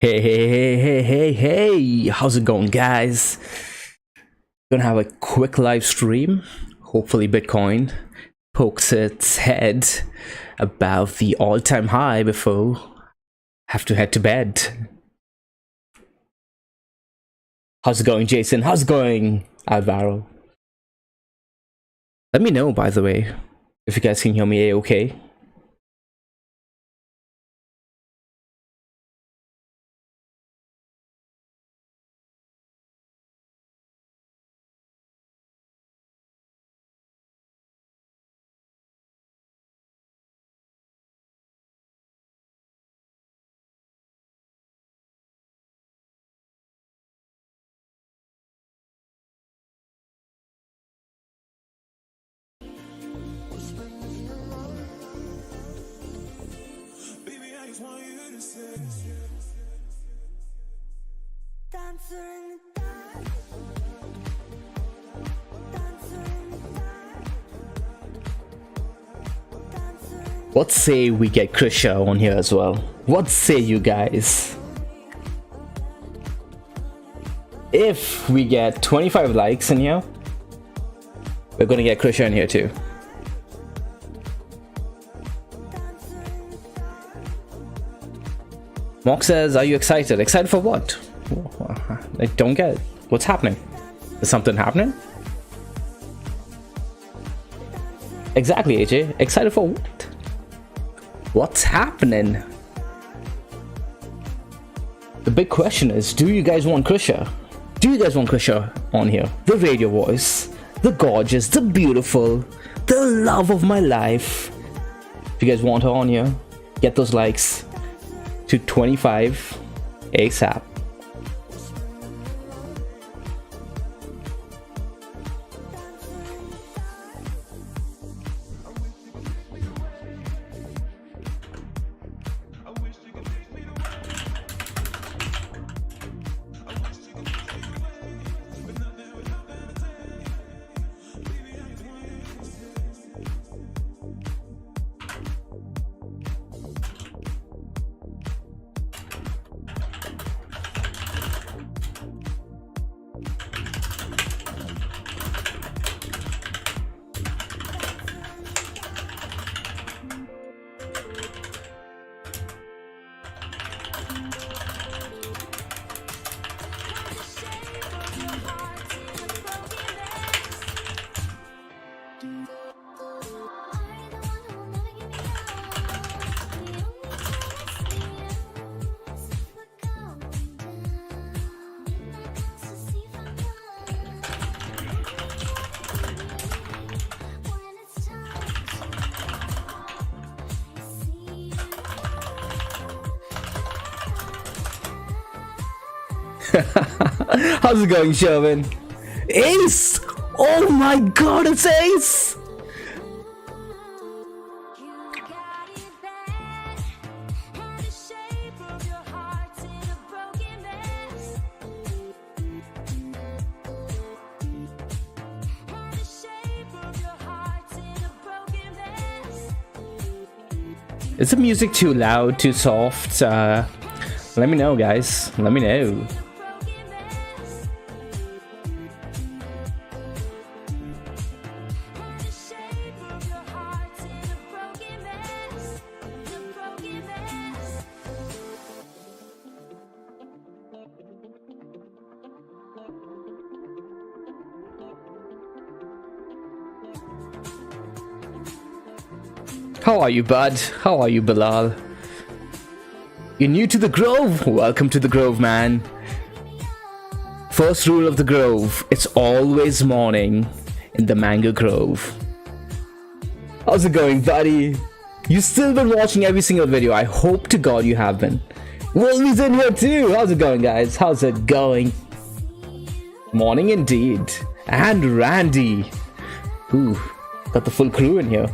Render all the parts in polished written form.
Hey, how's it going, guys? Gonna have a quick live stream. Hopefully Bitcoin pokes its head above the all-time high before I have to head to bed. How's it going, Jason? How's it going, Alvaro? Let me know, by the way, if you guys can hear me okay. What say we get Krisha on here as well? What say you guys? If we get 25 likes in here, we're gonna get Krisha in here too. Mock says, are you excited? Excited for what? I don't get it. What's happening? Is something happening? Exactly, AJ. Excited for what? What's happening? The big question is, do you guys want Krisha? Do you guys want Krisha on here? The radio voice, the gorgeous, the beautiful, the love of my life. If you guys want her on here, get those likes to 25 ASAP. How's it going, Sherwin? Ace! Oh my god, it's Ace! Is the music too loud, too soft? Let me know, guys. Let me know. How are you, bud? How are you, Bilal? You're new to the Grove? Welcome to the Grove, man. First rule of the Grove, it's always morning in the Mango Grove. How's it going, buddy? You've still been watching every single video. I hope to God you have been. Wolvie's in here too. How's it going, guys? How's it going? Morning indeed. And Randy. Ooh, got the full crew in here.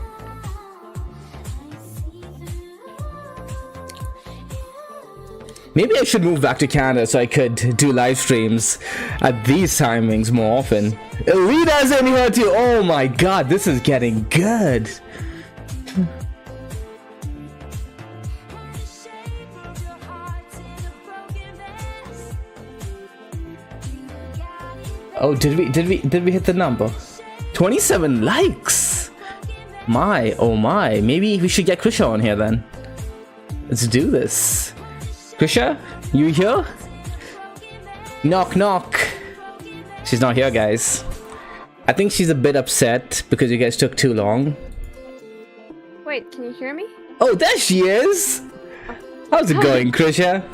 Maybe I should move back to Canada so I could do live streams at these timings more often. Elita's in here too. Oh my god, this is getting good. Oh, did we hit the number? 27 likes. My, oh my. Maybe we should get Krisha on here then. Let's do this. Krisha, you here? Knock, knock. She's not here, guys. I think she's a bit upset because you guys took too long. Wait, can you hear me? Oh, there she is. How's it going, Krisha?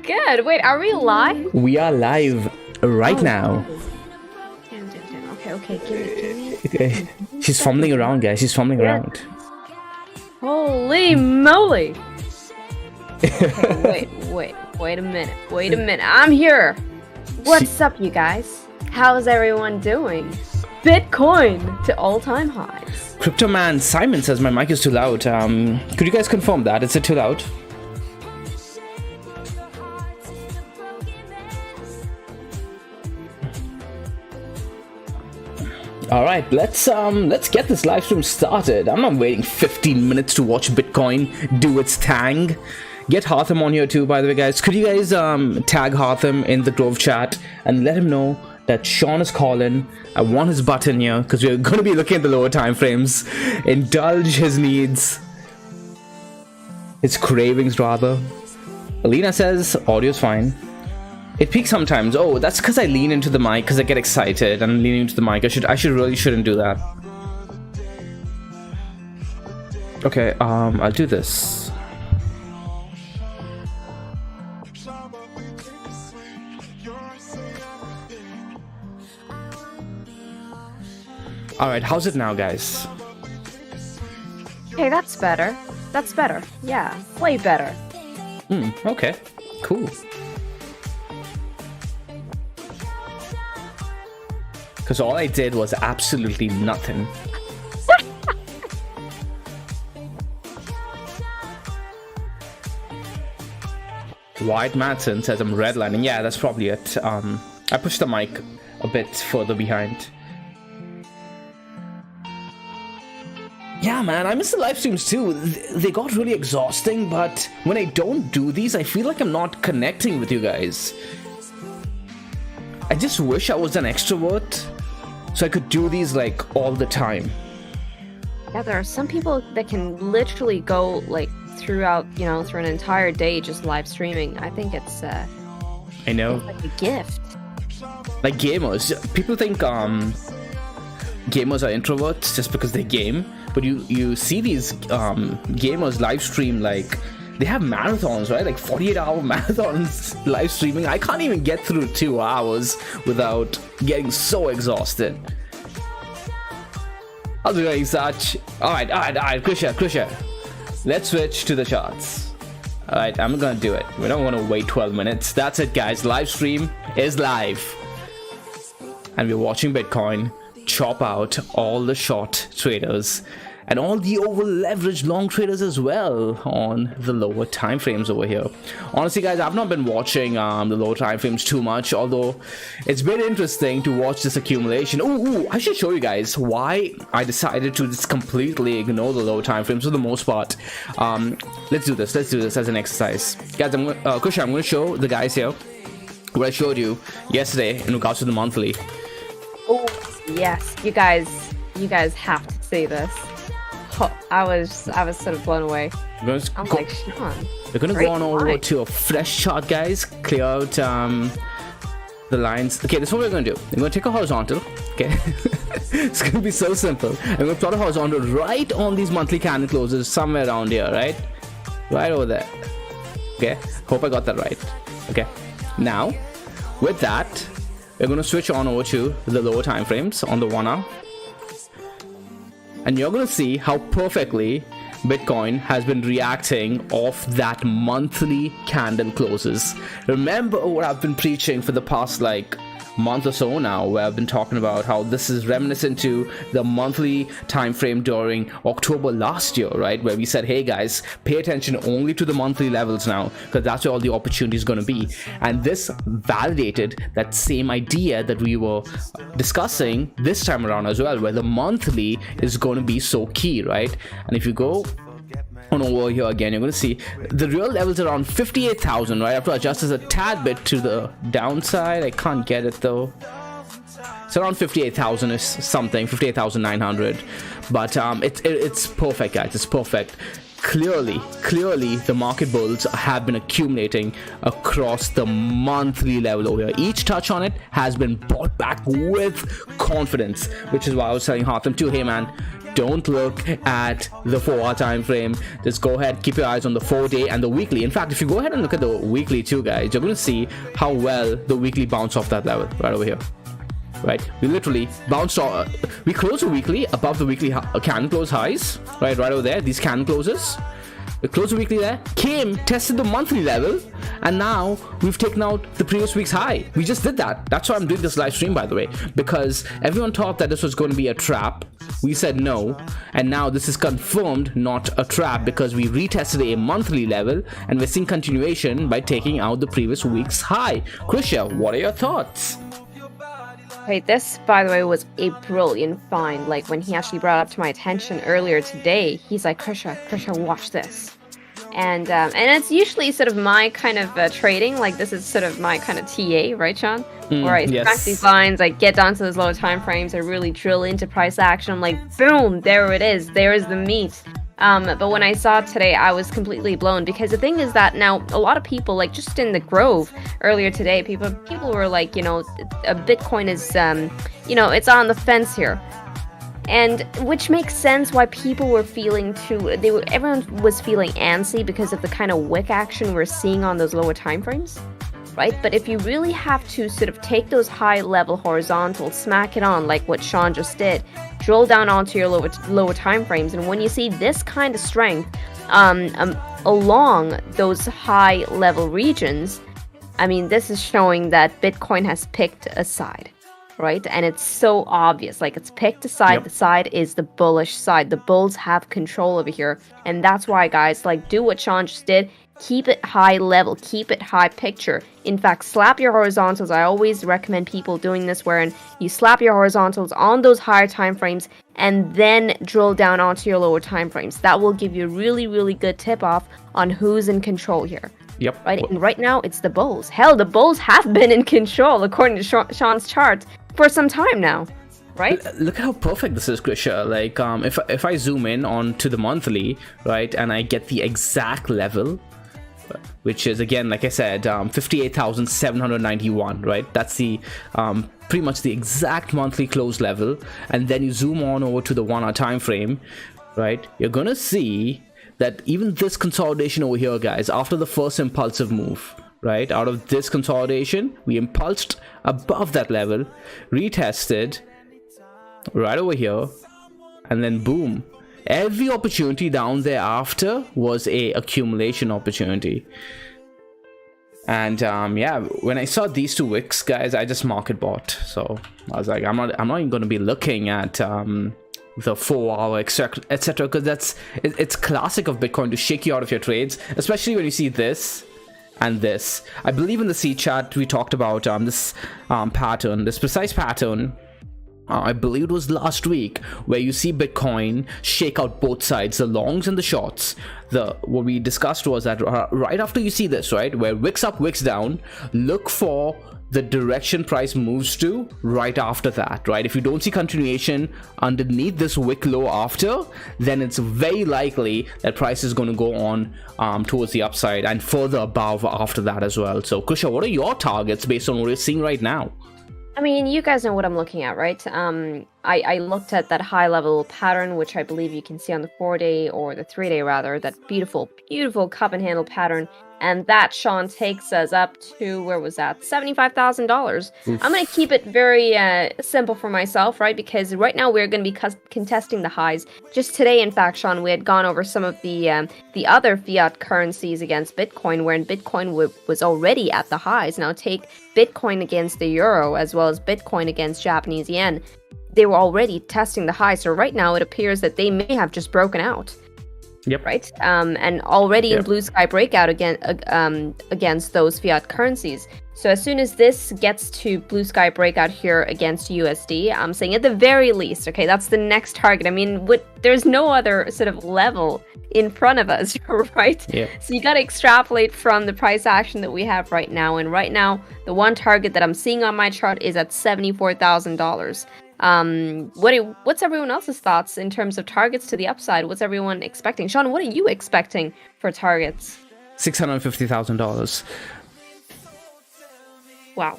Good. Wait, are we live? We are live right now. Damn. Okay. Give me. Okay. She's fumbling around, guys. She's fumbling around. Holy moly! Okay, wait a minute. I'm here. What's up, you guys? How's everyone doing? Bitcoin to all-time highs. Crypto Man Simon says my mic is too loud. Could you guys confirm that? Is it too loud? All right, let's get this live stream started. I'm not waiting 15 minutes to watch Bitcoin do its thing. Get Hartham on here too, by the way, guys. Could you guys tag Hartham in the Grove chat and let him know that Sean is calling? I want his button here because we're going to be looking at the lower time frames. Indulge his needs, his cravings rather. Alina says audio's fine. It peaks sometimes. Oh, that's because I lean into the mic because I get excited and leaning into the mic. I really shouldn't do that. Okay, I'll do this. All right, how's it now, guys? Hey, that's better. That's better. Yeah, way better. Okay, cool. Because all I did was absolutely nothing. White Madsen says I'm redlining. Yeah, that's probably it. I pushed the mic a bit further behind. Yeah, man, I miss the live streams too. They got really exhausting, but when I don't do these, I feel like I'm not connecting with you guys. I just wish I was an extrovert so I could do these like all the time. Yeah, there are some people that can literally go like throughout, through an entire day just live streaming. I think it's I know. It's like a gift. Like gamers. People think gamers are introverts just because they game, but you see these gamers live stream, like they have marathons, right? Like 48-hour marathons live streaming. I can't even get through 2 hours without getting so exhausted. How's it going, Sach? Alright, Krisha. Let's switch to the charts. Alright, I'm gonna do it. We don't want to wait 12 minutes. That's it, guys. Live stream is live. And we're watching Bitcoin chop out all the short traders and all the over leveraged long traders as well on the lower time frames over here. Honestly, guys, I've not been watching the lower time frames too much, although it's been interesting to watch this accumulation. Ooh, I should show you guys why I decided to just completely ignore the lower time frames for the most part. Let's do this as an exercise, guys. Krisha, I'm going to show the guys here what I showed you yesterday in regards to the monthly. Oh yes, you guys have to see this. Oh, I was sort of blown away. I'm like, Sean. We're gonna go on over to a fresh chart, guys. Clear out the lines. Okay, this is what we're gonna do. We're gonna take a horizontal. Okay, it's gonna be so simple. I'm gonna plot a horizontal right on these monthly candle closes, somewhere around here, right over there. Okay, hope I got that right. Okay, now with that, we're going to switch on over to the lower time frames on the 1 hour. And you're going to see how perfectly Bitcoin has been reacting off that monthly candle closes. Remember what I've been preaching for the past month or so now, where I've been talking about how this is reminiscent to the monthly time frame during October last year, right? Where we said, hey guys, pay attention only to the monthly levels now, because that's where all the opportunity is going to be. And this validated that same idea that we were discussing this time around as well, where the monthly is going to be so key, right? And if you go on over here again, you're going to see the real levels around 58,000, right? I have to adjust this a tad bit to the downside. I can't get it though. It's around 58,000 is something, 58,900. But it's perfect, guys. It's perfect. Clearly, the market bulls have been accumulating across the monthly level over here. Each touch on it has been bought back with confidence, which is why I was telling Hatem too, hey man, don't look at the 4-hour time frame. Just go ahead, keep your eyes on the 4-day and the weekly. In fact, if you go ahead and look at the weekly too, guys, you're going to see how well the weekly bounced off that level right over here. Right, we literally bounced off. We closed the weekly above the weekly candle close highs. Right over there. These candle closes. We closed the weekly there. Came, tested the monthly level, and now we've taken out the previous week's high. We just did that. That's why I'm doing this live stream, by the way, because everyone thought that this was going to be a trap. We said no, and now this is confirmed not a trap because we retested a monthly level, and we're seeing continuation by taking out the previous week's high. Krisha, what are your thoughts? Okay, this, by the way, was a brilliant find. Like, when he actually brought up to my attention earlier today, he's like, Krisha, watch this. And it's usually sort of my kind of trading. Like, this is sort of my kind of TA, right, Sean? Where I track these lines, I get down to those lower time frames, I really drill into price action. I'm like, boom, there it is. There is the meat. But when I saw it today, I was completely blown, because the thing is that now a lot of people, like just in the Grove earlier today, people were like, you know, Bitcoin is, you know, it's on the fence here. And which makes sense why people were feeling everyone was feeling antsy because of the kind of wick action we're seeing on those lower time frames. Right? But if you really have to sort of take those high level horizontals, smack it on like what Sean just did, drill down onto your lower time frames, and when you see this kind of strength along those high level regions, I mean, this is showing that Bitcoin has picked a side, right? And it's so obvious, like it's picked a side. Yep. The side is the bullish side. The bulls have control over here, and that's why, guys, like, do what Sean just did. Keep it high level, keep it high picture. In fact, slap your horizontals. I always recommend people doing this, wherein you slap your horizontals on those higher time frames and then drill down onto your lower time frames. That will give you a really, really good tip off on who's in control here. Yep. Right? And right now, it's the bulls. Hell, the bulls have been in control, according to Sean's chart, for some time now. Right? Look at how perfect this is, Krisha. Like, if I zoom in onto the monthly, right, and I get the exact level, which is, again, like I said, 58,791, right? That's the pretty much the exact monthly close level. And then you zoom on over to the 1-hour time frame, right? You're gonna see that even this consolidation over here, guys, after the first impulsive move, right, out of this consolidation, we impulsed above that level, retested right over here, and then boom. Every opportunity down there after was a accumulation opportunity. And yeah, when I saw these two wicks, guys, I just market bought. So I was like, I'm not even going to be looking at the 4-hour, etc., because it's classic of Bitcoin to shake you out of your trades, especially when you see this and this. I believe in the C chat we talked about this pattern, this precise pattern. I believe it was last week, where you see Bitcoin shake out both sides, the longs and the shorts. What we discussed was that right after you see this, right, where wicks up, wicks down, look for the direction price moves to right after that, right? If you don't see continuation underneath this wick low after, then it's very likely that price is going to go on towards the upside and further above after that as well. So, Krisha, what are your targets based on what you're seeing right now? I mean, you guys know what I'm looking at, right? I looked at that high-level pattern, which I believe you can see on the 4-day or the 3-day, rather, that beautiful, beautiful cup and handle pattern. And that, Sean, takes us up to, where was that? $75,000. I'm going to keep it very simple for myself, right? Because right now we're going to be contesting the highs. Just today, in fact, Sean, we had gone over some of the other fiat currencies against Bitcoin, wherein Bitcoin was already at the highs. Now take Bitcoin against the euro, as well as Bitcoin against Japanese yen. They were already testing the highs. So right now it appears that they may have just broken out. Yep. Right. And already in Yep. blue sky breakout against those fiat currencies. So as soon as this gets to blue sky breakout here against USD, I'm saying at the very least, okay, that's the next target. I mean, there's no other sort of level in front of us, right? Yeah. So you got to extrapolate from the price action that we have right now. And right now, the one target that I'm seeing on my chart is at $74,000. What's everyone else's thoughts in terms of targets to the upside? What's everyone expecting? Sean, what are you expecting for targets? $650,000. Wow.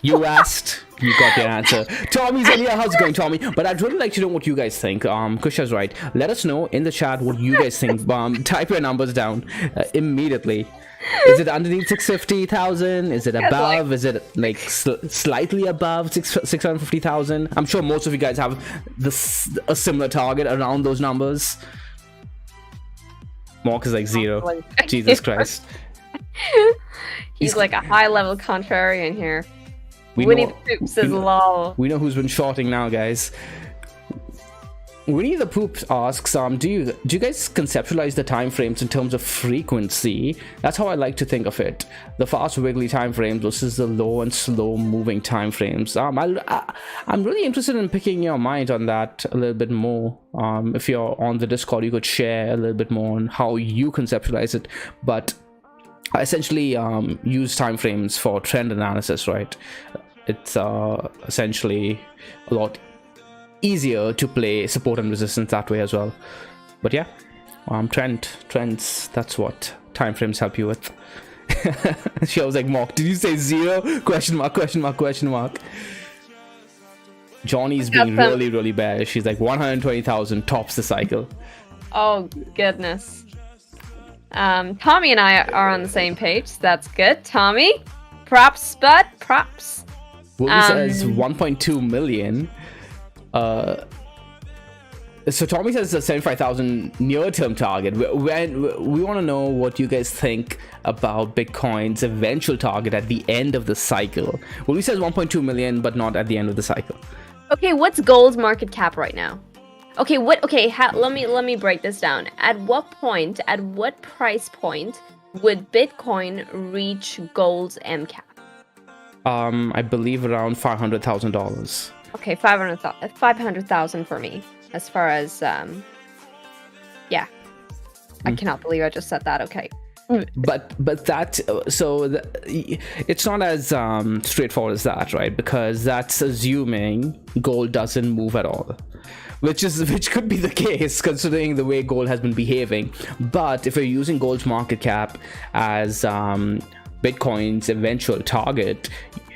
You asked, you got your answer. Tommy's in here. How's it going, Tommy? But I'd really like to know what you guys think. Kusha's right. Let us know in the chat what you guys think. Type your numbers down immediately. Is it underneath 650,000? Is it above? Is it like slightly above 650,000? I'm sure most of you guys have a similar target around those numbers. Mark is like 0. Jesus Christ. He's like a high-level contrarian here. We Winnie know- the Pooh says lol. We know who's been shorting now, guys. Winnie the Pooh asks, do you guys conceptualize the time frames in terms of frequency? That's how I like to think of it. The fast wiggly time frames versus the low and slow moving time frames. I'm really interested in picking your mind on that a little bit more. If you're on the Discord, you could share a little bit more on how you conceptualize it. But I essentially use time frames for trend analysis, right? It's essentially a lot easier to play support and resistance that way as well. But yeah, trends, that's what time frames help you with. She was like, Mark, did you say 0? Question mark, question mark, question mark. Johnny's being really bad. She's like 120,000 tops the cycle. Oh goodness. Tommy and I are on the same page, so that's good. Tommy, props, bud, props. Willie says 1.2 million. So Tommy says a 75,000 near-term target. We want to know what you guys think about Bitcoin's eventual target at the end of the cycle. Willie says 1.2 million, but not at the end of the cycle. Okay, what's gold's market cap right now? Okay, let me break this down. At what price point would Bitcoin reach gold's MCAP? I believe around $500,000. Okay, 500,000 for me. As far as yeah, I cannot believe I just said that. Okay. But that it's not as straightforward as that, right? Because that's assuming gold doesn't move at all, which could be the case considering the way gold has been behaving. But if you're using gold's market cap as Bitcoin's eventual target,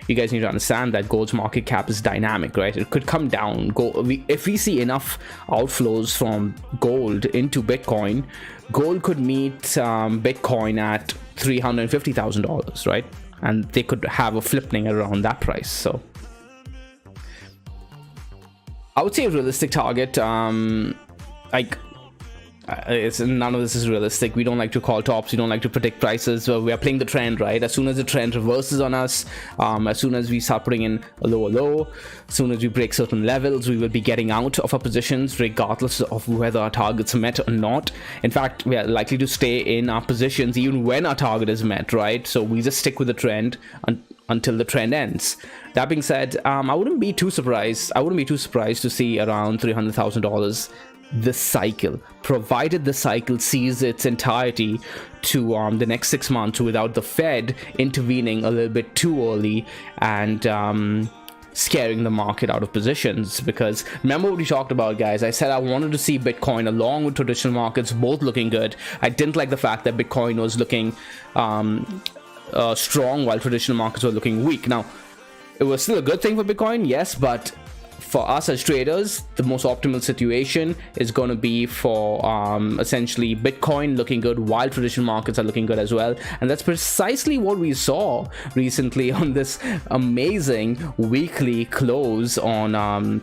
you guys need to understand that gold's market cap is dynamic, right? It could come down. If we see enough outflows from gold into Bitcoin, gold could meet Bitcoin at $350,000, right? And they could have a flipping around that price. So I would say a realistic target, none of this is realistic. We don't like to call tops. We don't like to predict prices. We are playing the trend, right? As soon as the trend reverses on us, as soon as we start putting in a lower low, as soon as we break certain levels, we will be getting out of our positions regardless of whether our targets are met or not. In fact, we are likely to stay in our positions even when our target is met, right? So we just stick with the trend until the trend ends. That being said, I wouldn't be too surprised to see around $300,000 this cycle, provided the cycle sees its entirety to the next 6 months without the Fed intervening a little bit too early and scaring the market out of positions. Because remember what we talked about, guys? I said I wanted to see Bitcoin along with traditional markets both looking good. I didn't like the fact that Bitcoin was looking strong while traditional markets were looking weak. Now, it was still a good thing for Bitcoin, yes, but for us as traders, the most optimal situation is going to be for essentially Bitcoin looking good while traditional markets are looking good as well. And that's precisely what we saw recently on this amazing weekly close on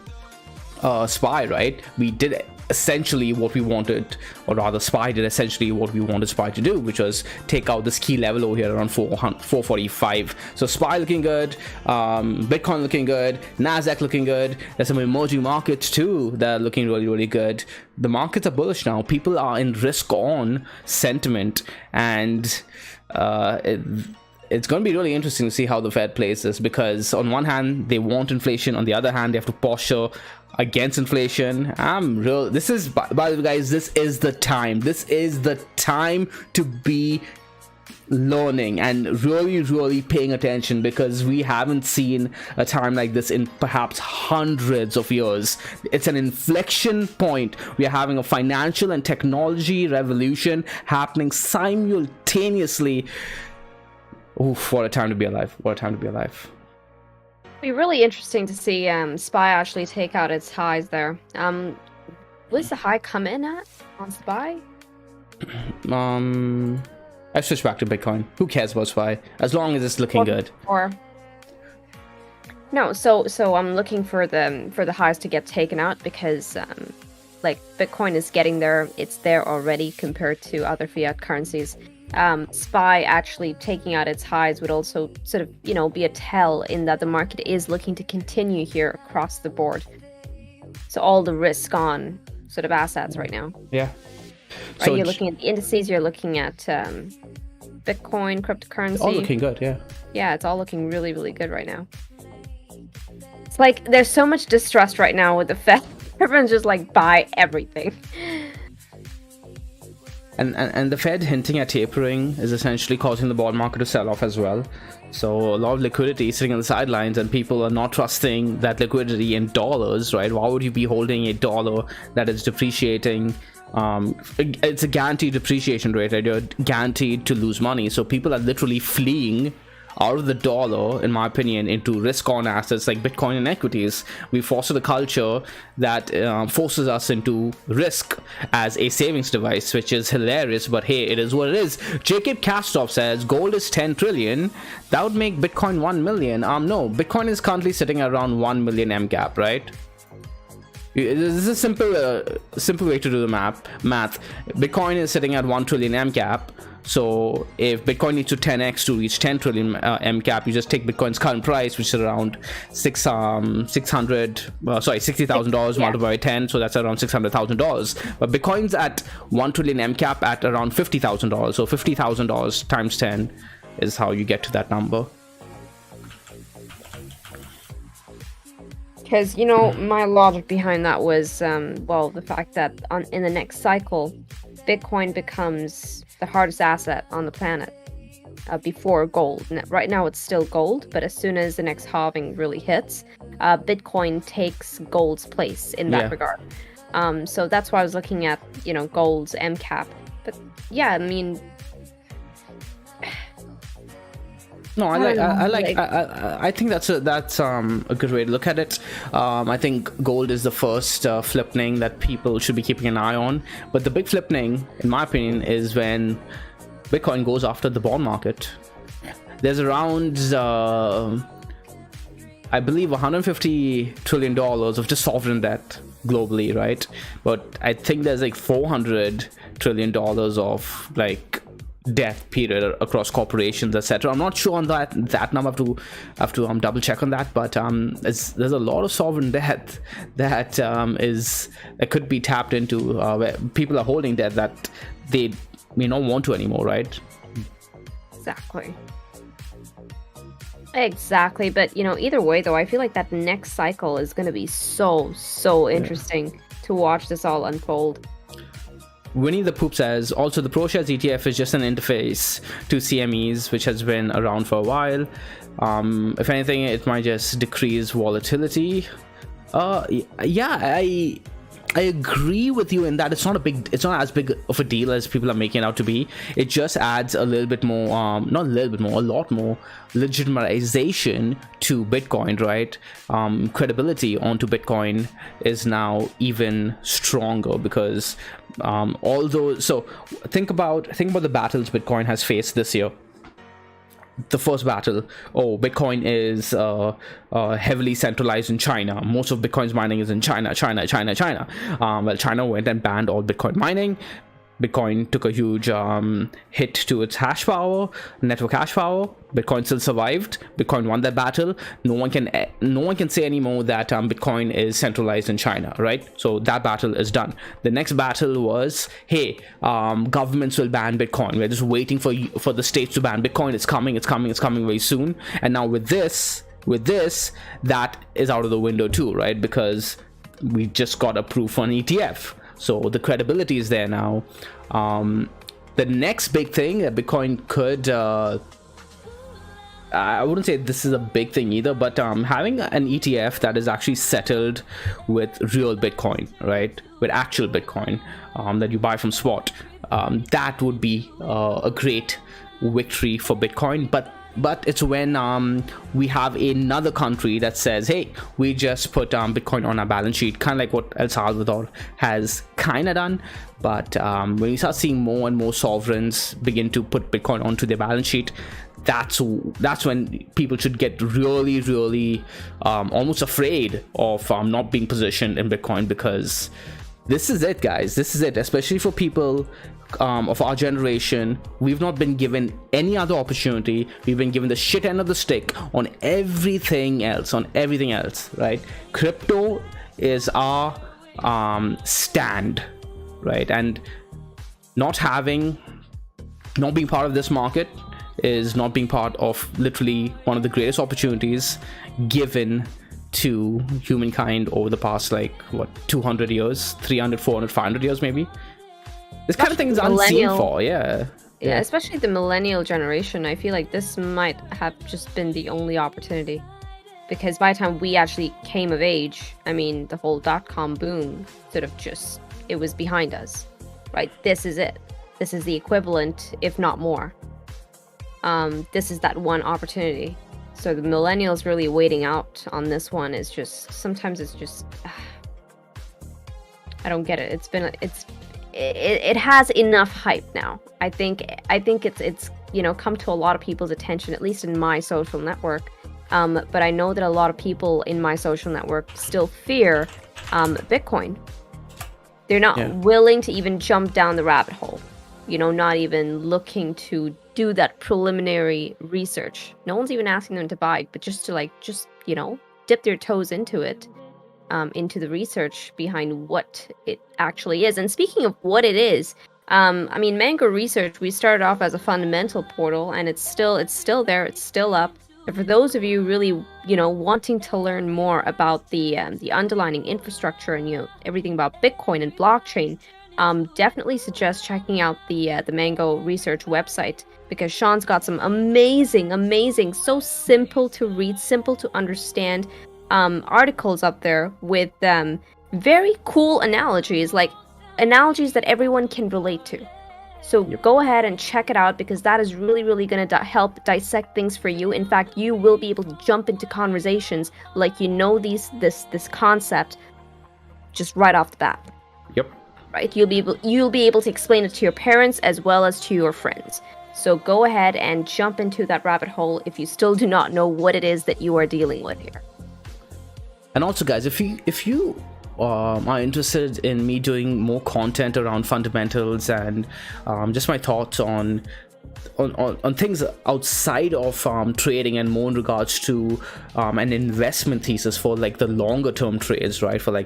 SPY, right? We did essentially what we wanted, or rather SPY did essentially what we wanted SPY to do, which was take out this key level over here around 445. So SPY looking good, Bitcoin looking good, Nasdaq looking good. There's some emerging markets too that are looking really, really good. The markets are bullish now. People are in risk on sentiment, and it's going to be really interesting to see how the Fed plays this, because on one hand they want inflation, on the other hand they have to posture against inflation. This is, by the way guys, this is the time to be learning and really paying attention, because we haven't seen a time like this in perhaps hundreds of years. It's an inflection point. We are having a financial and technology revolution happening simultaneously. Oof, what a time to be alive. What a time to be alive. It'd be really interesting to see SPY actually take out its highs there. What does the high come in at on SPY? I switched back to Bitcoin. Who cares about SPY? As long as it's looking good. No, so I'm looking for the highs to get taken out, because like Bitcoin is getting there. It's there already compared to other fiat currencies. SPY actually taking out its highs would also sort of, be a tell in that the market is looking to continue here across the board. So all the risk on sort of assets right now. Yeah. Right, so you're looking at the indices, you're looking at Bitcoin, cryptocurrency. All looking good, yeah. Yeah, it's all looking really, really good right now. It's like there's so much distrust right now with the Fed. Everyone's just like, buy everything. And the Fed hinting at tapering is essentially causing the bond market to sell off as well. So a lot of liquidity is sitting on the sidelines, and people are not trusting that liquidity in dollars, right? Why would you be holding a dollar that is depreciating? It's a guaranteed depreciation rate, right? You're guaranteed to lose money. So people are literally fleeing out of the dollar, in my opinion, into risk-on assets like Bitcoin and equities. We foster a culture that forces us into risk as a savings device, which is hilarious, but hey, it is what it is. Jacob Kastov says gold is 10 trillion. That would make Bitcoin 1 million. No, Bitcoin is currently sitting around 1 million MCAP, right? This is a simple way to do the math. Bitcoin is sitting at 1 trillion MCAP. So if Bitcoin needs to 10x to reach 10 trillion MCAP, you just take Bitcoin's current price, which is around $60,000 multiplied by 10, so that's around $600,000. But Bitcoin's at 1 trillion MCAP at around $50,000. So $50,000 times 10 is how you get to that number. Because, my logic behind that was, the fact that in the next cycle, Bitcoin becomes the hardest asset on the planet before gold. Right now it's still gold, but as soon as the next halving really hits, Bitcoin takes gold's place in that regard. So that's why I was looking at, gold's MCAP. But yeah, I mean... No, I think that's a good way to look at it. I think gold is the first flippening that people should be keeping an eye on. But the big flippening, in my opinion, is when Bitcoin goes after the bond market. There's around, I believe, $150 trillion of just sovereign debt globally, right? But I think there's like $400 trillion of like debt period across corporations, etc. I'm not sure on that number. I have to double check on that, but there's a lot of sovereign debt that could be tapped into, where people are holding debt that they may not want to anymore, right? Exactly, but either way though, I feel like that next cycle is going to be so interesting to watch this all unfold. Winnie the Poop says, also the ProShares ETF is just an interface to CMEs, which has been around for a while. If anything, it might just decrease volatility. Yeah, I agree with you in that it's not as big of a deal as people are making it out to be. It just adds a little bit more, a lot more legitimization to Bitcoin, right? Credibility onto Bitcoin is now even stronger because think about the battles Bitcoin has faced this year. the first battle. Oh, Bitcoin is heavily centralized in China. Most of Bitcoin's mining is in China. Well, China went and banned all Bitcoin mining. Bitcoin took a huge hit to its hash power, network hash power. Bitcoin still survived. Bitcoin won that battle. No one can say anymore that Bitcoin is centralized in China, right? So that battle is done. The next battle was, hey, governments will ban Bitcoin. We're just waiting for the states to ban Bitcoin. It's coming very soon. And now with this, that is out of the window too, right? Because we just got approved for an ETF. So the credibility is there now. The next big thing that Bitcoin could, I wouldn't say this is a big thing either, but having an ETF that is actually settled with real Bitcoin, right? With actual Bitcoin that you buy from spot, that would be a great victory for Bitcoin. But it's when we have another country that says, hey, we just put Bitcoin on our balance sheet, kind of like what El Salvador has kind of done. But when we start seeing more and more sovereigns begin to put Bitcoin onto their balance sheet, that's when people should get really almost afraid of not being positioned in Bitcoin, because this is it, guys. This is it, especially for people of our generation. We've not been given any other opportunity. We've been given the shit end of the stick on everything else, right? Crypto is our stand, right? And not being part of this market is not being part of literally one of the greatest opportunities given to humankind over the past, 200 years, 300, 400, 500 years maybe. This kind of thing is unseen for, yeah, especially the millennial generation. I feel like this might have just been the only opportunity, because by the time we actually came of age, I mean, the whole .com boom it was behind us, right? This is it. This is the equivalent, if not more. This is that one opportunity. So the millennials really waiting out on this one is just, sometimes it's just, I don't get it. It has enough hype now. I think it's come to a lot of people's attention, at least in my social network. But I know that a lot of people in my social network still fear Bitcoin. They're not willing to even jump down the rabbit hole. Not even looking to do that preliminary research. No one's even asking them to buy, but just to dip their toes into it. Into the research behind what it actually is. And speaking of what it is, Mango Research, we started off as a fundamental portal, and it's still there, it's still up. But for those of you really, wanting to learn more about the underlying infrastructure and everything about Bitcoin and blockchain, definitely suggest checking out the Mango Research website, because Sean's got some amazing, so simple to read, simple to understand articles up there with very cool analogies, like analogies that everyone can relate to. So go ahead and check it out, because that is really going to help dissect things for you. In fact, you will be able to jump into conversations like this concept just right off the bat. Yep. Right? You'll be able to explain it to your parents as well as to your friends. So go ahead and jump into that rabbit hole if you still do not know what it is that you are dealing with here. And also, guys, if you are interested in me doing more content around fundamentals and just my thoughts on things outside of trading, and more in regards to an investment thesis for the longer term trades, right? For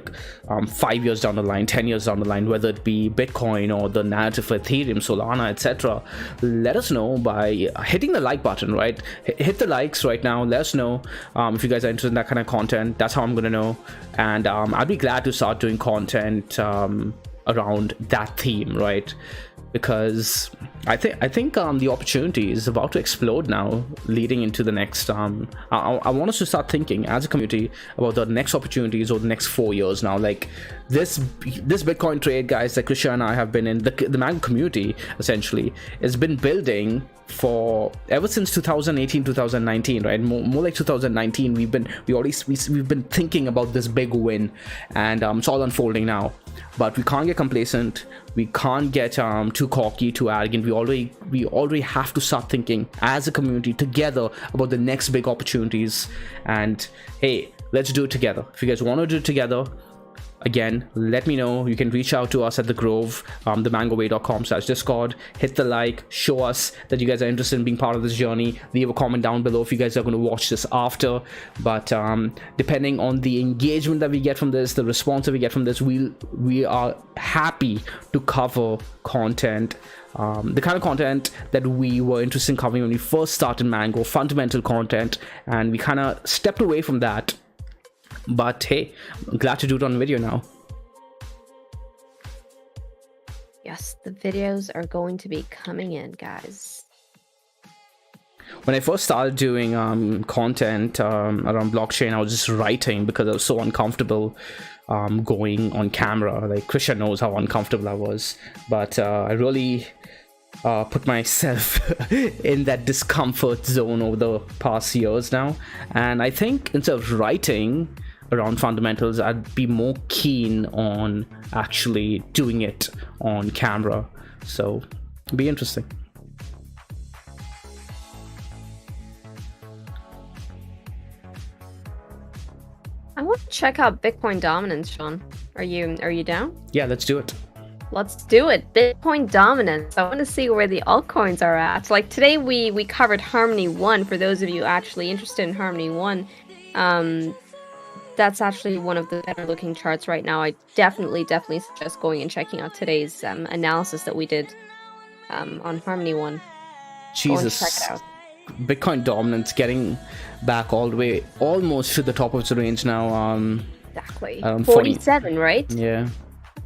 5 years down the line, 10 years down the line, whether it be Bitcoin or the narrative for Ethereum, Solana, etc. Let us know by hitting the like button, right? Hit the likes right now. Let us know if you guys are interested in that kind of content. That's how I'm gonna know, and I'd be glad to start doing content around that theme, right? Because I think the opportunity is about to explode now, leading into the next. I want us to start thinking as a community about the next opportunities over the next 4 years now. This Bitcoin trade, guys, that Krisha and I have been in, the Mango community essentially has been building for ever since 2018, 2019, right? More like 2019. We've been thinking about this big win, and it's all unfolding now. But we can't get complacent. we can't get too cocky, too arrogant. We already have to start thinking as a community together about the next big opportunities. And hey, let's do it together. If you guys want to do it together, again, let me know. You can reach out to us at the Grove, themangoway.com/discord. Hit the like, show us that you guys are interested in being part of this journey. Leave a comment down below if you guys are going to watch this after. But depending on the engagement that we get from this, the response that we get from this, we are happy to cover content, the kind of content that we were interested in covering when we first started Mango, fundamental content, and we kind of stepped away from that. But hey, I'm glad to do it on video now. Yes, the videos are going to be coming in, guys. When I first started doing content around blockchain, I was just writing because I was so uncomfortable going on camera. Like, Krisha knows how uncomfortable I was. But I really put myself in that discomfort zone over the past years now. And I think instead of writing around fundamentals, I'd be more keen on actually doing it on camera. So it'll be interesting. I want to check out Bitcoin dominance, Sean. Are you down? Yeah, let's do it. Let's do it. Bitcoin dominance. I want to see where the altcoins are at. Like today we covered Harmony 1. For those of you actually interested in Harmony 1, that's actually one of the better looking charts right now. I definitely suggest going and checking out today's analysis that we did on Harmony 1. Jesus. Check it out. Bitcoin dominance getting back all the way almost to the top of its range now. Exactly. 47, right? Yeah.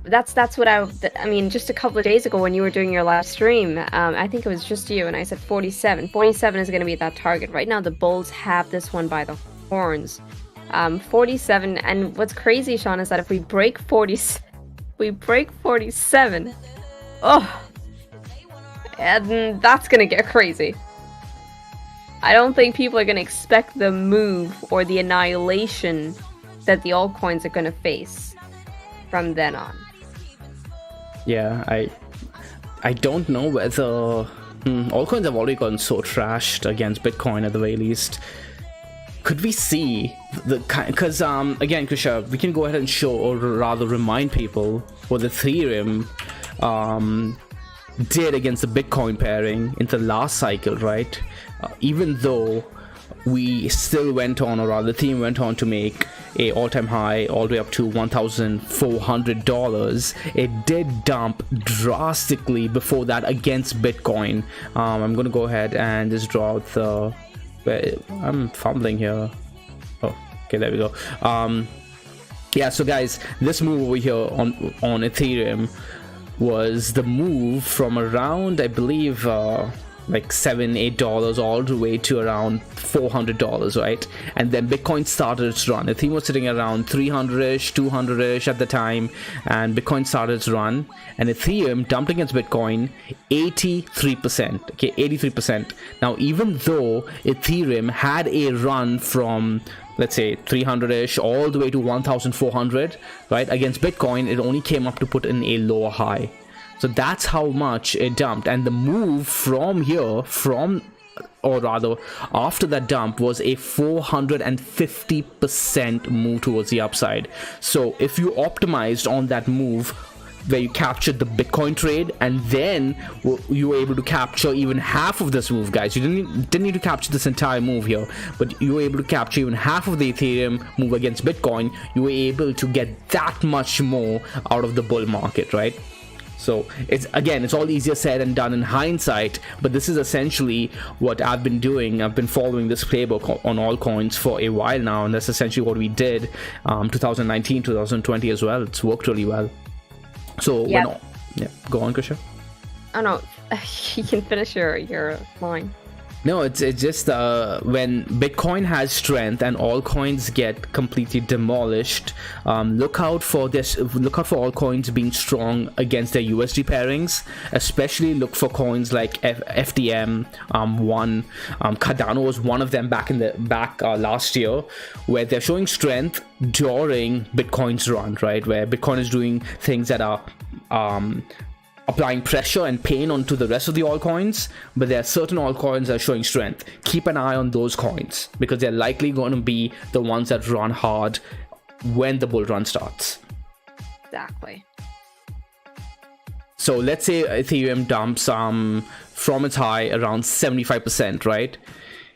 That's what I mean, just a couple of days ago when you were doing your live stream, I think it was just you, and I said 47. 47 is going to be that target. Right now, the bulls have this one by the horns. 47, and what's crazy, Sean, is that if we break 47, oh, and that's going to get crazy. I don't think people are going to expect the move or the annihilation that the altcoins are going to face from then on. Yeah, I don't know whether altcoins have already gotten so trashed against Bitcoin at the very least. Could we see the because again, Krisha, we can go ahead and show, or rather remind people what Ethereum did against the Bitcoin pairing in the last cycle, right? Even though we still went on, or rather the theme went on to make a all-time high all the way up to $1,400, it did dump drastically before that against Bitcoin. I'm gonna go ahead and just draw out the I'm fumbling here. Oh, okay, there we go. Yeah, so guys, this move over here on Ethereum was the move from around, I believe, like $7-8 all the way to around $400, right? And then Bitcoin started its run. Ethereum was sitting around 300-ish, 200-ish at the time, and Bitcoin started its run, and Ethereum dumped against Bitcoin 83%. Okay, 83%. Now, even though Ethereum had a run from, let's say, 300-ish all the way to 1,400, right, against Bitcoin, it only came up to put in a lower high. So that's how much it dumped. And the move from here, or rather after that dump, was a 450% move towards the upside. So if you optimized on that move where you captured the Bitcoin trade, and then you were able to capture even half of this move, guys, you didn't need to capture this entire move here, but you were able to capture even half of the Ethereum move against Bitcoin, you were able to get that much more out of the bull market, right? So it's all easier said than done in hindsight, but this is essentially what I've been doing. I've been following this playbook on altcoins for a while now, and that's essentially what we did 2019, 2020 as well. It's worked really well. So yeah, go on, Krisha. Oh no, you can finish your line. No, it's just when Bitcoin has strength and altcoins get completely demolished, look out for altcoins being strong against their USD pairings. Especially look for coins like FDM, Cardano was one of them back last year, where they're showing strength during Bitcoin's run, right? Where Bitcoin is doing things that are applying pressure and pain onto the rest of the altcoins, but there are certain altcoins that are showing strength. Keep an eye on those coins because they're likely going to be the ones that run hard when the bull run starts. Exactly. So let's say Ethereum dumps from its high around 75%, right?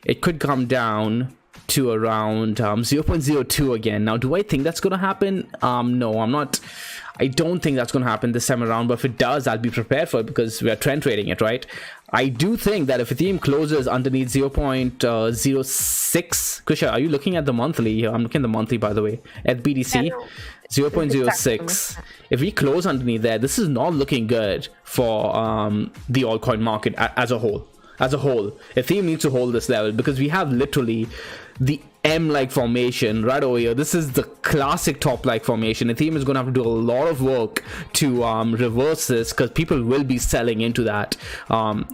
It could come down to around 0.02 again. Now, do I think that's going to happen? No, I'm not. I don't think that's going to happen this time around, but if it does, I'll be prepared for it because we are trend trading it, right? I do think that if Ethereum closes underneath 0.06, Krisha, are you looking at the monthly? I'm looking at the monthly, by the way, at BTC. 0.06. If we close underneath there, this is not looking good for the altcoin market as a whole. Ethereum needs to hold this level because we have literally the M-like formation right over here. This is the classic top-like formation. Ethereum is going to have to do a lot of work to reverse this because people will be selling into that.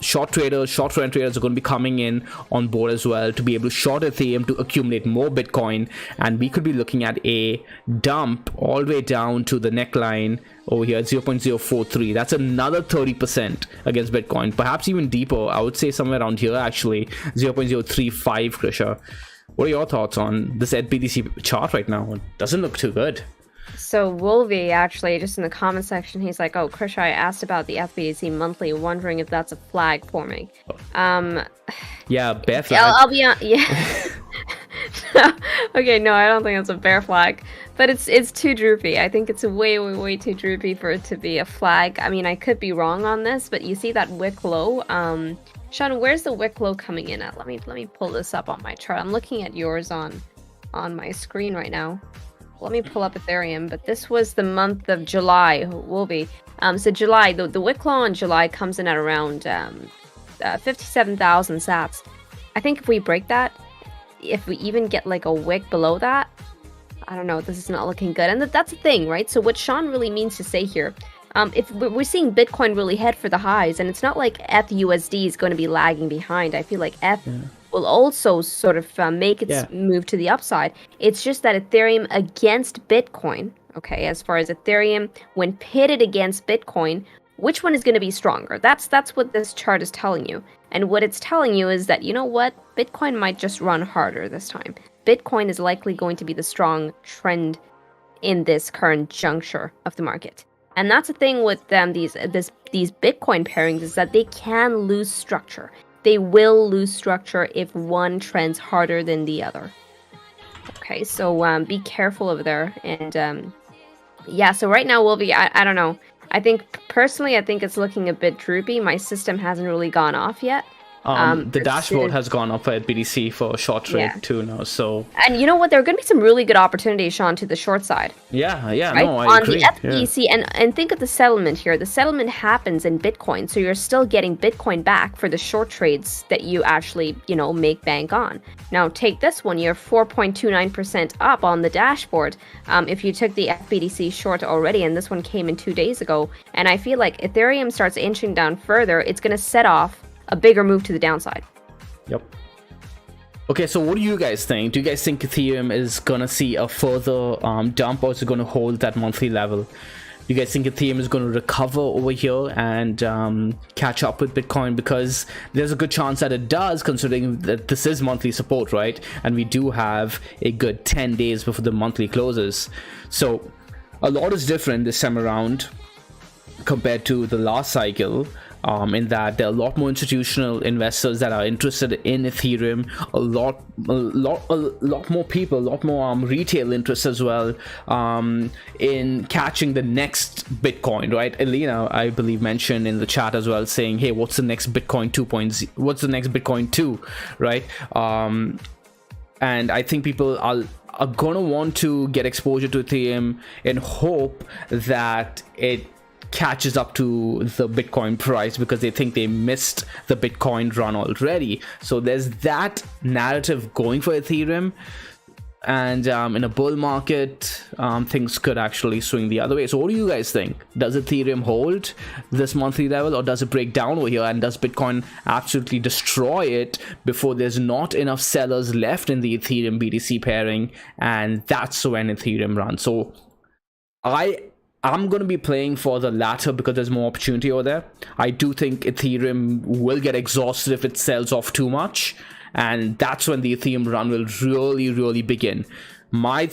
Short trend traders are going to be coming in on board as well to be able to short Ethereum to accumulate more Bitcoin, and we could be looking at a dump all the way down to the neckline over here at 0.043. That's another 30% against Bitcoin, perhaps even deeper. I would say somewhere around here actually, 0.035, Krisha. What are your thoughts on this BTC chart right now? It doesn't look too good. So Wolvie, actually, just in the comment section, he's like, "Oh, Krisha, I asked about the FBTC monthly, wondering if that's a flag forming." Yeah, bear flag. I'll be on. Yeah. Okay, no, I don't think it's a bear flag, but it's too droopy. I think it's way too droopy for it to be a flag. I mean, I could be wrong on this, but you see that wick low. Sean, where's the wick low coming in at? Let me pull this up on my chart. I'm looking at yours on my screen right now. Let me pull up Ethereum, but this was the month of July. Will be so July. The wick low in July comes in at around 57,000 sats. I think if we break that, if we even get like a wick below that, I don't know. This is not looking good, and that's the thing, right? So what Sean really means to say here. If we're seeing Bitcoin really head for the highs, and it's not like ETHUSD is going to be lagging behind. I feel like ETH will also sort of make its move to the upside. It's just that Ethereum against Bitcoin, okay, as far as Ethereum, when pitted against Bitcoin, which one is going to be stronger? That's what this chart is telling you. And what it's telling you is that, you know what? Bitcoin might just run harder this time. Bitcoin is likely going to be the strong trend in this current juncture of the market. And that's the thing with these Bitcoin pairings is that they can lose structure. They will lose structure if one trends harder than the other. Okay, so be careful over there. And yeah, so right now we'll be, I don't know. I think it's looking a bit droopy. My system hasn't really gone off yet. The dashboard has gone up at BTC for a short trade too now. So, and you know what? There are going to be some really good opportunities, Sean, to the short side. Yeah, right? No, I agree. On the FBTC, and think of the settlement here. The settlement happens in Bitcoin, so you're still getting Bitcoin back for the short trades that you actually, make bank on. Now, take this one. You're 4.29% up on the dashboard. If you took the FBTC short already, and this one came in 2 days ago, and I feel like Ethereum starts inching down further, it's going to set off a bigger move to the downside. Yep. Okay, so what do you guys think? Do you guys think Ethereum is gonna see a further dump, or is it gonna hold that monthly level? Do you guys think Ethereum is gonna recover over here and catch up with Bitcoin? Because there's a good chance that it does, considering that this is monthly support, right? And we do have a good 10 days before the monthly closes. So a lot is different this time around compared to the last cycle. In that there are a lot more institutional investors that are interested in Ethereum, a lot more people, a lot more retail interest as well in catching the next Bitcoin, right? Elena, I believe, mentioned in the chat as well, saying, hey, what's the next Bitcoin 2.0? What's the next Bitcoin 2, right? And I think people are gonna want to get exposure to Ethereum in hope that it catches up to the Bitcoin price, because they think they missed the Bitcoin run already. So there's that narrative going for Ethereum, and in a bull market, things could actually swing the other way. So what do you guys think? Does Ethereum hold this monthly level, or does it break down over here, and does Bitcoin absolutely destroy it before there's not enough sellers left in the Ethereum BTC pairing, and that's when Ethereum runs? So I'm going to be playing for the latter because there's more opportunity over there. I do think Ethereum will get exhausted if it sells off too much, and that's when the Ethereum run will really begin. My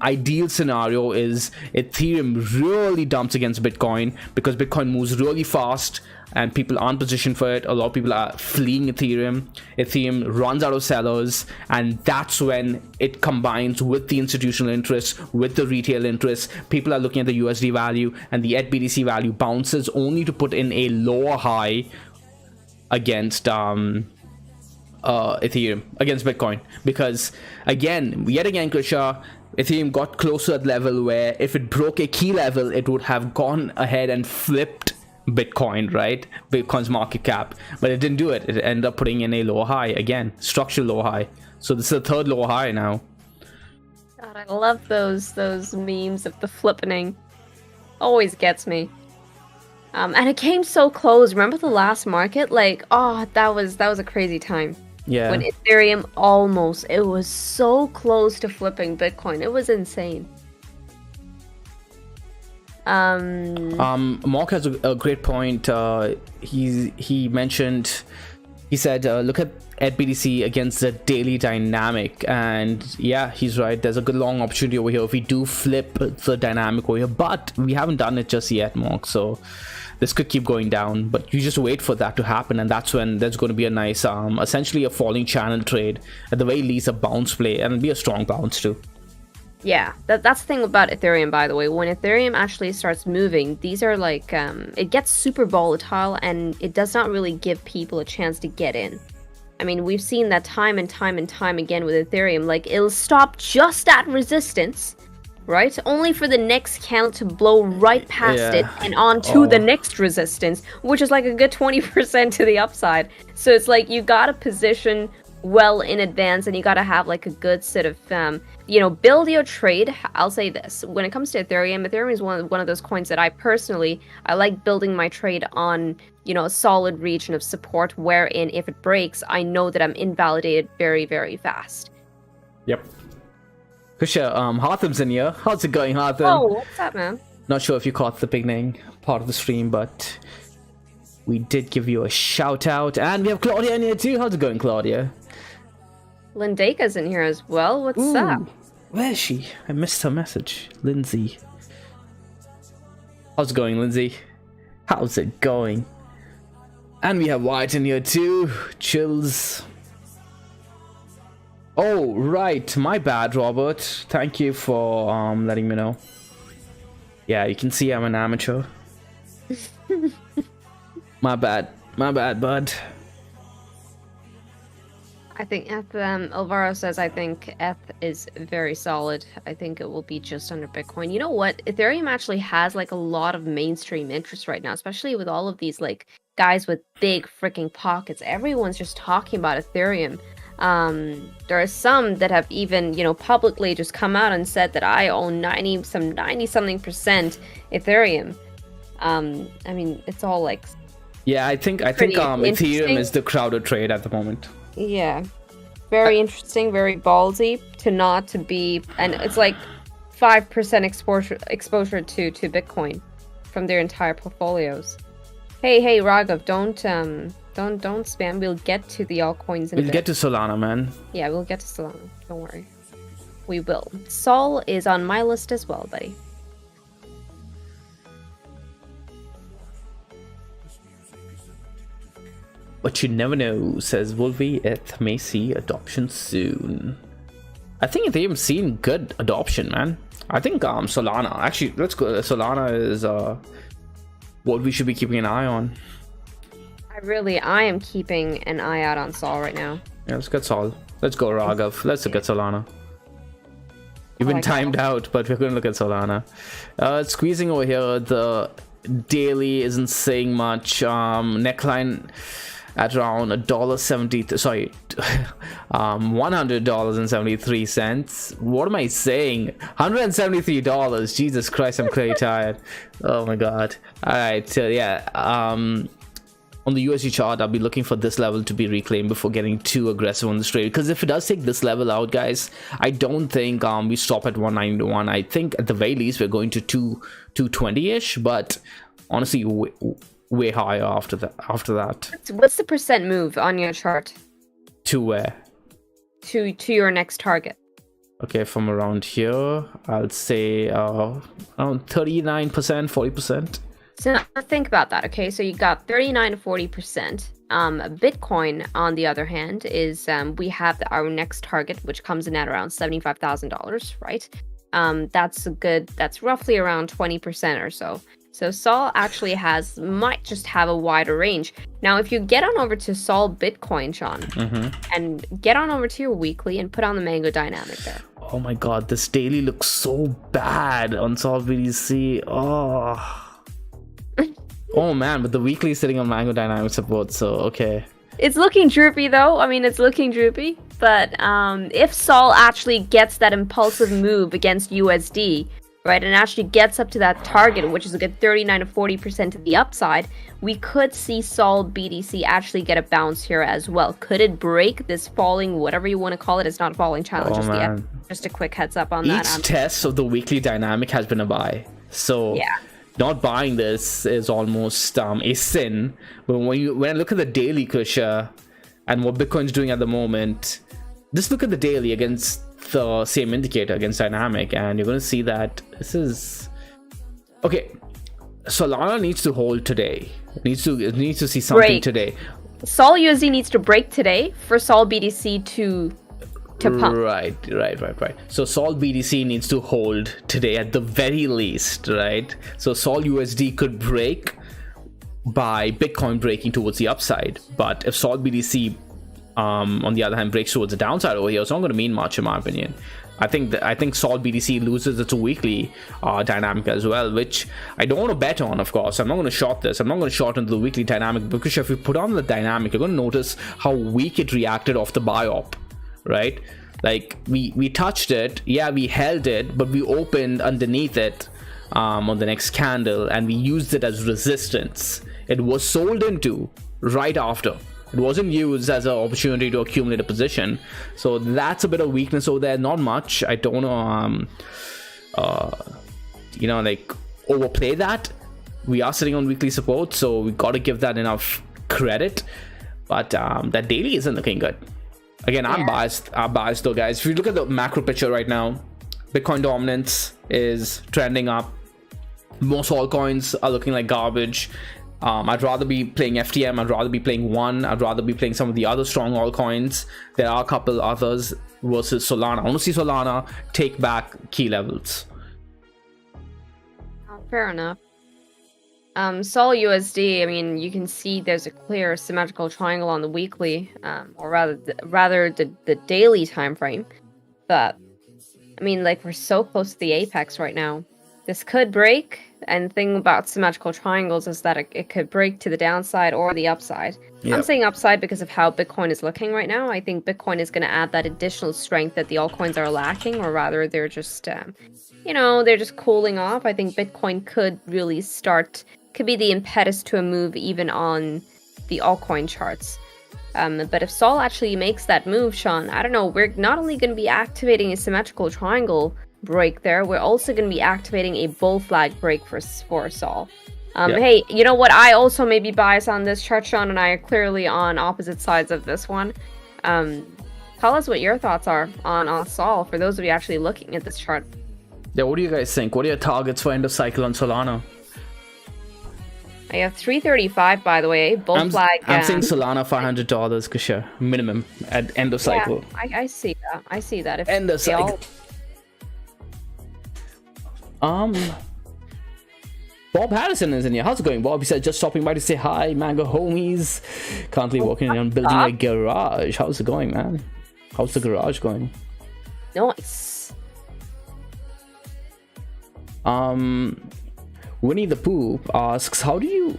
ideal scenario is Ethereum really dumps against Bitcoin, because Bitcoin moves really fast and people aren't positioned for it. A lot of people are fleeing Ethereum. Ethereum runs out of sellers, and that's when it combines with the institutional interest, with the retail interest. People are looking at the USD value, and the BTC value bounces only to put in a lower high against Ethereum, against Bitcoin, because yet again, Krisha, Ethereum got closer at level where if it broke a key level, it would have gone ahead and flipped Bitcoin, right? Bitcoin's market cap, but it didn't do it. It ended up putting in a lower high again, structural lower high. So this is the third lower high now. God, I love those memes of the flippening. Always gets me. And it came so close. Remember the last market? Like, oh, that was a crazy time. Yeah. When Ethereum it was so close to flipping Bitcoin. It was insane. Mark has a great point. He mentioned, he said, look at BTC against the daily dynamic, and yeah, he's right. There's a good long opportunity over here if we do flip the dynamic over here, but we haven't done it just yet, Mark. So this could keep going down, but you just wait for that to happen, and that's when there's going to be a nice, essentially a falling channel trade, at the very least a bounce play, and it'll be a strong bounce too. Yeah, that's the thing about Ethereum, by the way. When Ethereum actually starts moving, these are like, it gets super volatile, and it does not really give people a chance to get in. I mean, we've seen that time and time again with Ethereum. Like, it'll stop just at resistance, right? Only for the next candle to blow right past it and on to the next resistance, which is like a good 20% to the upside. So it's like, you gotta position well in advance, and you gotta have like a good sort of build your trade. I'll say this: when it comes to Ethereum is one of those coins that I like building my trade on, a solid region of support, wherein if it breaks, I know that I'm invalidated very fast. Yep. Krisha, Hartham's in here. How's it going, Hartham? Oh, what's up, man? Not sure if you caught the beginning part of the stream, but we did give you a shout out, and we have Claudia in here too. How's it going, Claudia? Lindeka's in here as well. What's up? Where is she? I missed her message. Lindsay. How's it going, Lindsay? How's it going? And we have White in here too. Chills. Oh, right. My bad, Robert. Thank you for letting me know. Yeah, you can see I'm an amateur. My bad, bud. I think Alvaro says, I think ETH is very solid. I think it will be just under Bitcoin. You know what? Ethereum actually has like a lot of mainstream interest right now, especially with all of these like guys with big freaking pockets. Everyone's just talking about Ethereum. There are some that have even, publicly just come out and said that I own 90 something percent Ethereum. I mean, it's all like, yeah, I think Ethereum is the crowded trade at the moment. Yeah, very interesting, very ballsy to be, and it's like 5% exposure to Bitcoin from their entire portfolios. Hey, Raghav, don't spam. We'll get to the altcoins in a bit. We'll get to Solana, man. Yeah, we'll get to Solana. Don't worry, we will. Sol is on my list as well, buddy. But you never know, says Wolvie. ETH may see adoption soon. I think Ethereum's seen good adoption, man. I think Solana. Actually, let's go. Solana is what we should be keeping an eye on. I am keeping an eye out on Sol right now. Yeah, let's get Sol. Let's go, Raghav. Let's look at Solana. You've been timed out, but we're going to look at Solana. Squeezing over here. The daily isn't saying much. Neckline at around $1.70. Sorry, $100.73. What am I saying? $173. Jesus Christ, I'm pretty tired. Oh my god. All right, so yeah. On on the USD chart, I'll be looking for this level to be reclaimed before getting too aggressive on this trade. Because if it does take this level out, guys, I don't think we stop at 191. I think at the very least we're going to 220-ish, but honestly, way higher after that. What's the percent move on your chart? To where? To your next target. Okay, from around here, I'll say around 39%, 40%. So now think about that, okay? So you got 39 to 40%. Bitcoin, on the other hand, is we have our next target, which comes in at around $75,000, right? That's roughly around 20% or so. So Sol actually might just have a wider range. Now, if you get on over to Sol Bitcoin, Sean, and get on over to your weekly and put on the Mango dynamic there. Oh my god, this daily looks so bad on Sol BTC. Oh man, but the weekly is sitting on Mango dynamic support, so okay. It's looking droopy though. I mean, it's looking droopy. But if Sol actually gets that impulsive move against USD, right, and actually gets up to that target, which is a good 39 to 40% to the upside, we could see Sol BTC actually get a bounce here as well. Could it break this falling, whatever you want to call it? It's not falling challenge just yet. Just a quick heads up on that. Each test of the weekly dynamic has been a buy. So yeah. Not buying this is almost a sin. But when I look at the daily, Krisha, and what Bitcoin's doing at the moment, just look at the daily against the same indicator, against dynamic, and you're going to see that this is okay. Solana needs to hold today. It needs to see something today. Sol USD needs to break today for Sol BTC to pump. Right. So Sol BTC needs to hold today at the very least, right? So Sol USD could break by Bitcoin breaking towards the upside, but if Sol BTC on the other hand breaks towards the downside over here, it's not going to mean much in my opinion. I think Sol BTC loses its weekly dynamic as well, which I don't want to bet on, of course. I'm not going to short this. I'm not going to short into the weekly dynamic, because if you put on the dynamic, you're going to notice how weak it reacted off the buy op, right? Like we touched it, yeah, we held it, but we opened underneath it on the next candle, and we used it as resistance. It was sold into right after. It wasn't used as an opportunity to accumulate a position. So that's a bit of weakness over there. Not much. I don't want to, like overplay that. We are sitting on weekly support, so we got to give that enough credit. But that daily isn't looking good. Again, I'm biased though, guys. If you look at the macro picture right now, Bitcoin dominance is trending up. Most altcoins are looking like garbage. I'd rather be playing FTM. I'd rather be playing One. I'd rather be playing some of the other strong altcoins. There are a couple others versus Solana. I want to see Solana take back key levels. Fair enough. Sol USD, I mean, you can see there's a clear symmetrical triangle on the weekly, or rather the daily time frame. But I mean, like, we're so close to the apex right now. This could break, and the thing about symmetrical triangles is that it could break to the downside or the upside. Yep. I'm saying upside because of how Bitcoin is looking right now. I think Bitcoin is going to add that additional strength that the altcoins are lacking, or rather they're just, they're just cooling off. I think Bitcoin could really could be the impetus to a move even on the altcoin charts. But if Sol actually makes that move, Sean, I don't know, we're not only going to be activating a symmetrical triangle break there, we're also going to be activating a bull flag break for Sol. Hey, you know what? I also may be biased on this chart. Sean and I are clearly on opposite sides of this one. Tell us what your thoughts are on Sol, for those of you actually looking at this chart. Yeah, what do you guys think? What are your targets for end of cycle on Solana? I have 335, by the way. Bull flag. I'm saying Solana $500, Kusha, minimum at end of cycle. Yeah, I see that. I see that. If end of cycle. Bob Harrison is in here. How's it going, Bob? He said just stopping by to say hi, Mango homies. Currently working on building a garage. How's it going, man? How's the garage going? Nice. Winnie the Pooh asks, how do you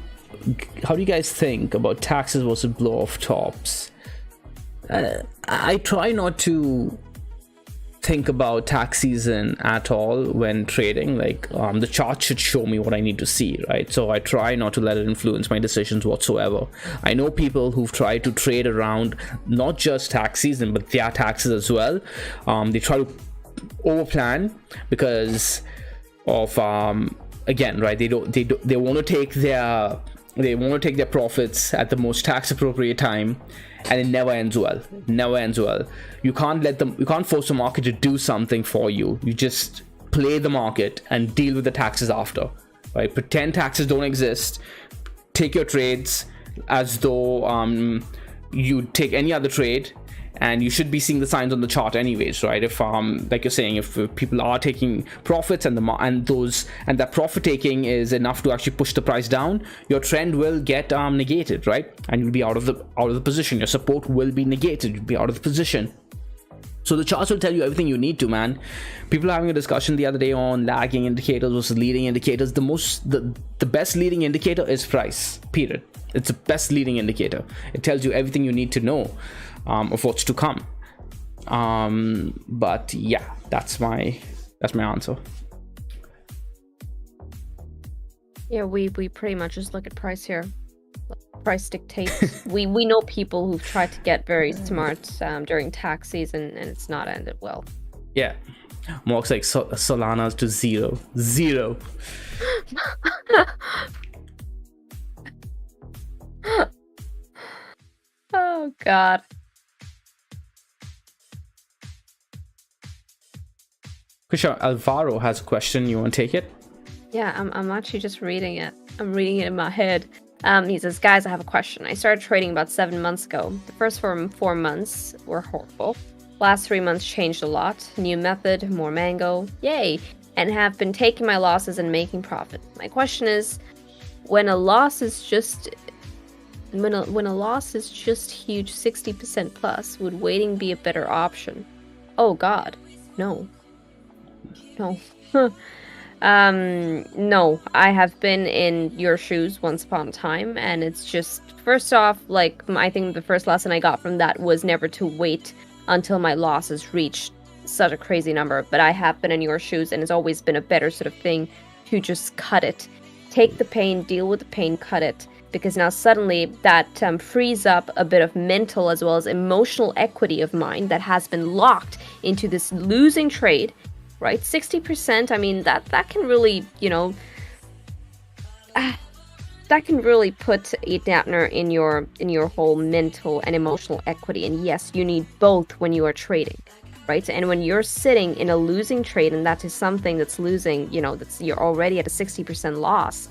guys think about taxes versus blow off tops? I try not to think about tax season at all when trading. Like the chart should show me what I need to see, right? So I try not to let it influence my decisions whatsoever. I know people who've tried to trade around not just tax season but their taxes as well. They try to overplan because of again, right, they want to take their profits at the most tax appropriate time, and it never ends well. You can't force the market to do something for you. You just play the market and deal with the taxes after, right? Pretend taxes don't exist. Take your trades as though you take any other trade, and you should be seeing the signs on the chart anyways, right? If like you're saying, if people are taking profits and that profit taking is enough to actually push the price down, your trend will get negated, right? And you'll be out of the position. Your support will be negated. You'll be out of the position. So the charts will tell you everything you need to, man. People are having a discussion the other day on lagging indicators versus leading indicators. The best leading indicator is price, period. It's the best leading indicator. It tells you everything you need to know of what's to come. But yeah, that's my answer. Yeah, we pretty much just look at price here. Price dictates. we know people who've tried to get very smart during tax season, and it's not ended well. Yeah, Mark's like Solana's to zero. Oh God. Krisha, Alvaro has a question. You want to take it? Yeah, I'm actually just reading it. I'm reading it in my head. He says, guys, I have a question. I started trading about 7 months ago. The first 4 months were horrible. Last 3 months changed a lot. New method, more mango. Yay! And have been taking my losses and making profit. My question is, when a loss is just huge, 60% plus, would waiting be a better option? Oh God, no. No, I have been in your shoes once upon a time, and it's just, first off, like, I think the first lesson I got from that was never to wait until my losses reached such a crazy number. But I have been in your shoes, and it's always been a better sort of thing to just cut it. Take the pain, deal with the pain, cut it. Because now suddenly that frees up a bit of mental as well as emotional equity of mine that has been locked into this losing trade. Right, 60%. I mean, that can really, that can really put a dampener in your whole mental and emotional equity. And yes, you need both when you are trading, right? And when you're sitting in a losing trade, and that is something that's losing, you're already at a 60% loss.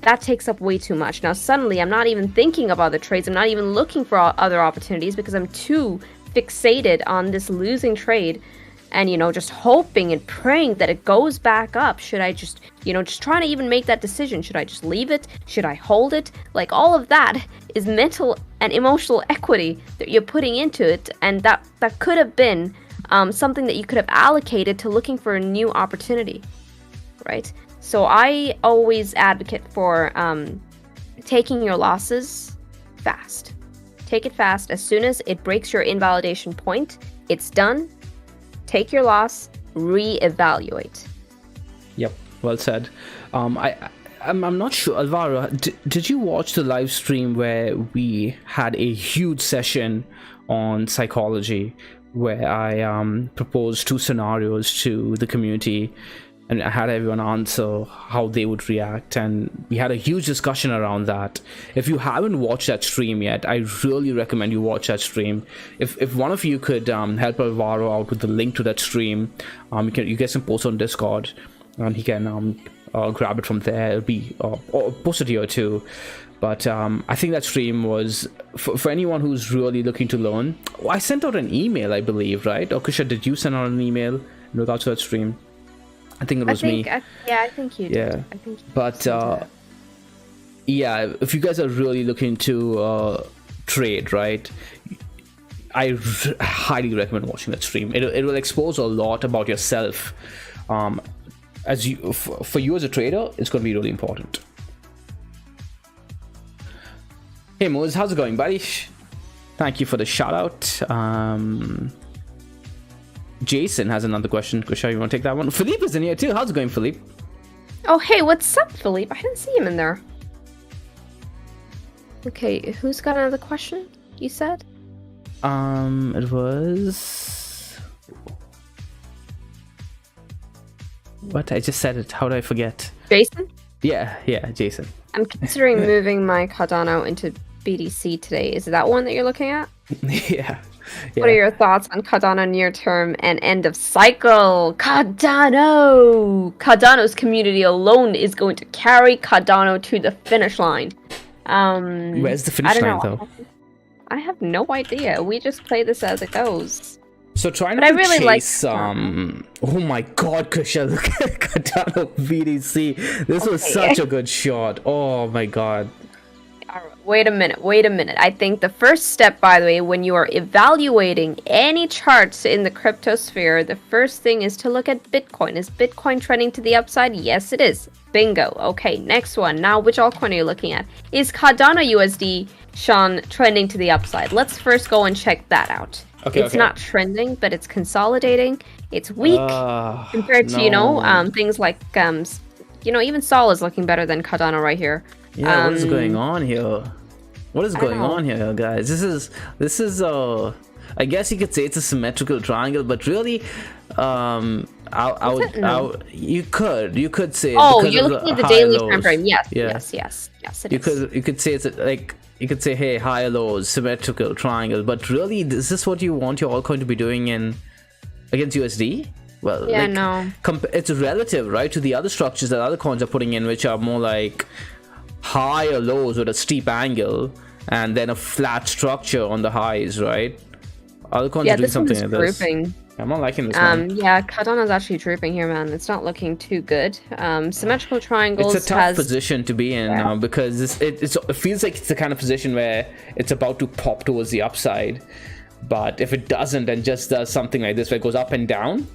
That takes up way too much. Now suddenly, I'm not even thinking of other trades. I'm not even looking for other opportunities because I'm too fixated on this losing trade. And, just hoping and praying that it goes back up. Should I just trying to even make that decision? Should I just leave it? Should I hold it? Like, all of that is mental and emotional equity that you're putting into it. And that could have been something that you could have allocated to looking for a new opportunity, right? So I always advocate for taking your losses fast. Take it fast. As soon as it breaks your invalidation point, it's done. Take your loss, reevaluate. Yep, well said. I'm not sure, Alvaro, did you watch the live stream where we had a huge session on psychology, where I proposed 2 scenarios to the community, and I had everyone answer how they would react, and we had a huge discussion around that. If you haven't watched that stream yet, I really recommend you watch that stream. If one of you could help Alvaro out with the link to that stream, you get some posts on Discord, and he can grab it from there. It'll be or post it here too. But I think that stream was for anyone who's really looking to learn. I sent out an email, I believe, right? Or Krisha, did you send out an email in regards to that stream? I think it was me. I think you did. Yeah. I think but yeah, if you guys are really looking to trade, right, I highly recommend watching that stream. It will expose a lot about yourself. For you as a trader, it's going to be really important. Hey Moz, how's it going, buddy? Thank you for the shout out. Jason has another question. Kusha, you want to take that one? Philippe is in here too. How's it going, Philippe? Oh, hey, what's up, Philippe? I didn't see him in there. Okay, who's got another question, you said? It was... What? I just said it. How did I forget? Jason? Yeah, Jason. I'm considering moving my Cardano into BTC today. Is that one that you're looking at? Yeah. What are your thoughts on Cardano near term and end of cycle? Cardano! Cardano's community alone is going to carry Cardano to the finish line. Where's the finish line, though? I have no idea. We just play this as it goes. So trying to really chase, oh my god, Kusha, look at Cardano BTC. This was such a good shot. Oh my god. Wait a minute. I think the first step, by the way, when you are evaluating any charts in the crypto sphere, the first thing is to look at Bitcoin. Is Bitcoin trending to the upside? Yes, it is. Bingo. Okay, next one. Now, which altcoin are you looking at? Is Cardano USD, Sean, trending to the upside? Let's first go and check that out. It's not trending, but it's consolidating. It's weak compared to, things like, even Sol is looking better than Cardano right here. Yeah, what is going on here? What is going on here, guys? This is I guess you could say it's a symmetrical triangle, but really, you could say. Oh, you're looking at the daily time frame. Yes, it is. You could say it's like. You could say, hey, high lows, symmetrical triangle, but really, is this what you want your altcoin to be doing against USD? Well, yeah, no. It's relative, right, to the other structures that other coins are putting in, which are more like higher lows with a steep angle, and then a flat structure on the highs, right? Other coins are doing something like this. Grouping. I'm not liking this one. Yeah, Cardano's actually drooping here, man. It's not looking too good. Symmetrical triangles. It's a tough position to be in now because it feels like it's the kind of position where it's about to pop towards the upside, but if it doesn't and just does something like this where it goes up and down,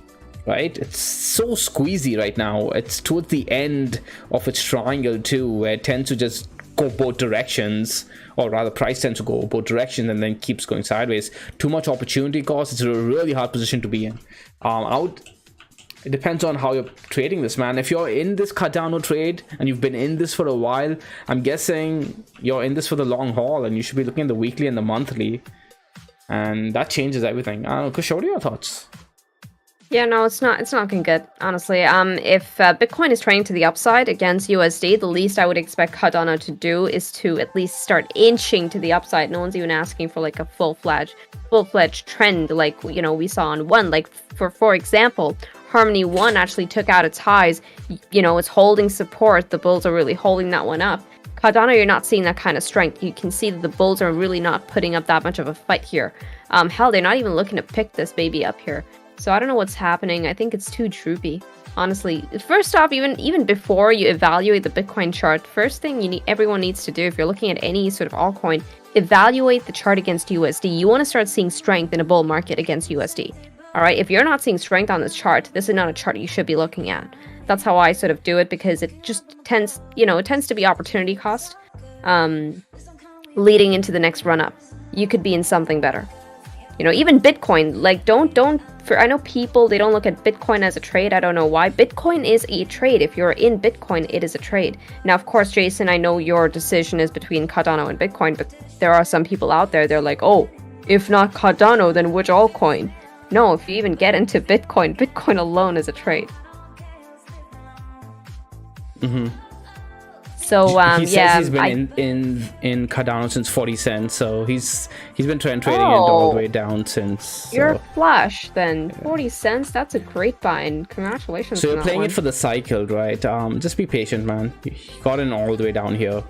right? It's so squeezy right now. It's towards the end of its triangle too, where it tends to just go both directions, or rather price tends to go both directions and then keeps going sideways. Too much opportunity cost. It's a really hard position to be in. It depends on how you're trading this, man. If you're in this Cardano trade and you've been in this for a while, I'm guessing you're in this for the long haul and you should be looking at the weekly and the monthly, and that changes everything. I don't know, Kush, what are your thoughts? Yeah, no, it's not looking good, honestly. If Bitcoin is trading to the upside against USD, the least I would expect Cardano to do is to at least start inching to the upside. No one's even asking for like a full-fledged trend like, we saw on one. Like, for example, Harmony 1 actually took out its highs. It's holding support. The bulls are really holding that one up. Cardano, you're not seeing that kind of strength. You can see that the bulls are really not putting up that much of a fight here. Hell, they're not even looking to pick this baby up here. So I don't know what's happening. I think it's too droopy, honestly. First off, even before you evaluate the Bitcoin chart, first thing everyone needs to do, if you're looking at any sort of altcoin, evaluate the chart against USD. You want to start seeing strength in a bull market against USD. All right, if you're not seeing strength on this chart, this is not a chart you should be looking at. That's how I sort of do it, because it just tends to be opportunity cost leading into the next run up. You could be in something better. Even Bitcoin, like I know people, they don't look at Bitcoin as a trade. I don't know why. Bitcoin is a trade. If you're in Bitcoin, it is a trade. Now, of course, Jason, I know your decision is between Cardano and Bitcoin, but there are some people out there, they're like, oh, if not Cardano, then which altcoin? No, if you even get into Bitcoin, Bitcoin alone is a trade. Mm-hmm. So he says he's been in Cardano since 40 cents, so he's been trading it all the way down since. You're flush then. 40 cents, that's a great buy, and congratulations. So you're playing it for the cycle, right? Just be patient, man. You got in all the way down here.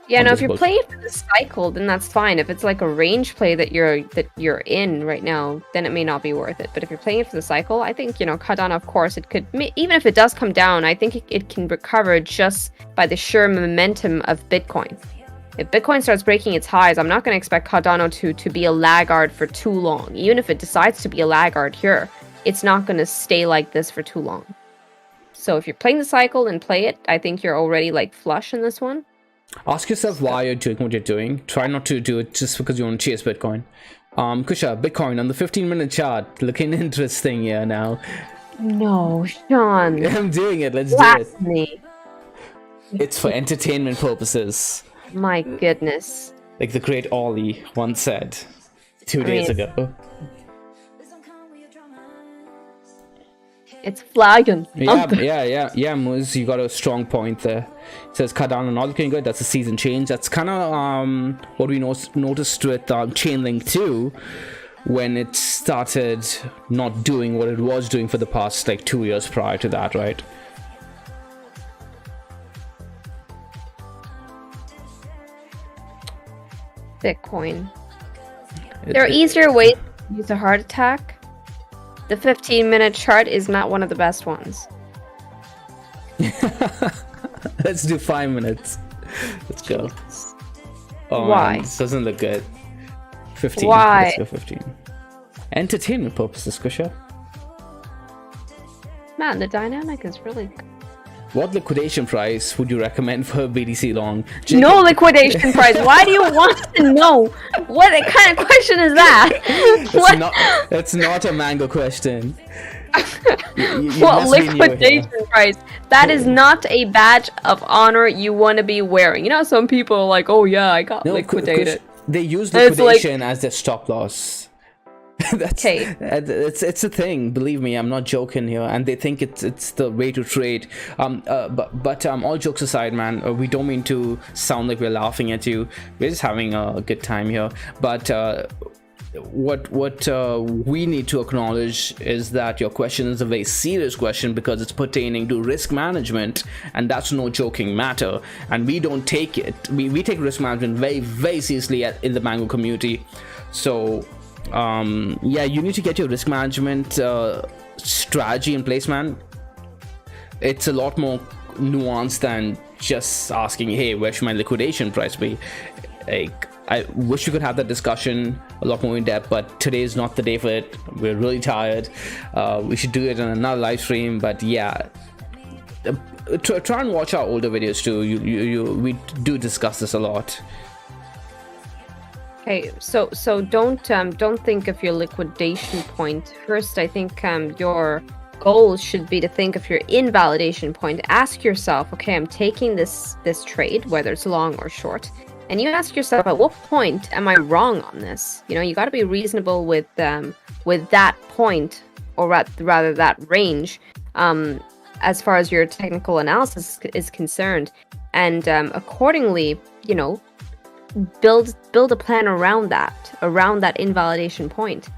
Yeah, no, if you're playing for the cycle, then that's fine. If it's like a range play that you're in right now, then it may not be worth it. But if you're playing it for the cycle, I think, Cardano, of course, it could, even if it does come down, I think it can recover just by the sheer momentum of Bitcoin. If Bitcoin starts breaking its highs, I'm not going to expect Cardano to be a laggard for too long. Even if it decides to be a laggard here, it's not going to stay like this for too long. So if you're playing the cycle and play it, I think you're already like flush in this one. Ask yourself why you're doing what you're doing. Try not to do it just because you want to chase Bitcoin. Kusha, Bitcoin on the 15-minute chart, looking interesting here now. No, Sean. I'm doing it. Let's do it. Me. It's for entertainment purposes. My goodness. Like the great Ollie once said 2 days ago. It's flagging. Yeah, Moose, you got a strong point there. It says Cardano and Altcoin good. That's a season change. That's kind of what we noticed with Chainlink 2 when it started not doing what it was doing for the past like 2 years prior to that, right? Bitcoin. There are easier ways to use a heart attack. The 15-minute chart is not one of the best ones. Let's do 5 minutes. Let's go. Oh, Why? Man, this doesn't look good. 15. Why? Let's go 15. Entertainment purposes, Kusha. Man, the dynamic is really good. What liquidation price would you recommend for BTC long? No liquidation price. Why do you want to know? What kind of question is that? It's not a mango question. What liquidation price? That is not a badge of honor you want to be wearing. You know, some people are like, oh yeah, I got liquidated. They use liquidation as their stop loss. That's okay. It's a thing. Believe me, I'm not joking here. And they think it's the way to trade. But all jokes aside, man, we don't mean to sound like we're laughing at you. We're just having a good time here. But what we need to acknowledge is that your question is a very serious question because it's pertaining to risk management, and that's no joking matter. And we don't take it. We take risk management very, very seriously in the Mango community. So yeah, you need to get your risk management strategy in place, man. It's a lot more nuanced than just asking, hey, where should my liquidation price be? Like, I wish we could have that discussion a lot more in depth, but today is not the day for it. We're really tired. We should do it on another live stream. But yeah, try and watch our older videos too. We do discuss this a lot. Okay, so don't think of your liquidation point. First, I think your goal should be to think of your invalidation point. Ask yourself, okay, I'm taking this trade, whether it's long or short, and you ask yourself, at what point am I wrong on this? You know, you got to be reasonable with that point, or rather that range, as far as your technical analysis is concerned, and accordingly, you know, build a plan around that invalidation point.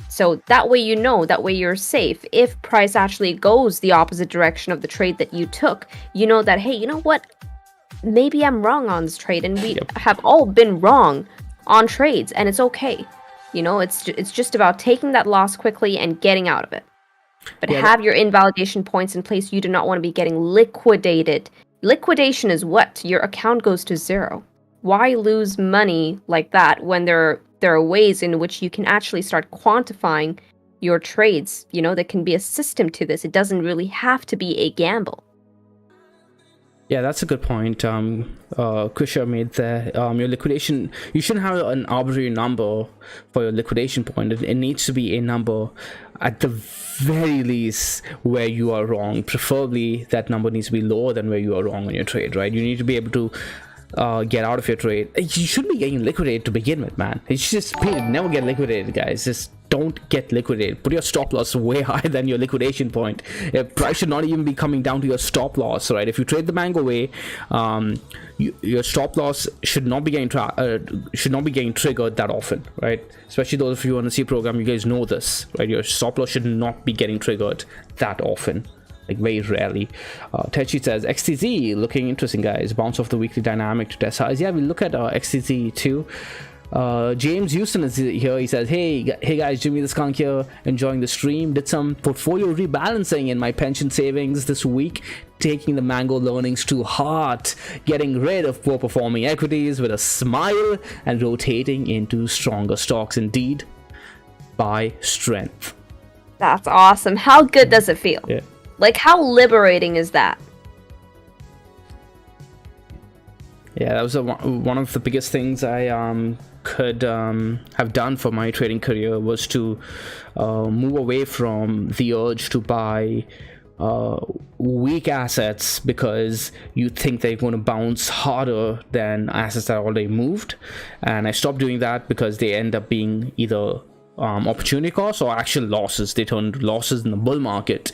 So that way you know, that way you're safe. If price actually goes the opposite direction of the trade that you took, you know that, hey, you know what? Maybe I'm wrong on this trade, and we have all been wrong on trades, and it's okay. You know, it's just about taking that loss quickly and getting out of it. But have your invalidation points in place. You do not want to be getting liquidated. Liquidation is what? Your account goes to zero. Why lose money like that when there are ways in which you can actually start quantifying your trades? You know, there can be a system to this. It doesn't really have to be a gamble. Yeah, that's a good point. Kusha made there. Your liquidation, you shouldn't have an arbitrary number for your liquidation point. It needs to be a number at the very least where you are wrong. Preferably, that number needs to be lower than where you are wrong on your trade, right? You need to be able to get out of your trade. You shouldn't be getting liquidated to begin with, man. It's just never get liquidated, guys. Just don't get liquidated. Put your stop loss way higher than your liquidation point. Price should not even be coming down to your stop loss, right? If you trade the Mango way, your stop loss should not be getting triggered that often, right? Especially those of you on the C program, you guys know this, right? Your stop loss should not be getting triggered that often. Like very rarely. Techi says XTZ looking interesting, guys. Bounce off the weekly dynamic to test highs. Yeah, we look at XTZ too. James Houston is here. He says, hey guys, Jimmy the Skunk here, enjoying the stream. Did some portfolio rebalancing in my pension savings this week, taking the Mango learnings to heart, getting rid of poor performing equities with a smile, and rotating into stronger stocks. Indeed, by strength. That's awesome. How good does it feel? Yeah. Like, how liberating is that? Yeah, that was one of the biggest things I could have done for my trading career, was to move away from the urge to buy weak assets because you think they're going to bounce harder than assets that already moved. And I stopped doing that because they end up being either opportunity costs or actual losses. They turned losses in the bull market.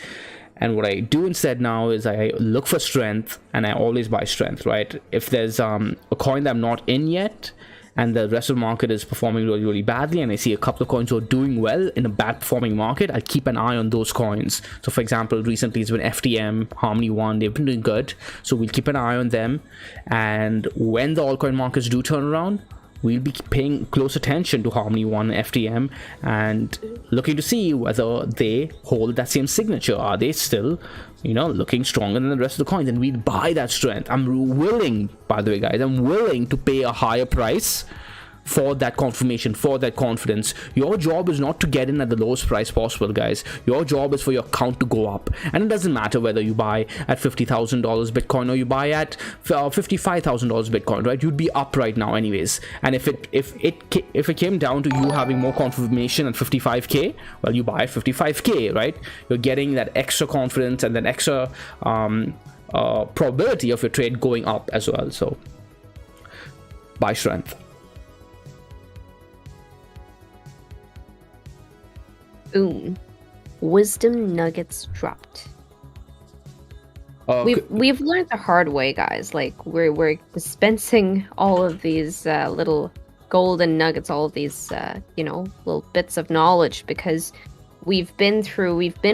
And what I do instead now is I look for strength, and I always buy strength, right? If there's a coin that I'm not in yet and the rest of the market is performing really, really badly, and I see a couple of coins who are doing well in a bad performing market, I'll keep an eye on those coins. So for example, recently it's been FTM, Harmony One, they've been doing good, so we'll keep an eye on them. And when the altcoin markets do turn around, we'll be paying close attention to Harmony One and FTM and looking to see whether they hold that same signature. Are they still, looking stronger than the rest of the coins? And we'll buy that strength. I'm willing, by the way, guys, I'm willing to pay a higher price for that confirmation, for that confidence. Your job is not to get in at the lowest price possible, guys. Your job is for your account to go up, and it doesn't matter whether you buy at $50,000 Bitcoin or you buy at $55,000 Bitcoin, right? You'd be up right now anyways. And if it came down to you having more confirmation at 55k, well, you buy at 55k, right? You're getting that extra confidence and that extra probability of your trade going up as well. So buy strength. Boom. Wisdom nuggets dropped. We've learned the hard way, guys. Like we're dispensing all of these little golden nuggets, all of these little bits of knowledge, because we've been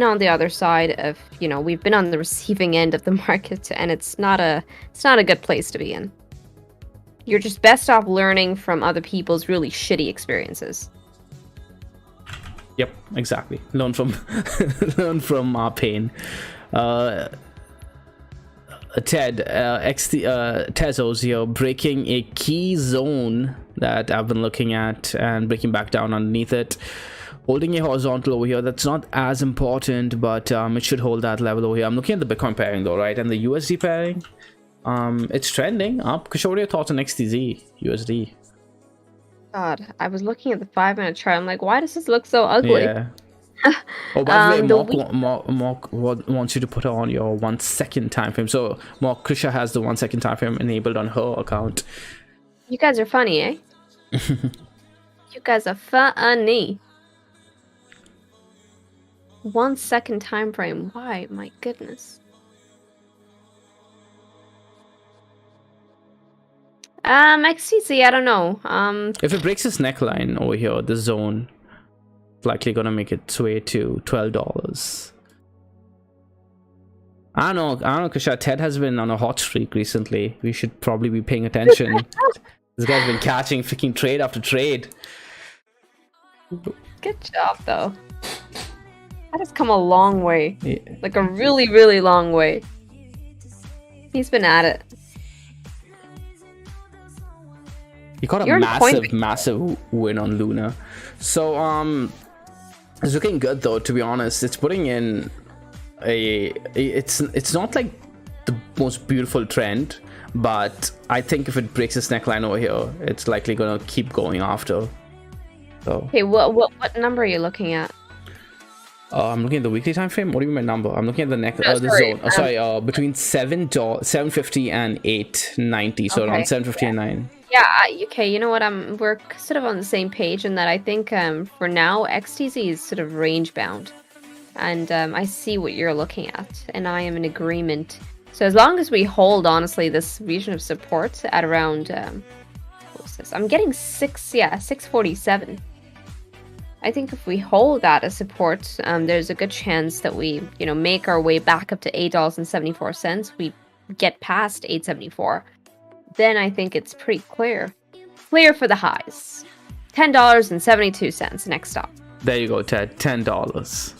on the other side of, we've been on the receiving end of the market, and it's not a good place to be in. You're just best off learning from other people's really shitty experiences. Yep, exactly. Learn from our pain. Ted, Tezos here, breaking a key zone that I've been looking at and breaking back down underneath it. Holding a horizontal over here, that's not as important, but it should hold that level over here. I'm looking at the Bitcoin pairing though, right? And the USD pairing, it's trending up. Kush, what are your thoughts on XTZ USD? God, I was looking at the 5-minute chart. I'm like, why does this look so ugly? Yeah. Oh, by the way, Mark wants you to put on your 1 second time frame. So Mark, Krisha has the 1 second time frame enabled on her account. You guys are funny, eh? You guys are funny. 1 second time frame. Why? My goodness. XTC, I don't know. If it breaks this neckline over here, the zone, it's likely gonna make its way to $12. I don't know, Kusha. Ted has been on a hot streak recently. We should probably be paying attention. This guy's been catching freaking trade after trade. Good job, though. That has come a long way. Yeah. Like a really, really long way. He's been at it. He got a massive win on Luna. So it's looking good though, to be honest. It's putting in it's not like the most beautiful trend, but I think if it breaks this neckline over here, it's likely gonna keep going after. So okay, what number are you looking at? I'm looking at the weekly time frame. What do you mean by number? I'm looking at the zone. Between $7.50 and $8.90. So okay, around $7.50 and $9. Yeah, okay, you know what, we're sort of on the same page in that I think for now XTZ is sort of range bound, and I see what you're looking at, and I am in agreement. So as long as we hold, honestly, this region of support at around what was this? I'm getting 647. I think if we hold that as support, there's a good chance that we make our way back up to $8.74. We get past $8.74. Then I think it's pretty clear for the highs. $10.72 next stop. There you go, Ted. $10.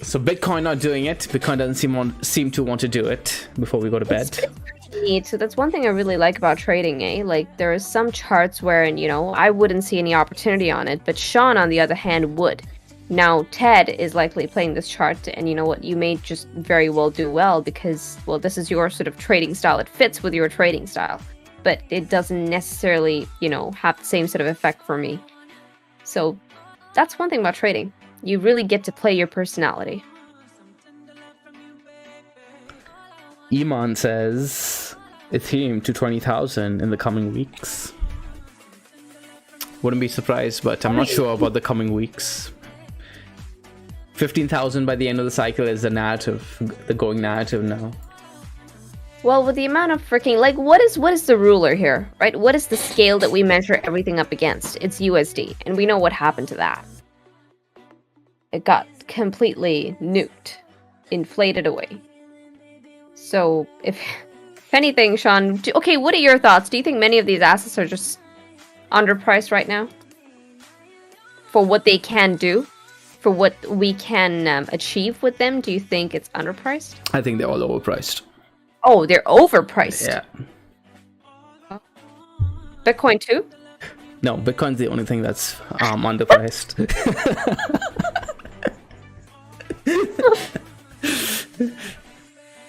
So Bitcoin not doing it. Bitcoin doesn't seem to want to do it before we go to bed. It's neat. So that's one thing I really like about trading, eh? Like there are some charts where I wouldn't see any opportunity on it, but Sean on the other hand would. Now Ted is likely playing this chart, and you know what? You may just very well do well because, well, this is your sort of trading style. It fits with your trading style, but it doesn't necessarily, you know, have the same sort of effect for me. So that's one thing about trading. You really get to play your personality. Iman says Ethereum to 20,000 in the coming weeks. Wouldn't be surprised, but I'm not sure about the coming weeks. 15,000 by the end of the cycle is the narrative, the going narrative now. Well, with the amount of freaking, like, what is the ruler here, right? What is the scale that we measure everything up against? It's USD, and we know what happened to that. It got completely nuked, inflated away. So, if anything, Sean, okay, what are your thoughts? Do you think many of these assets are just underpriced right now? For what they can do? For what we can achieve with them? Do you think it's underpriced? I think they're all overpriced. Oh, they're overpriced. Yeah. Bitcoin too? No, Bitcoin's the only thing that's underpriced.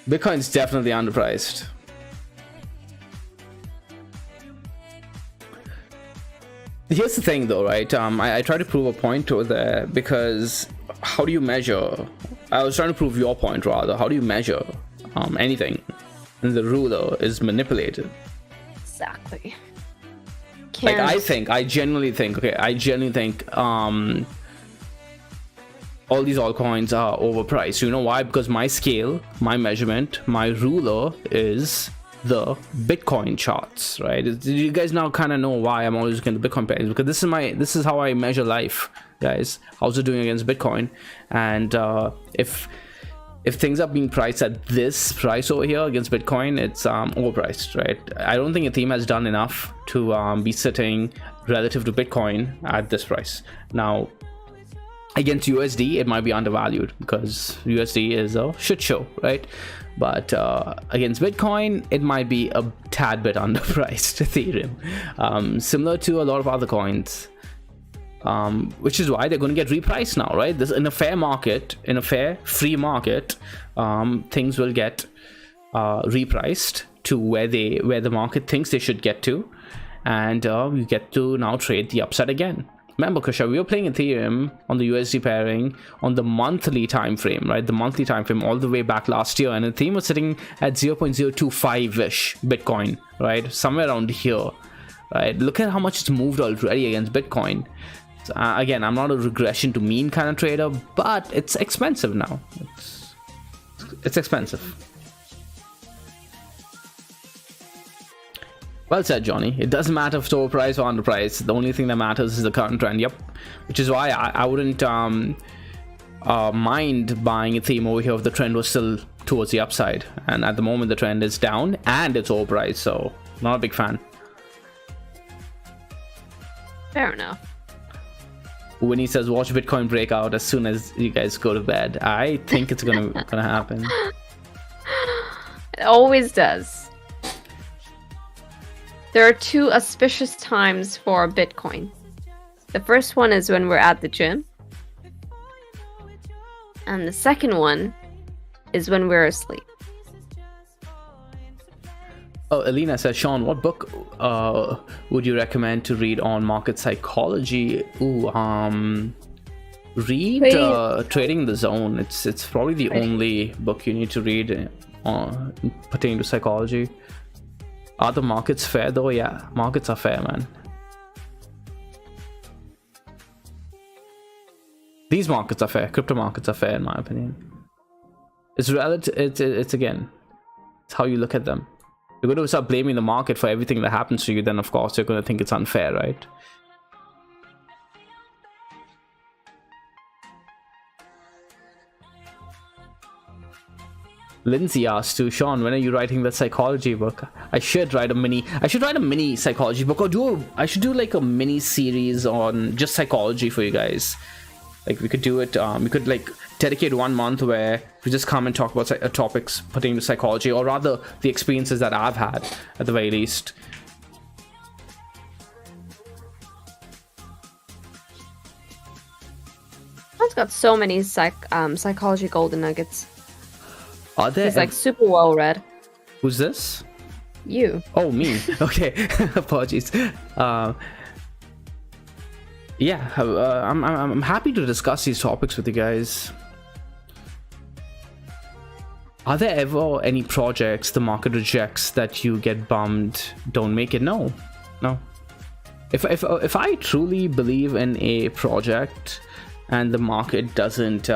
Bitcoin's definitely underpriced. Here's the thing though, right? I try to prove a point over there because how do you measure? I was trying to prove your point rather. How do you measure anything? And the ruler is manipulated. Exactly. Like I genuinely think all these altcoins are overpriced. You know why? Because my scale, my measurement, my ruler is the Bitcoin charts, right? You guys now kind of know why I'm always looking at the Bitcoin page, because this is how I measure life, guys. How's it doing against Bitcoin? And if things are being priced at this price over here against Bitcoin, it's overpriced, right? I don't think Ethereum has done enough to be sitting relative to Bitcoin at this price. Now, against USD, it might be undervalued because USD is a shit show, right? But against Bitcoin, it might be a tad bit underpriced, Ethereum. Similar to a lot of other coins. Which is why they're going to get repriced now, right? This in a fair market, in a fair free market, things will get repriced to where the market thinks they should get to, and you get to now trade the upside again. Remember, Kusha, we were playing Ethereum on the USD pairing on the monthly time frame, right? The monthly time frame all the way back last year, and Ethereum was sitting at 0.025-ish Bitcoin, right? Somewhere around here, right? Look at how much it's moved already against Bitcoin. Again, I'm not a regression to mean kind of trader, but it's expensive now. It's expensive. Well said, Johnny. It doesn't matter if it's overpriced or underpriced. The only thing that matters is the current trend. Yep. Which is why I wouldn't mind buying Ethereum over here if the trend was still towards the upside. And at the moment, the trend is down and it's overpriced, so not a big fan. Fair enough. Winnie says, watch Bitcoin break out as soon as you guys go to bed. I think it's gonna happen. It always does. There are two auspicious times for Bitcoin. The first one is when we're at the gym. And the second one is when we're asleep. Oh, Alina says, Sean, what book would you recommend to read on market psychology? Ooh, read Trading the Zone. It's probably the only book you need to read pertaining to psychology. Are the markets fair though? Yeah, markets are fair, man. These markets are fair. Crypto markets are fair, in my opinion. It's relative. It's again, it's how you look at them. You're going to start blaming the market for everything that happens to you, then of course you're going to think it's unfair, right? Lindsay asked to Sean, when are you writing the psychology book? I should write a mini psychology book, or I should do like a mini series on just psychology for you guys. Like we could do it, we could like dedicate 1 month where we just come and talk about topics pertaining to psychology, or rather the experiences that I've had at the very least. Sean's got so many psychology golden nuggets. Are there? He's like super well read. Who's this? You. Oh, me. Okay. Apologies. Yeah, I'm happy to discuss these topics with you guys. Are there ever any projects the market rejects that you get bummed, don't make it? No. If I truly believe in a project and the market doesn't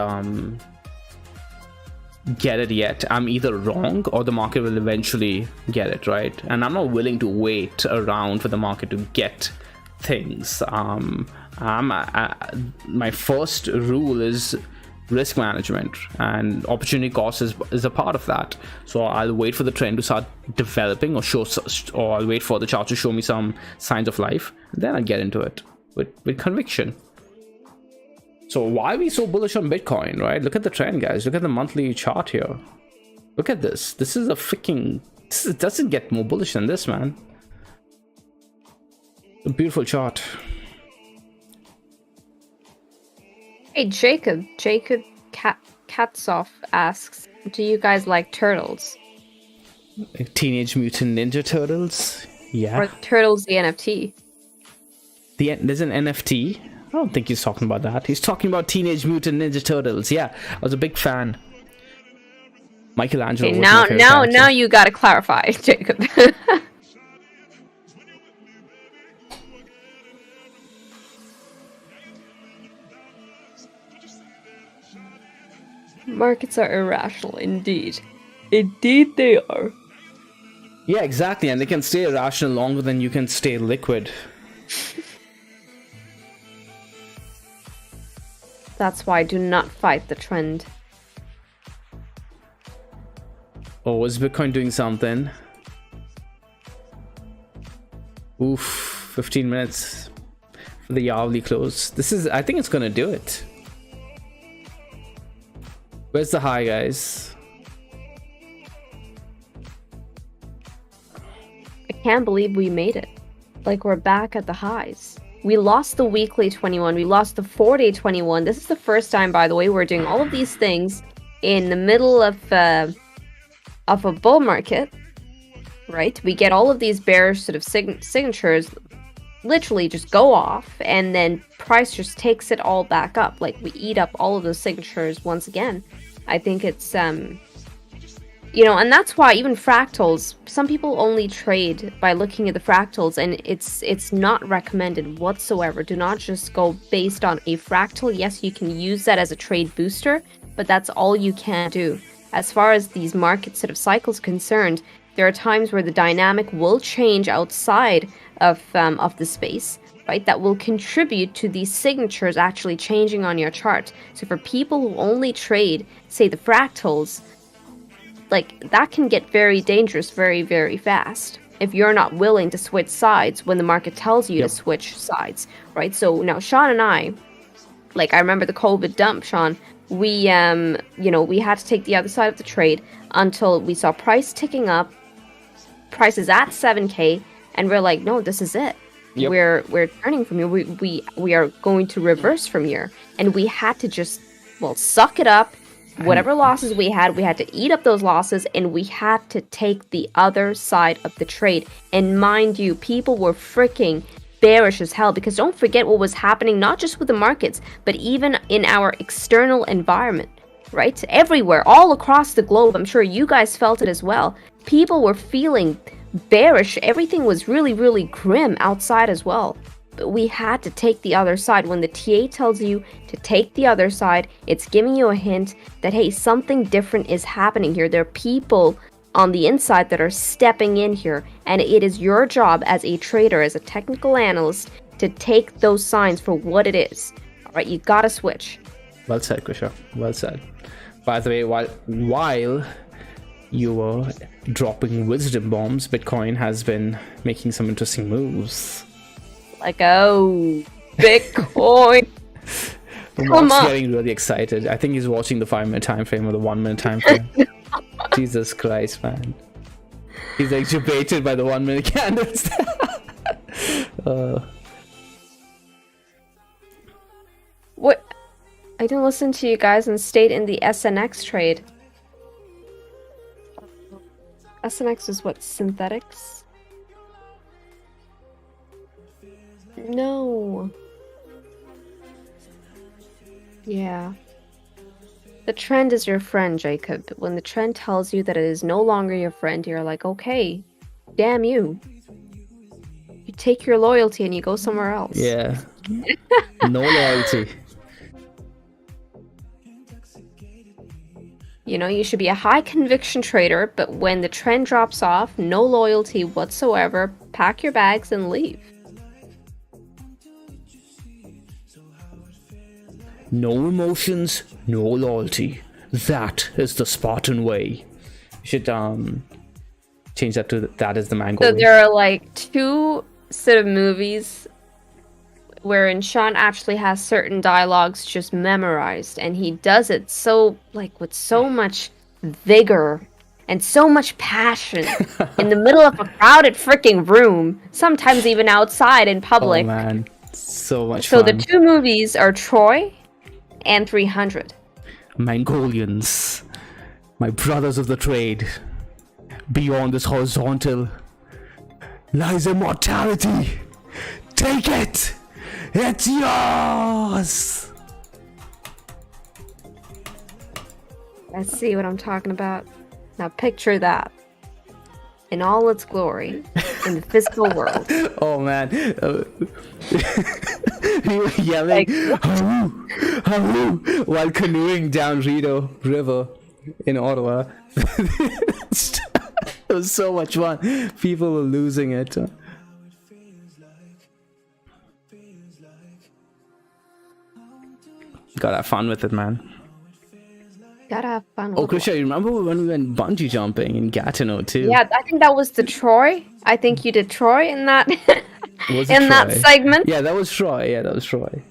get it yet, I'm either wrong or the market will eventually get it, right? And I'm not willing to wait around for the market to get things. My first rule is risk management, and opportunity cost is a part of that. So I'll wait for the trend to start developing, or I'll wait for the chart to show me some signs of life, and then I'll get into it with conviction. So why are we so bullish on Bitcoin, right? Look at the trend, guys. Look at the monthly chart here. Look at this. This is a freaking... It doesn't get more bullish than this, man. A beautiful chart. Hey, Jacob Katsoff asks, do you guys like turtles? Teenage Mutant Ninja Turtles? Yeah. Or Turtles the NFT? There's an NFT? I don't think he's talking about that. He's talking about Teenage Mutant Ninja Turtles. Yeah, I was a big fan. Michelangelo. Okay, was my favorite character. now you gotta clarify, Jacob. Markets are irrational, indeed. Indeed they are. Yeah, exactly, and they can stay irrational longer than you can stay liquid. That's why do not fight the trend. Oh, is Bitcoin doing something? Oof, 15 minutes for the hourly close. I think it's gonna do it. Where's the high, guys? I can't believe we made it. Like, we're back at the highs. We lost the weekly 21. We lost the 4-day 21. This is the first time, by the way, we're doing all of these things in the middle of a bull market, right? We get all of these bearish sort of signatures literally just go off, and then price just takes it all back up. Like, we eat up all of those signatures once again. I think it's you know, and that's why even fractals, some people only trade by looking at the fractals, and it's not recommended whatsoever. Do not just go based on a fractal. Yes, you can use that as a trade booster, but that's all you can do. As far as these market sort of cycles concerned, there are times where the dynamic will change outside of the space, right? That will contribute to these signatures actually changing on your chart. So for people who only trade, say, the fractals, like, that can get very dangerous very, very fast if you're not willing to switch sides when the market tells you to switch sides, right? So now Sean and I, like, I remember the COVID dump, Sean, we you know, we had to take the other side of the trade until we saw price ticking up, prices at 7K, and we're like, no, this is it. Yep. We're turning from here. We are going to reverse from here, and we had to just, well, suck it up. Whatever losses we had to eat up those losses, and we had to take the other side of the trade. And mind you, people were freaking bearish as hell, because don't forget what was happening, not just with the markets, but even in our external environment, right? Everywhere, all across the globe. I'm sure you guys felt it as well. People were feeling bearish. Everything was really, really grim outside as well. But we had to take the other side. When the TA tells you to take the other side, it's giving you a hint that, hey, something different is happening here. There are people on the inside that are stepping in here, and it is your job as a trader, as a technical analyst, to take those signs for what it is. All right, you gotta switch. Well said, Krisha. Well said. By the way, while you were dropping wisdom bombs, Bitcoin has been making some interesting moves. Like, oh, Bitcoin. Mark's getting really excited. I think he's watching the 5-minute time frame or the 1-minute time frame. Jesus Christ, man. He's like debated by the 1-minute candles. What? I didn't listen to you guys and stayed in the SNX trade. SNX is what? Synthetics? No. Yeah. The trend is your friend, Jacob. When the trend tells you that it is no longer your friend, you're like, okay, damn you. You take your loyalty and you go somewhere else. Yeah. No loyalty. You know, you should be a high conviction trader, but when the trend drops off, no loyalty whatsoever, pack your bags and leave. No emotions, no loyalty. That is the Spartan way. You should change that to that is the mango So way. there are like two sort of movies wherein Sean actually has certain dialogues just memorized, and he does it so, like, with so much vigor and so much passion in the middle of a crowded freaking room, sometimes even outside in public. Oh man, so much So fun. the two movies are Troy and 300. Mongolians, my brothers of the trade. Beyond this horizontal lies immortality. Take it! It's yours! I see what I'm talking about. Now picture that in all its glory in the physical world. Oh man. He was yelling "Haru! Haru!" while canoeing down Rideau River in Ottawa. It was so much fun. People were losing it. Gotta have fun with it, man. Gotta have fun with Oh, it. Krisha, you remember when we went bungee jumping in Gatineau too? Yeah, I think that was the Troy. I think you did Troy in that Was it in that Troy? segment. Yeah, that was Troy. Yeah, that was Troy.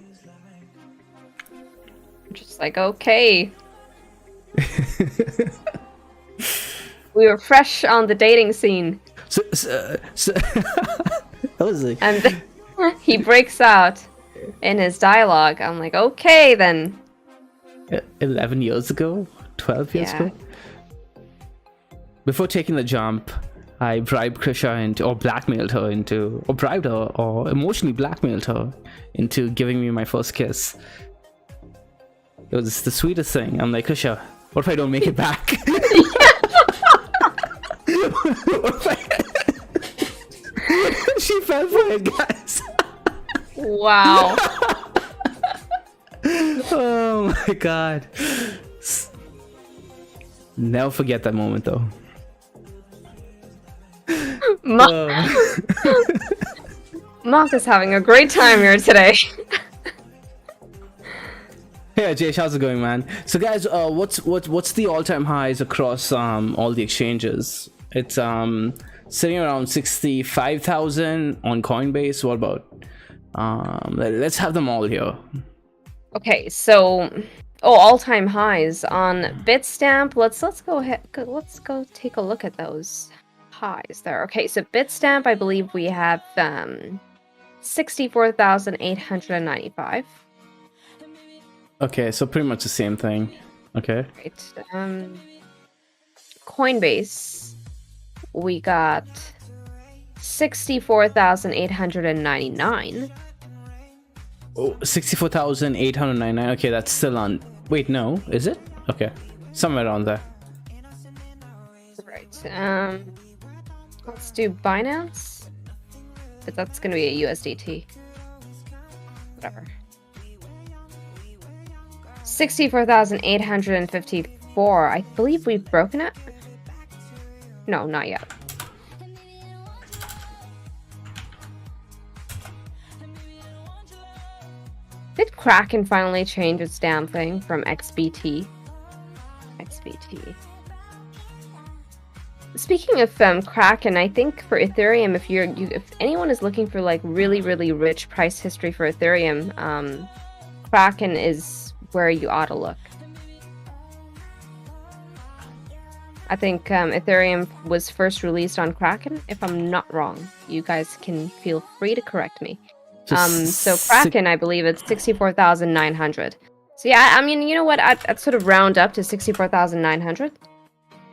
Just like, okay. We were fresh on the dating scene. So that was like, And he breaks out in his dialogue. I'm like, okay then. 11 years ago, 12 years Yeah. ago. Before taking the jump, I bribed Krisha into, or blackmailed her into, or bribed her, or emotionally blackmailed her into giving me my first kiss. It was the sweetest thing. I'm like, Krisha, what if I don't make it back? What if she fell for it, guys. Wow. Oh my god. Never forget that moment though. Mark is having a great time here today. Hey Jayesh, how's it going, man? So guys, what's the all-time highs across all the exchanges? It's sitting around 65,000 on Coinbase. What about let's have them all here. Okay, so all-time highs on Bitstamp. Let's go ahead. Let's go take a look at those highs there. Okay, so Bitstamp, I believe we have 64,895. Okay, so pretty much the same thing. Okay. Right. Coinbase, we got 64,899. Oh, 64,899. Okay, that's still on. Wait, no, is it? Okay, somewhere around there. Right. Let's do Binance, but that's gonna be a USDT. Whatever. 64,854. I believe we've broken it. No, not yet. Did Kraken finally change its damn thing from XBT? XBT. Speaking of Kraken, I think for Ethereum, if anyone is looking for like really rich price history for Ethereum, Kraken is where you ought to look. I think Ethereum was first released on Kraken, if I'm not wrong. You guys can feel free to correct me. So Kraken, I believe it's 64,900. So yeah, I mean, you know what? I'd sort of round up to 64,900.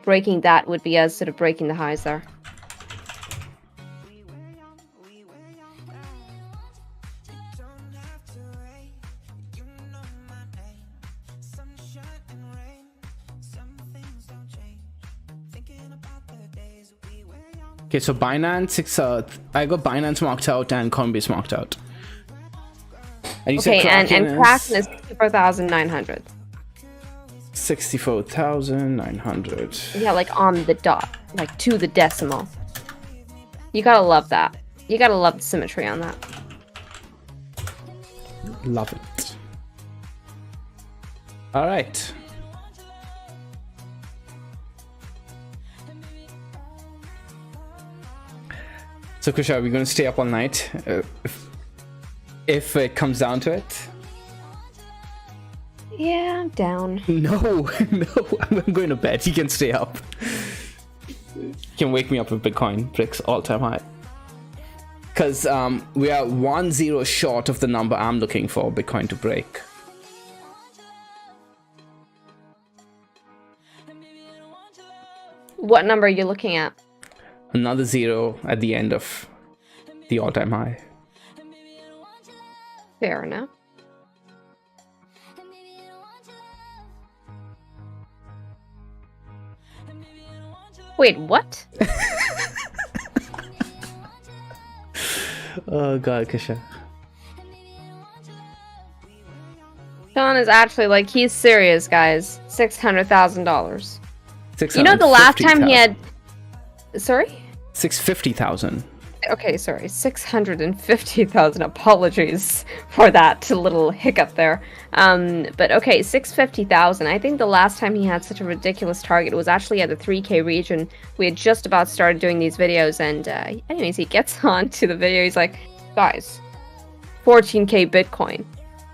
Breaking that would be as sort of breaking the highs there. Okay, so Binance, I got Binance marked out and Coinbase marked out. And you Okay, said and Kraken is 64,900. 64,900. Yeah, like on the dot, like to the decimal. You gotta love that. You gotta love the symmetry on that. Love it. All right. So, Krisha, are we going to stay up all night if it comes down to it? Yeah, I'm down. No, no, I'm going to bed. You can stay up. You can wake me up with Bitcoin bricks all-time high. Because we are 1-0 short of the number I'm looking for Bitcoin to break. What number are you looking at? Another 0 at the end of the all-time high. Fair enough. Wait, what? Oh god, Kisha. Sean is actually like, he's serious, guys. $600,000. You know, the 650,000. last time he had. Sorry? 650,000. Okay, sorry. 650,000. Apologies for that little hiccup there. But okay, 650,000. I think the last time he had such a ridiculous target was actually at the 3K region. We had just about started doing these videos, and anyways, he gets on to the video. He's like, guys, 14K Bitcoin.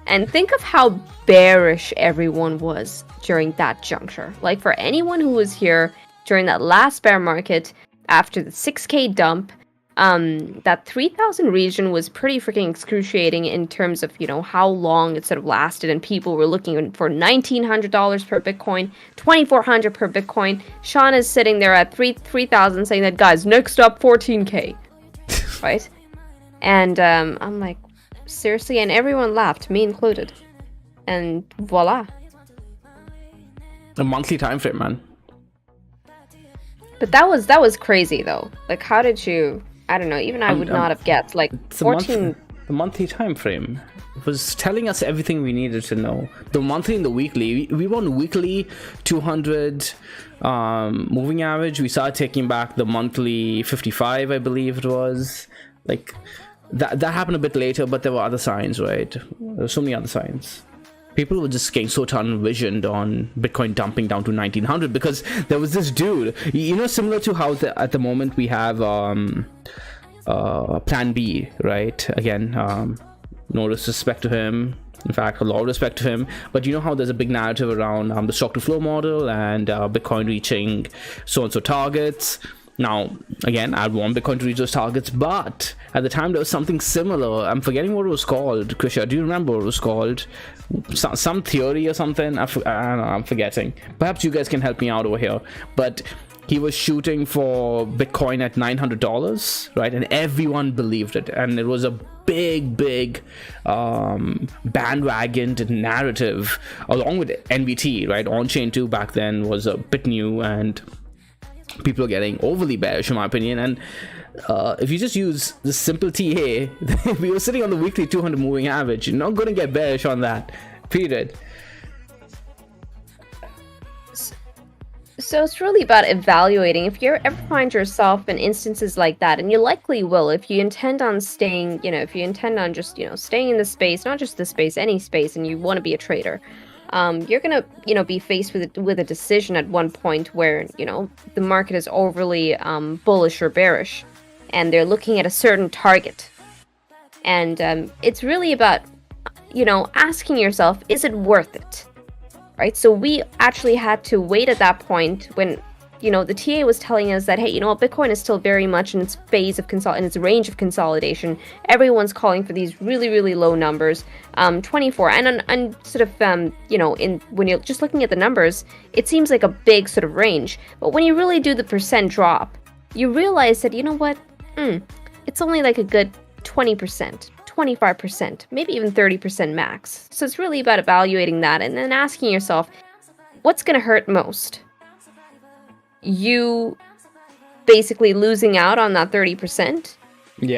And think of how bearish everyone was during that juncture. Like, for anyone who was here during that last bear market after the 6K dump, that 3,000 region was pretty freaking excruciating in terms of, you know, how long it sort of lasted, and people were looking for $1,900 per Bitcoin, $2,400 per Bitcoin. Sean is sitting there at 3,000 saying that, guys, next up 14K, right? And I'm like, seriously? And everyone laughed, me included. And voila. A monthly time frame, man. But that was crazy though. Like, how did you? I don't know. Even I would not have guessed. Like 14. The monthly time frame was telling us everything we needed to know. The monthly and the weekly. We won weekly 200 moving average. We started taking back the monthly 55, I believe it was. Like that happened a bit later, but there were other signs, right? There were so many other signs. People were just getting so tunnel visioned on Bitcoin dumping down to 1900 because there was this dude, you know, similar to how at the moment we have Plan B, right? Again, no disrespect to him. In fact, a lot of respect to him. But you know how there's a big narrative around the stock to flow model and Bitcoin reaching so and so targets. Now, again, I want Bitcoin to reach those targets, but at the time there was something similar. I'm forgetting what it was called. Krisha, do you remember what it was called? Some theory or something? I don't know, I'm forgetting. Perhaps you guys can help me out over here. But he was shooting for Bitcoin at $900, right? And everyone believed it. And it was a big bandwagon narrative, along with NBT, right? On-chain 2 back then was a bit new, and people are getting overly bearish in my opinion. And if you just use the simple TA, we were sitting on the weekly 200 moving average. You're not going to get bearish on that, period. So it's really about evaluating. If you ever find yourself in instances like that, and you likely will, if you intend on staying, you know, if you intend on just, you know, staying in the space, not just the space, any space, and you want to be a trader, you're gonna, you know, be faced with a decision at one point where, you know, the market is overly bullish or bearish, and they're looking at a certain target, and it's really about, you know, asking yourself, is it worth it, right? So we actually had to wait at that point when the TA was telling us that, hey, Bitcoin is still very much in its phase of in its range of consolidation. Everyone's calling for these really, really low numbers, 24. And sort of, when you're just looking at the numbers, it seems like a big sort of range. But when you really do the percent drop, you realize that, it's only like a good 20%, 25%, maybe even 30% max. So it's really about evaluating that and then asking yourself, what's going to hurt most? You basically losing out on that 30%,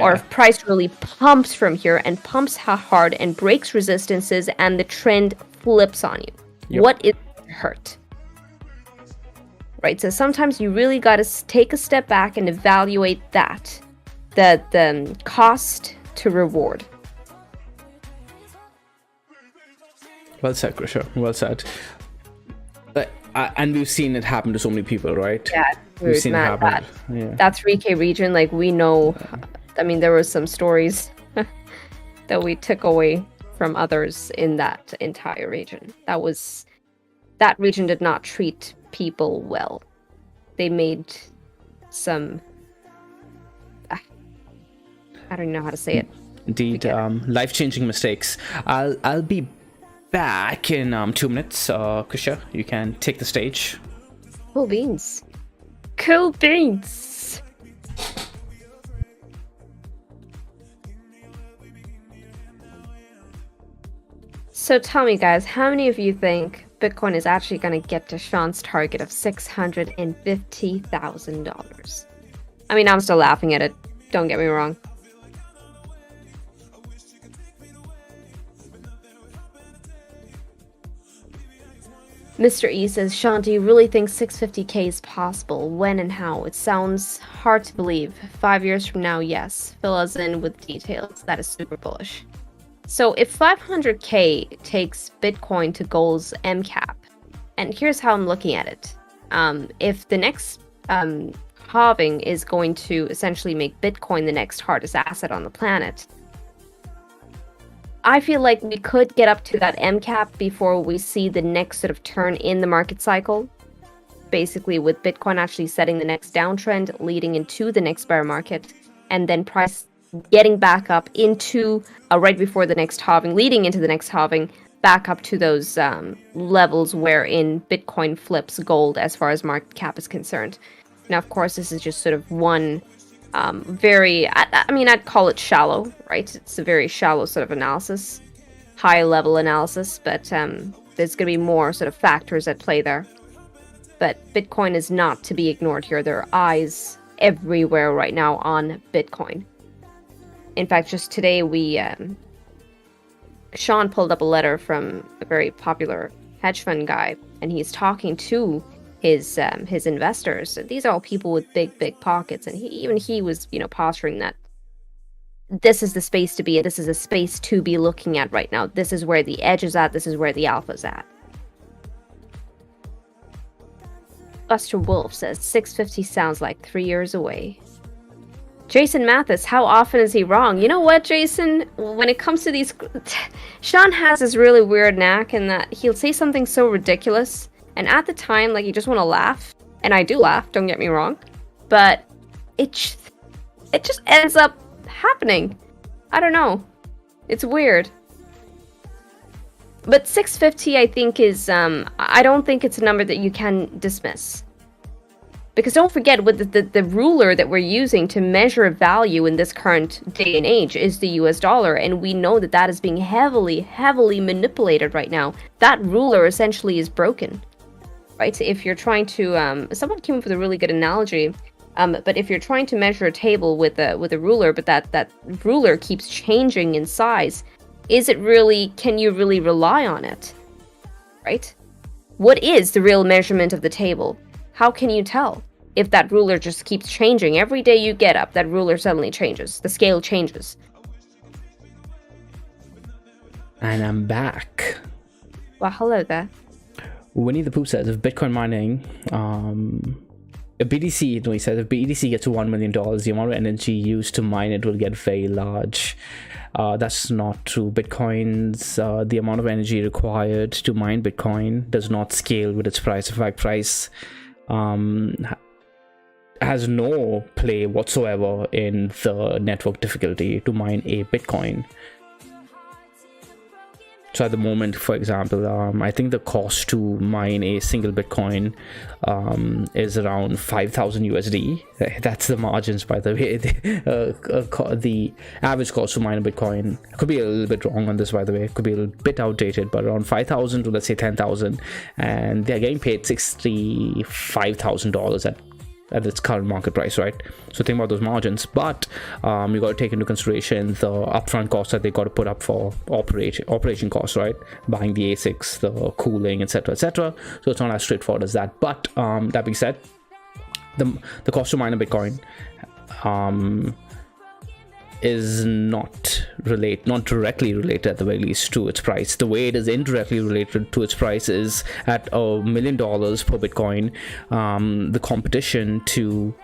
or if price really pumps from here and pumps hard and breaks resistances and the trend flips on you. Yep. What is hurt? Right, so sometimes you really got to take a step back and evaluate that, the cost to reward. Well said, Krisha. Well said. And we've seen it happen to so many people, right? Yeah, we've seen it happen. That 3K region, like, we know. I mean, there was some stories that we took away from others in that entire region. That region did not treat people well. They made some, I don't know how to say it. Indeed, life-changing mistakes. I'll be back in 2 minutes. Krisha, you can take the stage. Cool beans. Cool beans. So tell me, guys, how many of you think Bitcoin is actually going to get to Sean's target of $650,000? I mean, I'm still laughing at it. Don't get me wrong. Mr. E says, Sean, do you really think 650K is possible? When and how? It sounds hard to believe. 5 years from now, yes. Fill us in with details. That is super bullish. So if 500K takes Bitcoin to gold's MCAP, and here's how I'm looking at it. If the next halving is going to essentially make Bitcoin the next hardest asset on the planet, I feel like we could get up to that MCAP before we see the next sort of turn in the market cycle. Basically, with Bitcoin actually setting the next downtrend, leading into the next bear market, and then price getting back up into right before the next halving, leading into the next halving, back up to those levels wherein Bitcoin flips gold as far as market cap is concerned. Now, of course, this is just sort of one I'd call it shallow, right? It's a very shallow sort of analysis, high level analysis, but there's going to be more sort of factors at play there. But Bitcoin is not to be ignored here. There are eyes everywhere right now on Bitcoin. In fact, just today Sean pulled up a letter from a very popular hedge fund guy, and he's talking to his investors. These are all people with big pockets, and he was posturing that this is the space to be in. This is a space to be looking at right now. This is where the edge is at. This is where the alpha is at. Buster Wolf says 650 sounds like 3 years away. Jason Mathis, how often is he wrong? You know what, Jason? When it comes to these, Sean has this really weird knack in that he'll say something so ridiculous, and at the time, like, you just want to laugh. And I do laugh, don't get me wrong. But it just ends up happening. I don't know. It's weird. But 650, I think, is, I don't think it's a number that you can dismiss. Because don't forget, with the ruler that we're using to measure value in this current day and age is the US dollar. And we know that that is being heavily manipulated right now. That ruler essentially is broken. Right? If you're trying to, someone came up with a really good analogy, but if you're trying to measure a table with a ruler, but that ruler keeps changing in size, can you really rely on it? Right? What is the real measurement of the table? How can you tell if that ruler just keeps changing? Every day you get up, that ruler suddenly changes. The scale changes. And I'm back. Well, hello there. Winnie the Pooh says, if Bitcoin mining, if BTC gets to $1 million, the amount of energy used to mine it will get very large. That's not true. Bitcoin's, the amount of energy required to mine Bitcoin does not scale with its price. In fact, price has no play whatsoever in the network difficulty to mine a Bitcoin. So at the moment, for example, I think the cost to mine a single Bitcoin is around 5,000 USD. That's the margins, by the way. The average cost to mine a Bitcoin, I could be a little bit wrong on this, by the way. It could be a little bit outdated, but around 5,000 to, let's say, 10,000. And they're getting paid $65,000 at its current market price, right? So think about those margins, but you got to take into consideration the upfront costs that they got to put up for operation costs, right? Buying the ASICs, the cooling, etc., etc. So it's not as straightforward as that. But that being said, the cost to mine a Bitcoin is not directly related, at the very least, to its price. The way it is indirectly related to its price is at $1 million per Bitcoin. The competition is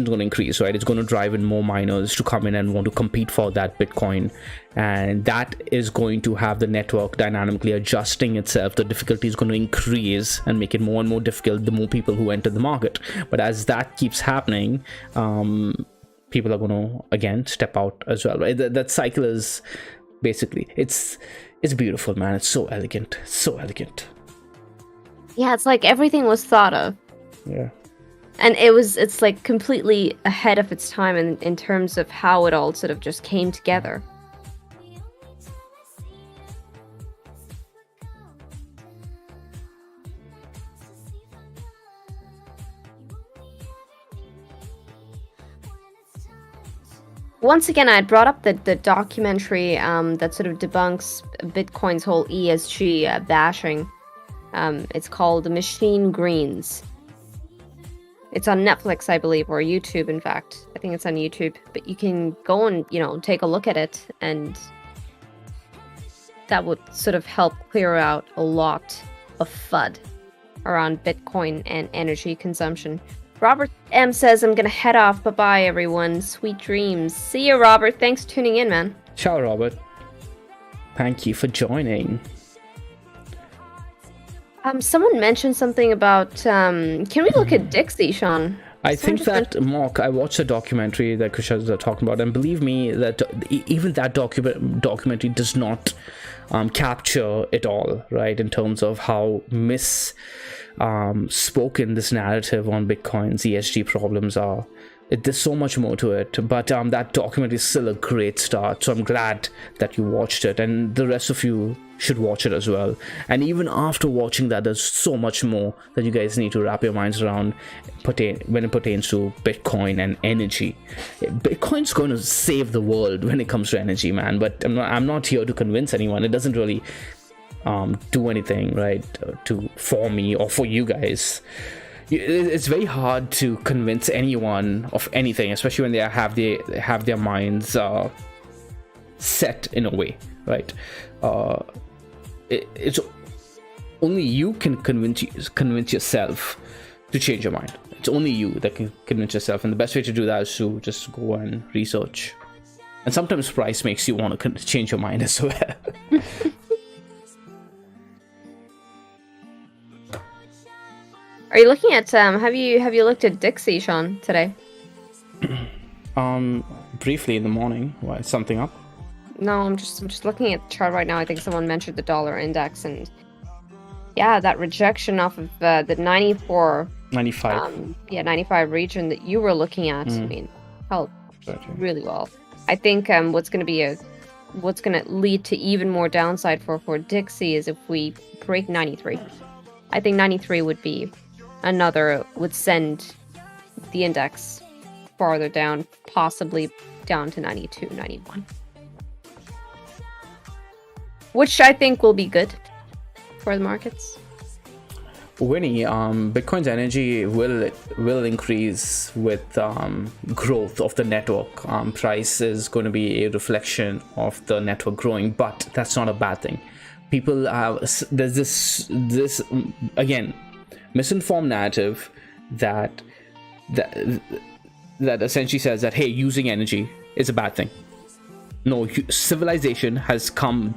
going to increase, right? It's going to drive in more miners to come in and want to compete for that Bitcoin, and that is going to have the network dynamically adjusting itself. The difficulty is going to increase and make it more and more difficult the more people who enter the market. But as that keeps happening, people are going to again step out as well, right? That cycle is basically, it's beautiful, man. It's so elegant, Yeah, it's like everything was thought of. Yeah. And it's like completely ahead of its time in terms of how it all sort of just came together. Once again, I had brought up the documentary that sort of debunks Bitcoin's whole ESG bashing. It's called The Machine Greens. It's on Netflix, I believe, or YouTube, in fact. I think it's on YouTube. But you can go and, take a look at it, and that would sort of help clear out a lot of FUD around Bitcoin and energy consumption. Robert M says, I'm gonna head off. Bye-bye, everyone. Sweet dreams. See you, Robert. Thanks for tuning in, man. Ciao, Robert. Thank you for joining. Someone mentioned something about, can we look at Dixie, Sean? I think that, Mark, I watched a documentary that Krisha is talking about, and believe me, that even that documentary does not capture it all, right, in terms of how spoken this narrative on Bitcoin's ESG problems are. There's so much more to it, but that documentary is still a great start, so I'm glad that you watched it, and the rest of you should watch it as well. And even after watching that, there's so much more that you guys need to wrap your minds around when it pertains to Bitcoin and energy. Bitcoin's going to save the world when it comes to energy, man, but I'm not here to convince anyone. It doesn't really do anything, right, for me or for you guys. It's very hard to convince anyone of anything, especially when they have their minds set in a way, right? It's only you can convince yourself to change your mind. It's only you that can convince yourself, and the best way to do that is to just go and research. And sometimes price makes you want to change your mind as well. Are you looking at have you looked at Dixie, Sean, today? Briefly in the morning. Why, something up? No, I'm just looking at the chart right now. I think someone mentioned the dollar index, and yeah, that rejection off of the 95 region that you were looking at. I mean, held really well. I think what's going to lead to even more downside for Dixie is if we break 93. I think 93 would send the index farther down, possibly down to 92, 91. Which I think will be good for the markets. Winnie, Bitcoin's energy will increase with growth of the network. Price is going to be a reflection of the network growing, but that's not a bad thing. People there's this again misinformed narrative that essentially says that, hey, using energy is a bad thing. No, civilization has come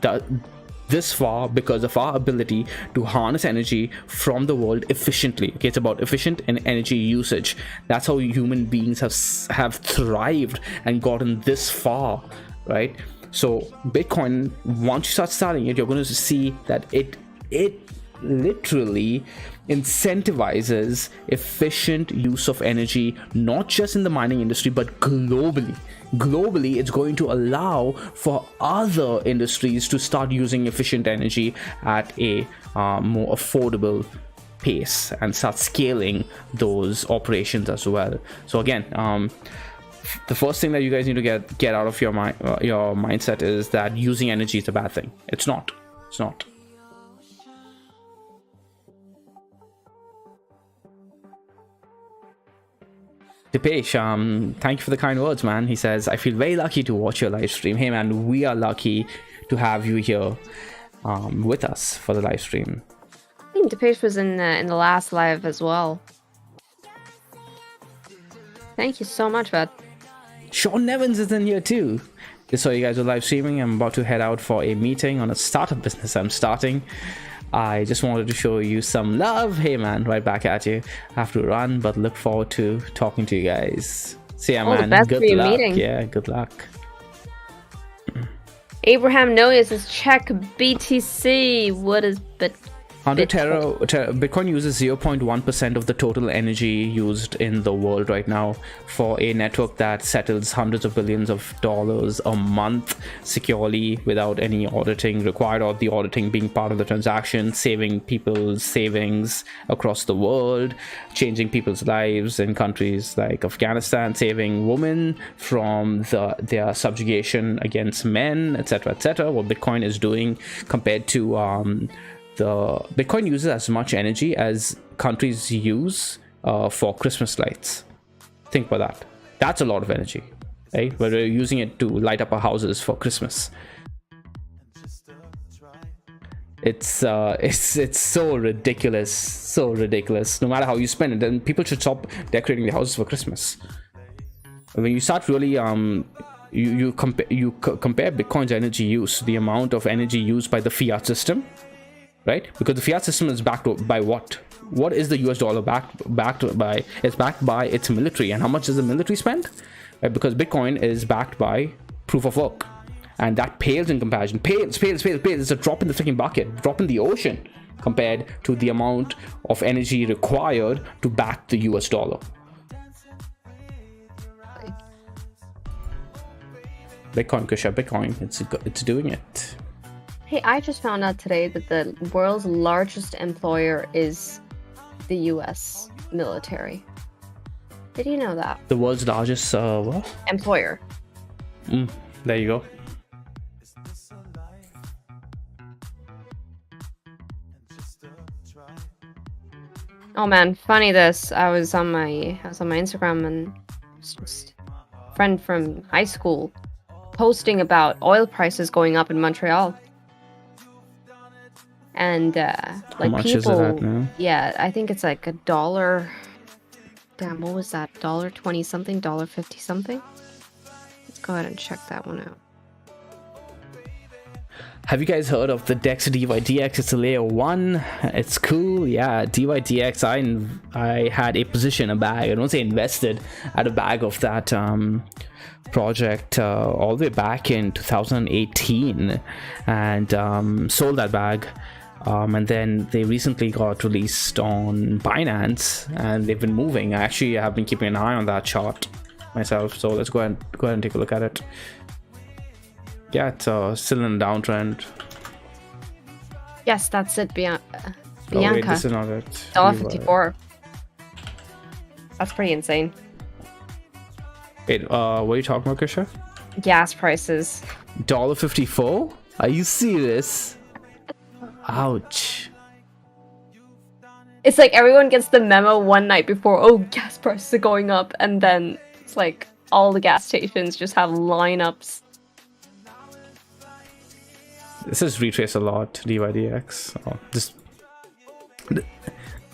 this far because of our ability to harness energy from the world efficiently. Okay, it's about efficient and energy usage. That's how human beings have thrived and gotten this far, right? So Bitcoin, once you start studying it, you're going to see that it literally incentivizes efficient use of energy, not just in the mining industry but globally. It's going to allow for other industries to start using efficient energy at a more affordable pace and start scaling those operations as well. So again, the first thing that you guys need to get out of your mindset is that using energy is a bad thing. It's not. Dipesh, thank you for the kind words, man. He says, I feel very lucky to watch your live stream. Hey man, we are lucky to have you here with us for the live stream. I think Dipesh was in the last live as well. Thank you so much, bud. Sean Nevins is in here too. Just so you guys are live streaming, I'm about to head out for a meeting on a startup business I'm starting. I just wanted to show you some love. Hey man, right back at you. I have to run, but look forward to talking to you guys. See ya, man. Good luck. Meeting. Yeah, good luck. Abraham Noya says, check BTC. What is Bitcoin uses 0.1% of the total energy used in the world right now for a network that settles hundreds of billions of dollars a month securely without any auditing required, or the auditing being part of the transaction, saving people's savings across the world, changing people's lives in countries like Afghanistan, saving women from their subjugation against men, etc., etc. What Bitcoin is doing compared to the Bitcoin uses as much energy as countries use for Christmas lights. Think about that. That's a lot of energy, right? But we're using it to light up our houses for Christmas. It's so ridiculous. No matter how you spend it, then people should stop decorating their houses for Christmas. When you start really you compare Bitcoin's energy use, the amount of energy used by the fiat system, right? Because the fiat system is backed by what? What is the US dollar backed by? It's backed by its military. And how much does the military spend? Right? Because Bitcoin is backed by proof of work. And that pales in comparison. Pales. It's a drop in the freaking bucket, drop in the ocean compared to the amount of energy required to back the US dollar. Bitcoin, Kusha, Bitcoin, it's doing it. Hey, I just found out today that the world's largest employer is the US military. Did you know that? The world's largest what? Employer. There you go. Oh man, funny this. I was on my Instagram and just a friend from high school posting about oil prices going up in Montreal. And like how much people, is it at now? Yeah, I think it's like $1. Damn, what was that? $1.20 something, $1.50 something. Let's go ahead and check that one out. Have you guys heard of the DEX DYDX? It's a layer 1. It's cool. Yeah, DYDX. I had a position, a bag. I don't say invested. I had a bag of that project all the way back in 2018, and sold that bag. And then they recently got released on Binance, and they've been moving. I have been keeping an eye on that chart myself. So let's go ahead and take a look at it. Yeah, it's still in a downtrend. Yes, that's it, Bianca. Oh, wait, this is not it. $1.54. That's pretty insane. Wait, what are you talking about, Krisha? Gas prices. $1.54? Are you serious? Ouch. It's like everyone gets the memo one night before, oh, gas prices are going up, and then it's like all the gas stations just have lineups. This is retrace a lot, DYDX. Oh,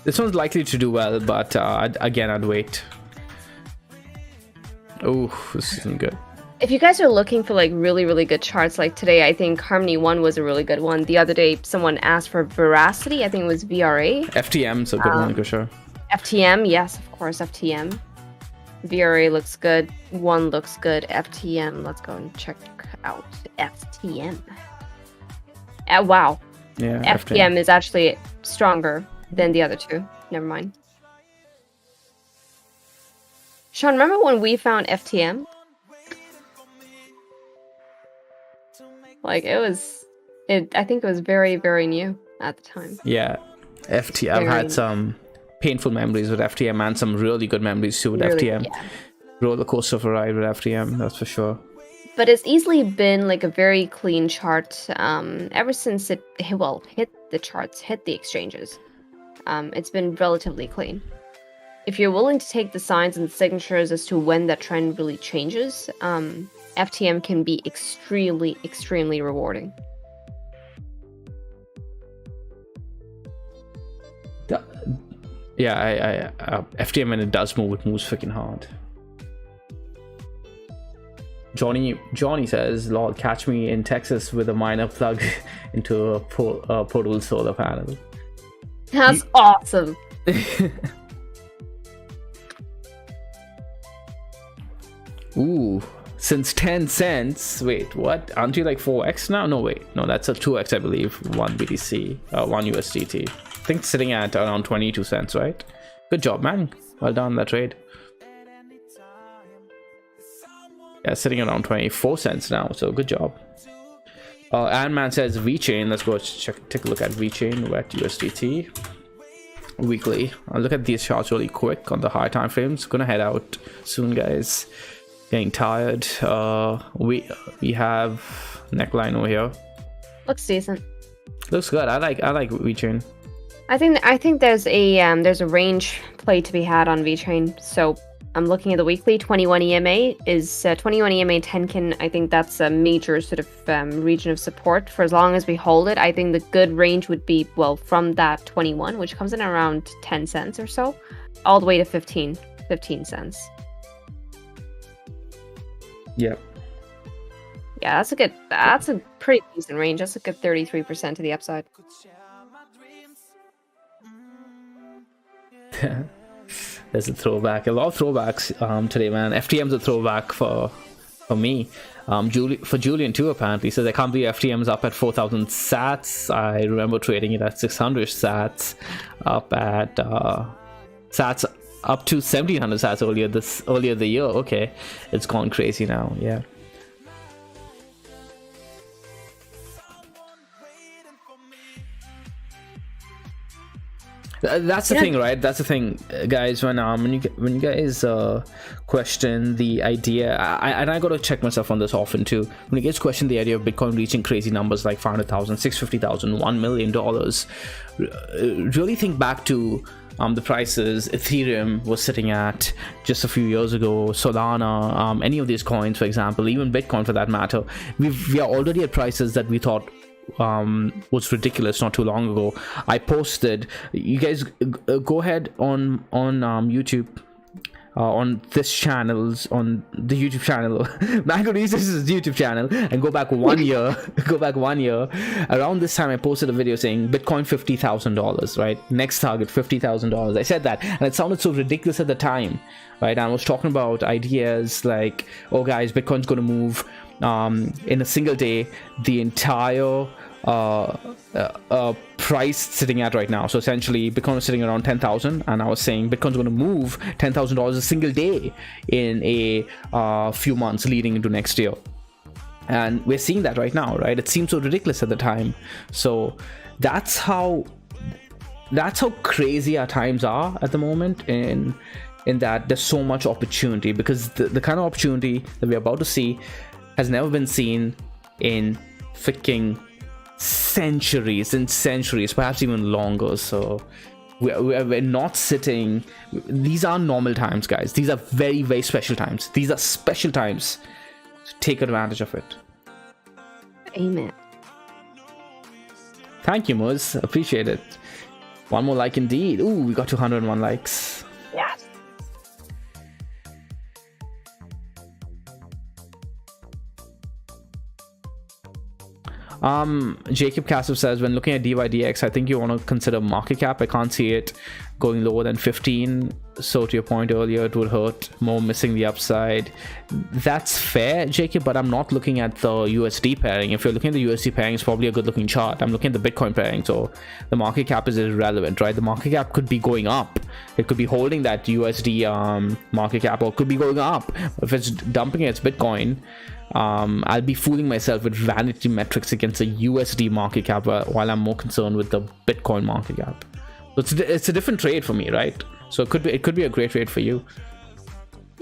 this one's likely to do well, but again, I'd wait. Oh, this isn't good. If you guys are looking for like really good charts, like today, I think Harmony 1 was a really good one. The other day, someone asked for Veracity. I think it was VRA. FTM's a good one for sure. FTM, yes, of course, FTM. VRA looks good. 1 looks good. FTM, let's go and check out FTM. Wow. Yeah. FTM is actually stronger than the other two. Never mind. Sean, remember when we found FTM? Like I think it was very new at the time. Yeah, FTM. I've had some painful memories with FTM and some really good memories too with FTM. Yeah. Roller coaster of a ride with FTM, that's for sure. But it's easily been like a very clean chart ever since it hit the charts, hit the exchanges. It's been relatively clean. If you're willing to take the signs and signatures as to when that trend really changes, FTM can be extremely rewarding. Yeah, FTM, when it does move, it moves freaking hard. Johnny says, "Lol, catch me in Texas with a miner plug into a portable solar panel." That's awesome. Ooh, since 10 cents. Wait, what? Aren't you like 4x now? No, wait. No, that's a 2x, I believe. 1 BTC, 1 USDT. I think it's sitting at around 22 cents, right? Good job, man. Well done on that trade. Yeah, sitting around 24 cents now, so good job. Ant-Man says VeChain. Let's go take a look at VeChain, wet USDT. Weekly. I'll look at these charts really quick on the high time frames. Gonna head out soon, guys. Getting tired. We have neckline over here. Looks decent. Looks good. I like VeChain. I think there's a range play to be had on VeChain. So I'm looking at the weekly. 21 EMA is 21 EMA Tenkin. I think that's a major sort of region of support for as long as we hold it. I think the good range would be, well, from that 21, which comes in around 10 cents or so, all the way to 15 cents. Yeah. Yeah, that's a pretty decent range. That's a good 33% to the upside. There's a throwback. A lot of throwbacks today, man. FTM's a throwback for me. Julian too, apparently. Says I can't believe FTM's up at 4,000 sats. I remember trading it at 600 sats, up at sats up to 1,700 sats earlier the year. Okay, it's gone crazy now. Yeah. That's the thing, right? That's the thing, guys. When you guys question the idea, I got to check myself on this often too. When you guys question the idea of Bitcoin reaching crazy numbers like 500,000, 650,000, $1 million, really think back to the prices Ethereum was sitting at just a few years ago, Solana, any of these coins, for example, even Bitcoin for that matter. We are already at prices that we thought was ridiculous not too long ago. I posted, you guys go ahead on YouTube, on this channel's, on the YouTube channel, Mango Research's YouTube channel, and go back 1 year. Around this time I posted a video saying Bitcoin $50,000, right? Next target $50,000. I said that, and it sounded so ridiculous at the time, right? I was talking about ideas like, oh guys, Bitcoin's going to move in a single day the entire price sitting at right now. So essentially Bitcoin was sitting around 10,000, and I was saying Bitcoin's going to move $10,000 a single day in a few months leading into next year. And we're seeing that right now, right? It seemed so ridiculous at the time. So that's how crazy our times are at the moment, in that there's so much opportunity, because the kind of opportunity that we're about to see has never been seen in freaking centuries, perhaps even longer. So we're not sitting. These are normal times, guys. These are very, very special times. These are special times. So take advantage of it. Amen. Thank you, Muz. Appreciate it. One more like indeed. Ooh, we got 201 likes. Yes. Jacob Castle says, when looking at DYDX, I think you want to consider market cap. I can't see it going lower than 15. So to your point earlier, it would hurt more missing the upside. That's fair, Jacob, but I'm not looking at the USD pairing. If you're looking at the USD pairing, it's probably a good looking chart. I'm looking at the Bitcoin pairing, so the market cap is irrelevant, right? The market cap could be going up. It could be holding that USD market cap, or it could be going up. If it's dumping its Bitcoin, I'll be fooling myself with vanity metrics against a USD market cap while I'm more concerned with the Bitcoin market cap. So it's a different trade for me, right? So it could be a great trade for you.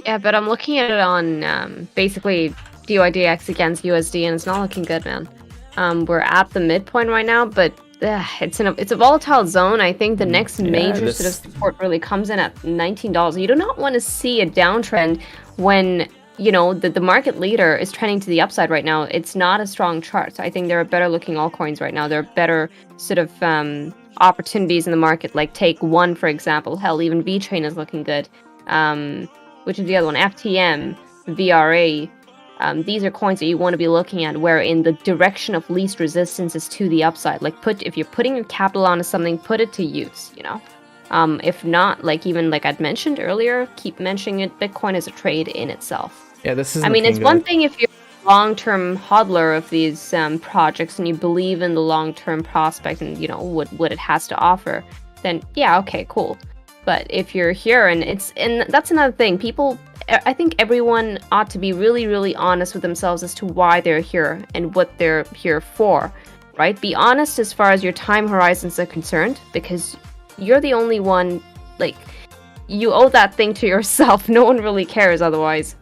Yeah, but I'm looking at it on basically DYDX against USD, and it's not looking good, man. We're at the midpoint right now, but it's a volatile zone. I think the next major sort of support really comes in at $19. You do not want to see a downtrend when the market leader is trending to the upside right now. It's not a strong chart. So I think there are better looking altcoins right now. There are better sort of opportunities in the market, like Take One, for example. Hell, even VeChain is looking good. Which is the other one? FTM, VRA. These are coins that you want to be looking at where in the direction of least resistance is to the upside. Like if you're putting your capital onto something, put it to use, If not, like I'd mentioned earlier, keep mentioning it, Bitcoin is a trade in itself. Yeah, this is. I mean, it's one thing if you're a long-term hodler of these projects and you believe in the long-term prospect and what it has to offer, then yeah, okay, cool. But if you're here and that's another thing, I think everyone ought to be really, really honest with themselves as to why they're here and what they're here for, right? Be honest as far as your time horizons are concerned, because you're the only one, you owe that thing to yourself. No one really cares otherwise.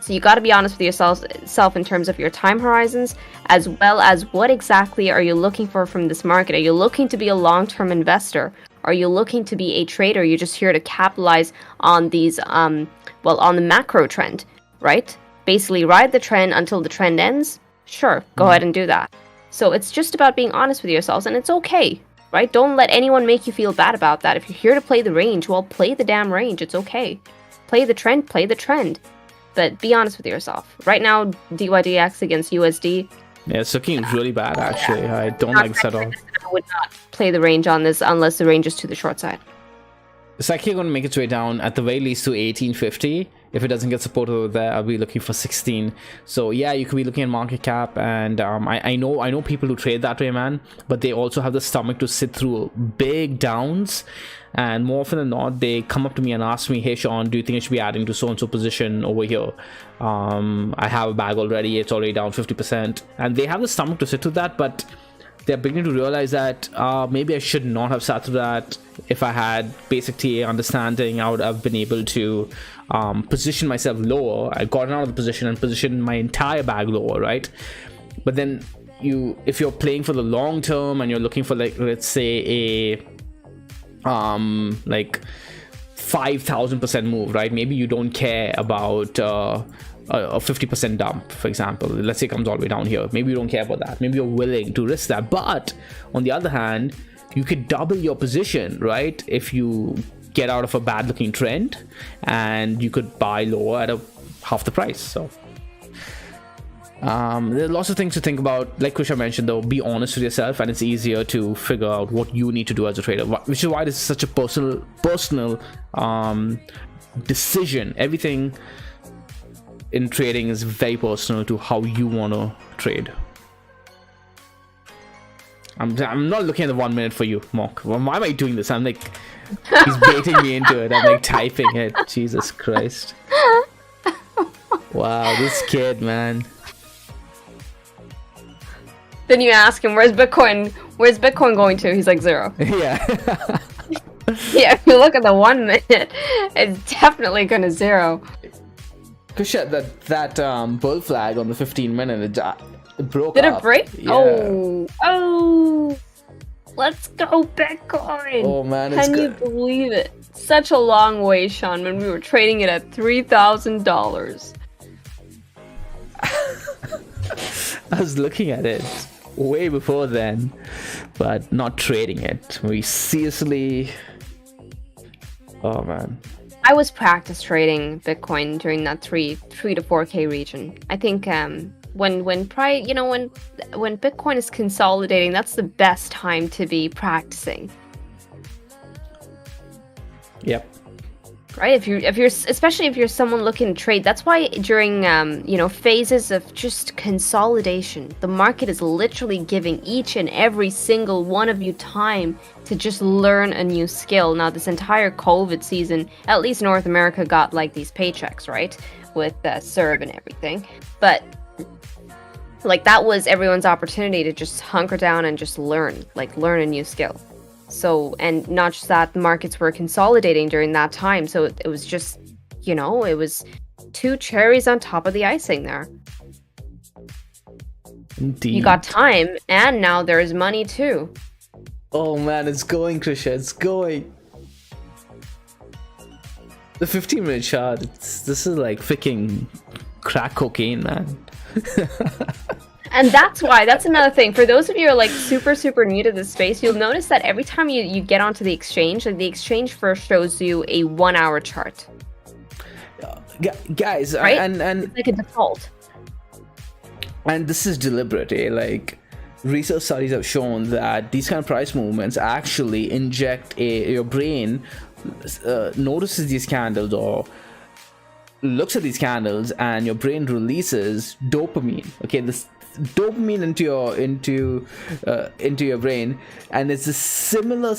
So you got to be honest with yourself in terms of your time horizons, as well as what exactly are you looking for from this market? Are you looking to be a long-term investor? Are you looking to be a trader? You're just here to capitalize on these, on the macro trend, right? Basically ride the trend until the trend ends. Sure, go ahead and do that. So it's just about being honest with yourselves, and it's okay, right? Don't let anyone make you feel bad about that. If you're here to play the range, well, play the damn range. It's okay. Play the trend, play the trend. But be honest with yourself. Right now, DYDX against USD. Yeah, it's looking really bad, actually. I don't like this at all. I would not play the range on this unless the range is to the short side. It's actually going to make its way down at the very least to 1850. If it doesn't get supported over there, I'll be looking for 16. So yeah, you could be looking at market cap, and I know people who trade that way, man, but they also have the stomach to sit through big downs. And more often than not, they come up to me and ask me, hey Sean, do you think I should be adding to so-and-so position over here? I have a bag already, it's already down 50%. And they have the stomach to sit through that, but they're beginning to realize that maybe I should not have sat through that. If I had basic TA understanding, I would have been able to position myself lower. I've gotten out of the position and positioned my entire bag lower, right? But then if you're playing for the long term and you're looking for, like, let's say a 5,000% move, right? Maybe you don't care about a 50% dump, for example. Let's say it comes all the way down here. Maybe you don't care about that. Maybe you're willing to risk that. But on the other hand, you could double your position, right? If you get out of a bad looking trend, and you could buy lower at half the price. So there are lots of things to think about. Like Krisha mentioned, though, be honest with yourself, and it's easier to figure out what you need to do as a trader, which is why this is such a personal decision. Everything in trading is very personal to how you want to trade. I'm not looking at the 1 minute for you, Mock. Why am I doing this? I'm like, he's baiting me into it. I'm like typing it. Jesus Christ. Wow, this kid, man. Then you ask him, where's Bitcoin going to? He's like 0. Yeah. Yeah, if you look at the 1 minute, it's definitely going to 0. Kusha, that bull flag on the 15 minute, it broke Did up. it break? Yeah. Oh, let's go Bitcoin. Oh man, it's Can you believe it? Such a long way, Sean, when we were trading it at $3,000. I was looking at it way before then, but not trading it. We seriously... Oh man. I was practice trading Bitcoin during that 3 to 4K region. I think when Bitcoin is consolidating, that's the best time to be practicing. Yep. Right? If you're especially if you're someone looking to trade, that's why during phases of just consolidation, the market is literally giving each and every single one of you time to just learn a new skill. Now, this entire COVID season, at least North America got like these paychecks, right? With CERB and everything. But like that was everyone's opportunity to just hunker down and just learn a new skill. So, and not just that, the markets were consolidating during that time. So it was just, it was 2 cherries on top of the icing there. Indeed. You got time, and now there's money too. Oh man, it's going, Krisha. It's going. The 15-minute chart. This is like freaking crack cocaine, man. And that's another thing. For those of you who are like super, super new to this space, you'll notice that every time you get onto the exchange, like the exchange first shows you a 1-hour chart. Guys, right? and it's like a default. And this is deliberate, eh? Like, research studies have shown that these kind of price movements actually inject your brain notices these candles or looks at these candles, and your brain releases dopamine. Okay, this dopamine into your brain, and it's a similar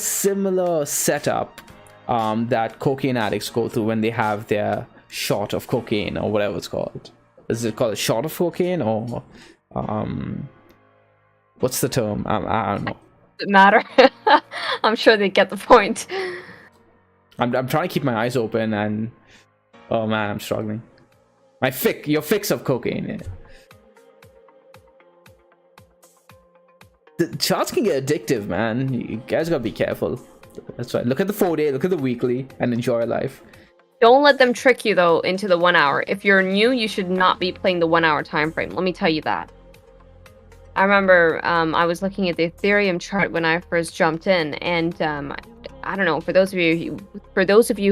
setup that cocaine addicts go through when they have their shot of cocaine or whatever it's called. Is it called a shot of cocaine, or what's the term? I don't know. Doesn't matter. I'm sure they get the point. I'm trying to keep my eyes open, and oh man, I'm struggling. Your fix of cocaine. Yeah. The charts can get addictive, man. You guys gotta be careful. That's right. Look at the 4-day, look at the weekly, and enjoy life. Don't let them trick you though into the 1 hour. If you're new, you should not be playing the 1 hour time frame. Let me tell you that. I remember I was looking at the Ethereum chart when I first jumped in, and I don't know, for those of you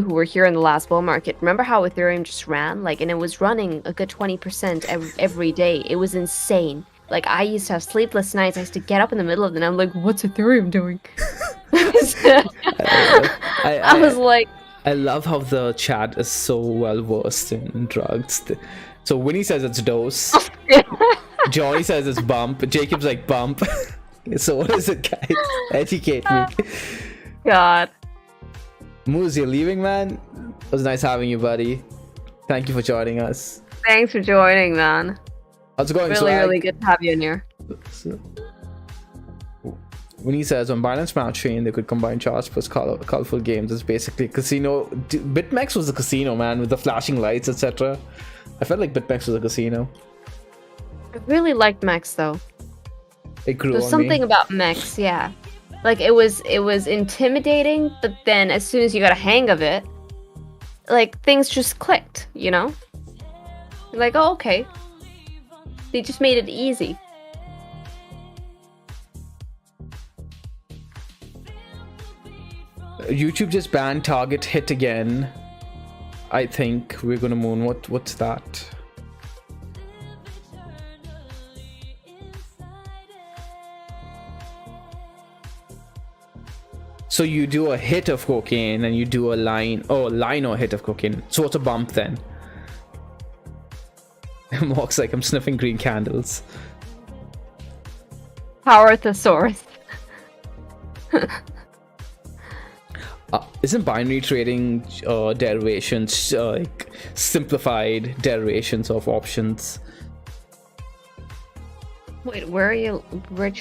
who were here in the last bull market, remember how Ethereum just ran? And it was running a good 20% every day. It was insane. I used to have sleepless nights. I used to get up in the middle of the night. I'm like, what's Ethereum doing? I was like... I love how the chat is so well versed in drugs. So Winnie says it's dose. Johnny says it's bump. Jacob's like bump. So what is it, guys? Educate me. God. Moose, you're leaving, man? It was nice having you, buddy. Thank you for joining us. Thanks for joining, man. How's it going, Really, Swag? really good to have you in here. When he says on Binance Smart Chain they could combine charts plus colorful games, it's basically casino. BitMEX was a casino, man, with the flashing lights, etc. I felt like BitMEX was a casino. I really liked Mex though. It grew There's on something me. about Mex, yeah. It was intimidating, but then as soon as you got a hang of it, things just clicked, You're like, oh, okay. They just made it easy. YouTube just banned target hit again. I think we're gonna moon. What's that? So you do a hit of cocaine and you do a line or hit of cocaine. So what's a bump then? Mark's like, I'm sniffing green candles. Power thesaurus. Isn't binary trading derivations simplified derivations of options? Wait, where'd you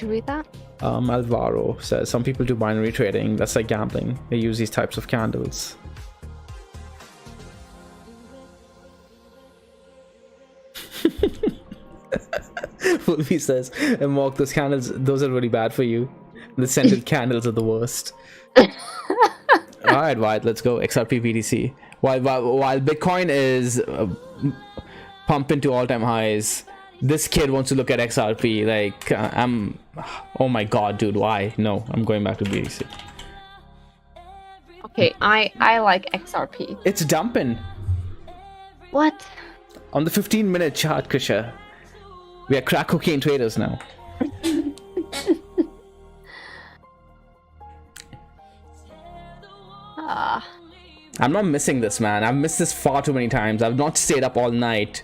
read that? Alvaro says some people do binary trading. That's like gambling. They use these types of candles. Wolfie says, and Mark, those candles, those are really bad for you. The scented candles are the worst. Alright, Wyatt, let's go. XRP BTC. While Bitcoin is pumping to all-time highs, this kid wants to look at XRP. Oh my god, dude, why? No, I'm going back to BTC. Okay, I like XRP. It's dumping. What? On the 15-minute chart, Krisha. We are crack cocaine traders now. I'm not missing this, man. I've missed this far too many times. I've not stayed up all night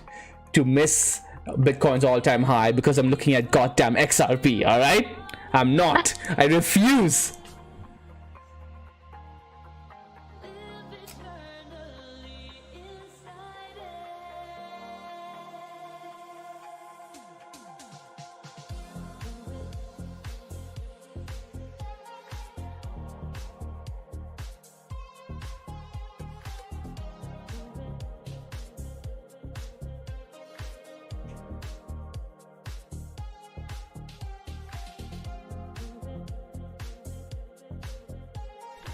to miss Bitcoin's all-time high because I'm looking at goddamn XRP, alright? I'm not. I refuse.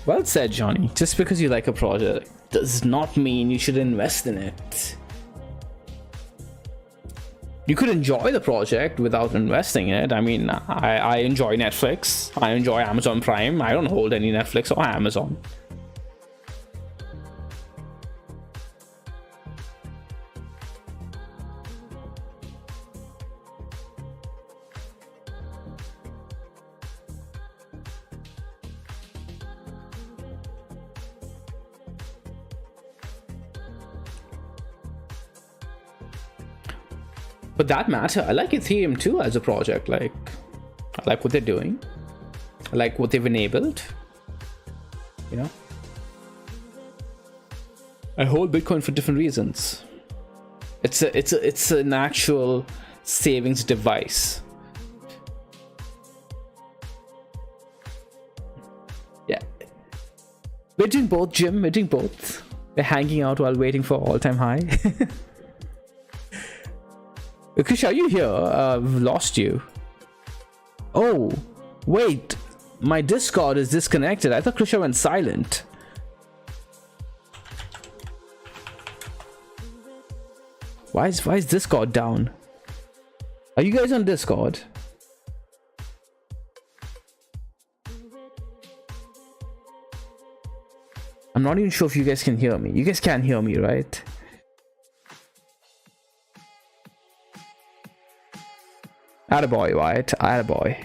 Well said, Johnny. Just because you like a project does not mean you should invest in it. You could enjoy the project without investing in it. I mean, I enjoy Netflix. I enjoy Amazon Prime. I don't hold any Netflix or Amazon. For that matter, I like Ethereum too as a project. Like, I like what they're doing. I like what they've enabled. You know, I hold Bitcoin for different reasons. It's an actual savings device. Yeah, we're doing both, Jim. We're doing both. We're hanging out while waiting for all-time high. Krish, are you here? I've lost you. Oh, wait. My Discord is disconnected. I thought Krisha went silent. Why is Discord down? Are you guys on Discord? I'm not even sure if you guys can hear me. You guys can't hear me, right? Attaboy, Wyatt. Attaboy.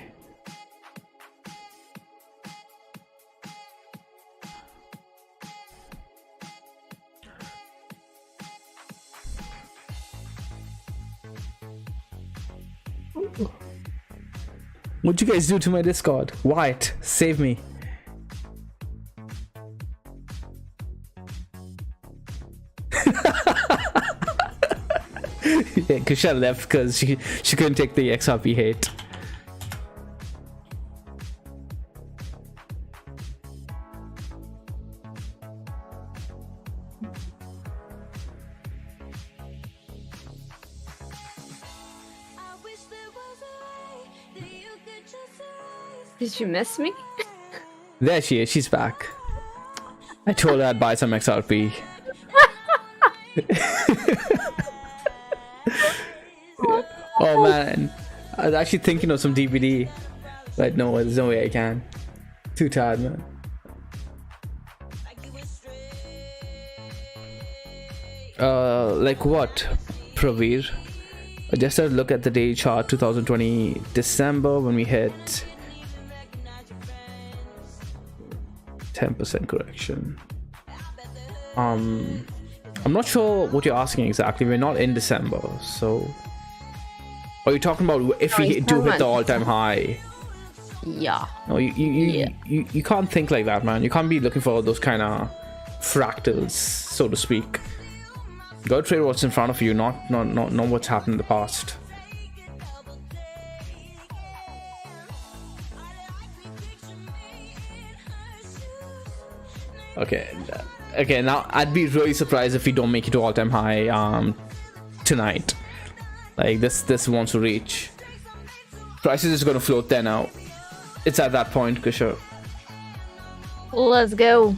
What'd you guys do to my Discord? Wyatt, save me. Yeah, Kusha left because she couldn't take the XRP hate. Did you miss me? There she is. She's back. I told her I'd buy some XRP. Oh man, I was actually thinking of some DVD, but no, there's no way I can. Too tired, man. Like what, Pravir? I just had a look at the daily chart, 2020 December, when we hit 10% correction. I'm not sure what you're asking exactly. We're not in December, so. Are you talking about if we do hit the all-time high? Yeah. No, you can't think like that, man. You can't be looking for all those kind of fractals, so to speak. You gotta trade what's in front of you, not what's happened in the past. Okay, now I'd be really surprised if we don't make it to all-time high tonight. Like this wants to reach. Prices is gonna float there now. It's at that point, Kusha. Let's go.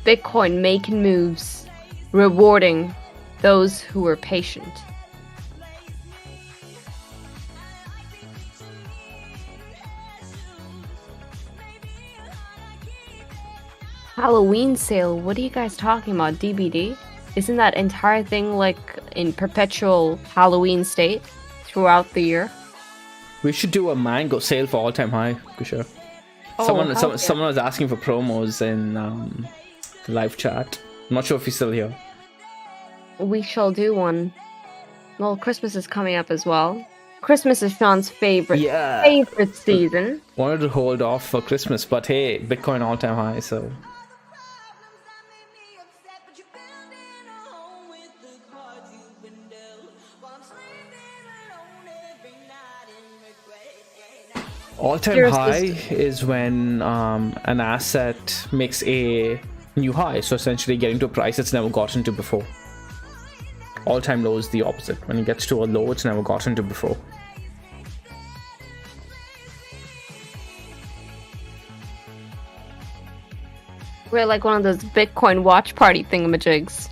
Bitcoin making moves, rewarding those who were patient. Halloween sale, what are you guys talking about? DBD? Isn't that entire thing like in perpetual Halloween state throughout the year? We should do a mango sale for all-time high, for sure. Oh, Someone was asking for promos in the live chat. I'm not sure if he's still here. We shall do one. Well, Christmas is coming up as well. Christmas is Sean's favorite season. Wanted to hold off for Christmas, but hey, Bitcoin all-time high, so... All-time high is when an asset makes a new high, so essentially getting to a price it's never gotten to before. All-time low is the opposite. When it gets to a low it's never gotten to before. We're like one of those Bitcoin watch party thingamajigs.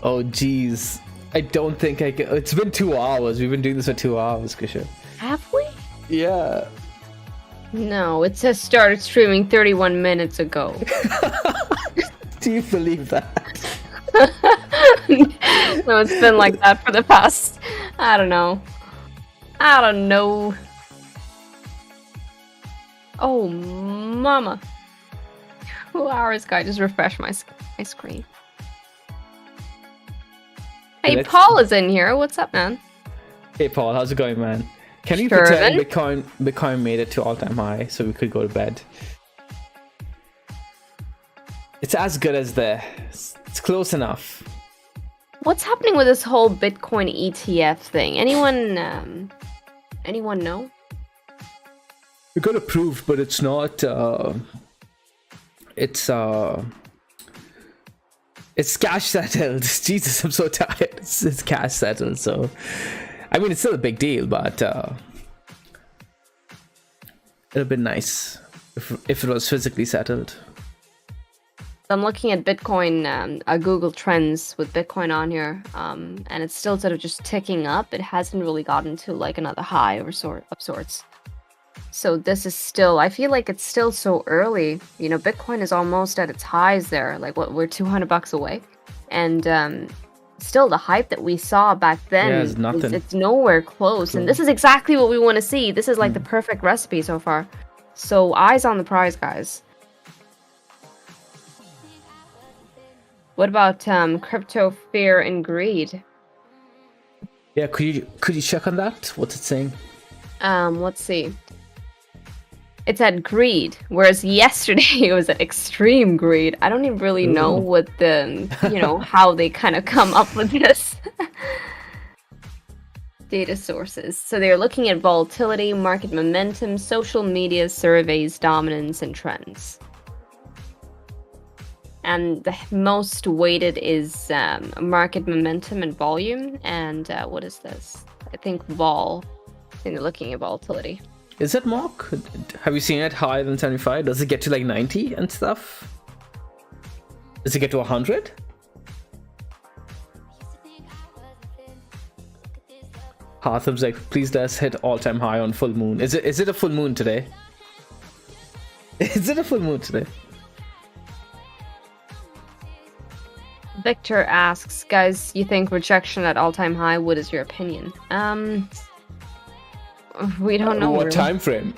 Oh jeez. I don't think I can. It's been 2 hours. We've been doing this for 2 hours, Krisha. Have we? Yeah. No, it says started streaming 31 minutes ago. Do you believe that? No, it's been like that for the past... I don't know. Oh, mama. 2 hours, guy. Just refresh my screen. Hey, Paul is in here. What's up, man? Hey, Paul. How's it going, man? Can you pretend Bitcoin made it to all-time high so we could go to bed? It's as good as there. It's close enough. What's happening with this whole Bitcoin ETF thing? Anyone know? We got approved, but it's not. It's cash settled. Jesus, I'm so tired. It's cash settled. So, I mean, it's still a big deal, but it'd been nice if it was physically settled. I'm looking at Bitcoin, Google Trends with Bitcoin on here, and it's still sort of just ticking up. It hasn't really gotten to like another high of sorts. So this is still, I feel like it's still so early. You know, Bitcoin is almost at its highs there. Like what, we're $200 away, and still the hype that we saw back then, is nothing. It's nowhere close. And this is exactly what we want to see. This is like the perfect recipe so far. So eyes on the prize, guys. What about crypto fear and greed? Yeah, could you check on that? What's it saying? Let's see. It's at greed, whereas yesterday it was at extreme greed. I don't even really know what the, how they kind of come up with this. Data sources. So they're looking at volatility, market momentum, social media surveys, dominance, and trends. And the most weighted is market momentum and volume. And what is this? I think vol. I think they're looking at volatility. Is it mock? Have you seen it higher than 75? Does it get to like 90 and stuff? Does it get to 100? Hartham's like, please let us hit all-time high on full moon. Is it a full moon today? Is it a full moon today? Victor asks, guys, you think rejection at all-time high? What is your opinion? We don't know. What time frame?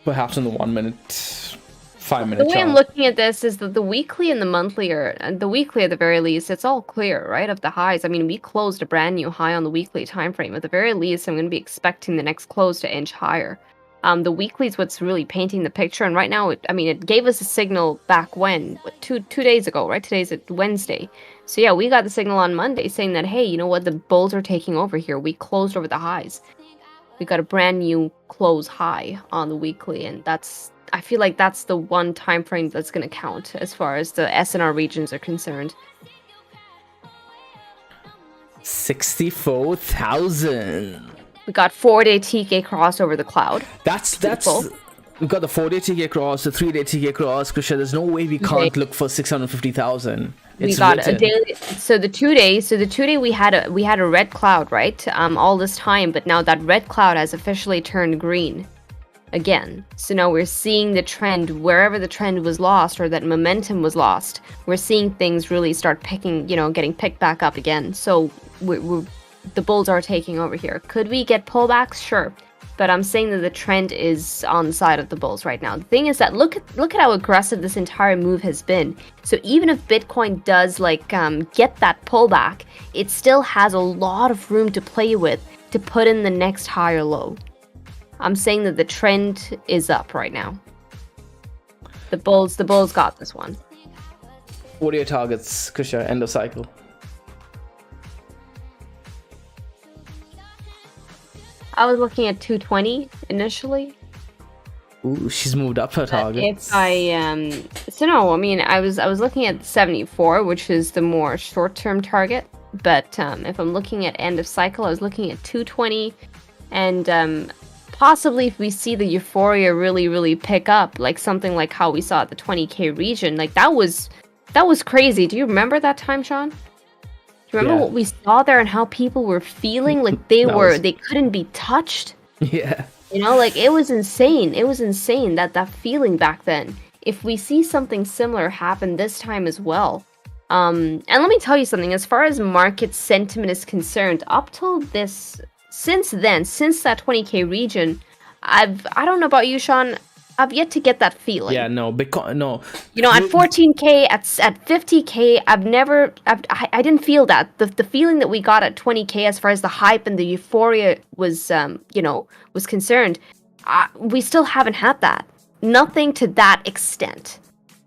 Perhaps in the 1 minute, 5 minute. The way I'm looking at this is that the weekly and the monthly the weekly at the very least, it's all clear, right? Of the highs. I mean, we closed a brand new high on the weekly time frame. At the very least, I'm going to be expecting the next close to inch higher. The weekly is what's really painting the picture, and right now, it gave us a signal back when, two days ago, right? Today's Wednesday. So yeah, we got the signal on Monday saying that, hey, you know what? The bulls are taking over here. We closed over the highs. We got a brand new close high on the weekly, and I feel like that's the one time frame that's going to count as far as the SNR regions are concerned. 64,000. We got 4-day TK cross over the cloud. That's we've got the 4-day TK cross, the 3-day TK cross. Krisha, there's no way we can't look for 650,000. We got a daily. So the 2 day we had a red cloud, right? All this time, but now that red cloud has officially turned green. again. So now we're seeing the trend, wherever the trend was lost or that momentum was lost, we're seeing things really start picking, getting picked back up again. So the bulls are taking over here. Could we get pullbacks? Sure. But I'm saying that the trend is on the side of the bulls right now. The thing is that look at how aggressive this entire move has been. So even if Bitcoin does get that pullback, it still has a lot of room to play with to put in the next higher low. I'm saying that the trend is up right now. The bulls got this one. What are your targets, Kusha, end of cycle? I was looking at 220 initially. Ooh, she's moved up her targets. If I I was looking at 74, which is the more short-term target. But if I'm looking at end of cycle, I was looking at 220, and possibly if we see the euphoria really pick up, like something like how we saw at the 20k region, like that was crazy. Do you remember that time, Sean? Do you remember what we saw there and how people were feeling? Like they couldn't be touched. Yeah. It was insane. It was insane that feeling back then. If we see something similar happen this time as well. And let me tell you something, as far as market sentiment is concerned, up till since that 20k region, I don't know about you, Sean, I've yet to get that feeling. Yeah, no, Bitcoin, no. At 14k, at 50k, I didn't feel that. The feeling that we got at 20k as far as the hype and the euphoria was concerned, we still haven't had that. Nothing to that extent.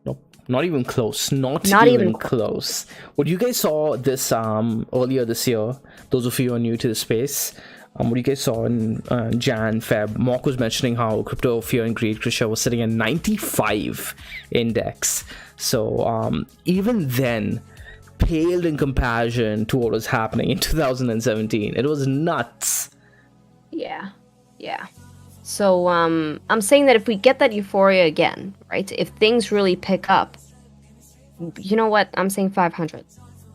Nope, not even close. Not even close. What you guys saw this earlier this year, those of you who are new to the space, what you guys saw in Jan, Feb, Mark was mentioning how crypto fear and greed, Krisha, was sitting at 95 index. So even then, paled in comparison to what was happening in 2017. It was nuts. Yeah. So I'm saying that if we get that euphoria again, right? If things really pick up, you know what? I'm saying 500.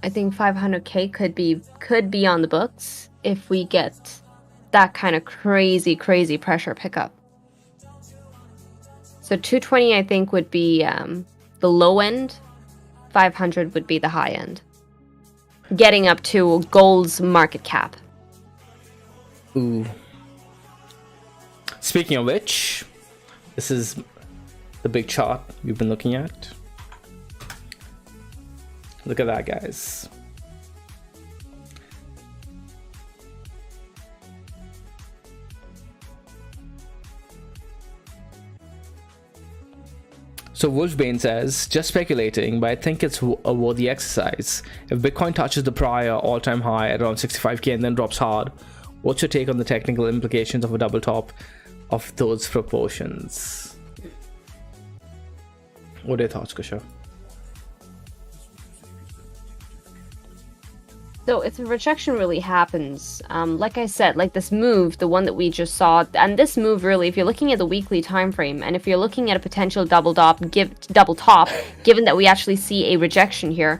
I think 500k could be on the books if we get that kind of crazy pressure pickup. So 220 I think would be the low end, 500 would be the high end, getting up to gold's market cap. Ooh. Speaking of which, this is the big chart you've been looking at. Look at that, guys. So Wolfbane says, just speculating, but I think it's a worthy exercise. If Bitcoin touches the prior all-time high at around 65k and then drops hard, what's your take on the technical implications of a double top of those proportions? What are your thoughts, Kusha? So if the rejection really happens, like I said, like this move, the one that we just saw, and this move really, if you're looking at the weekly time frame, and if you're looking at a potential double top, given that we actually see a rejection here,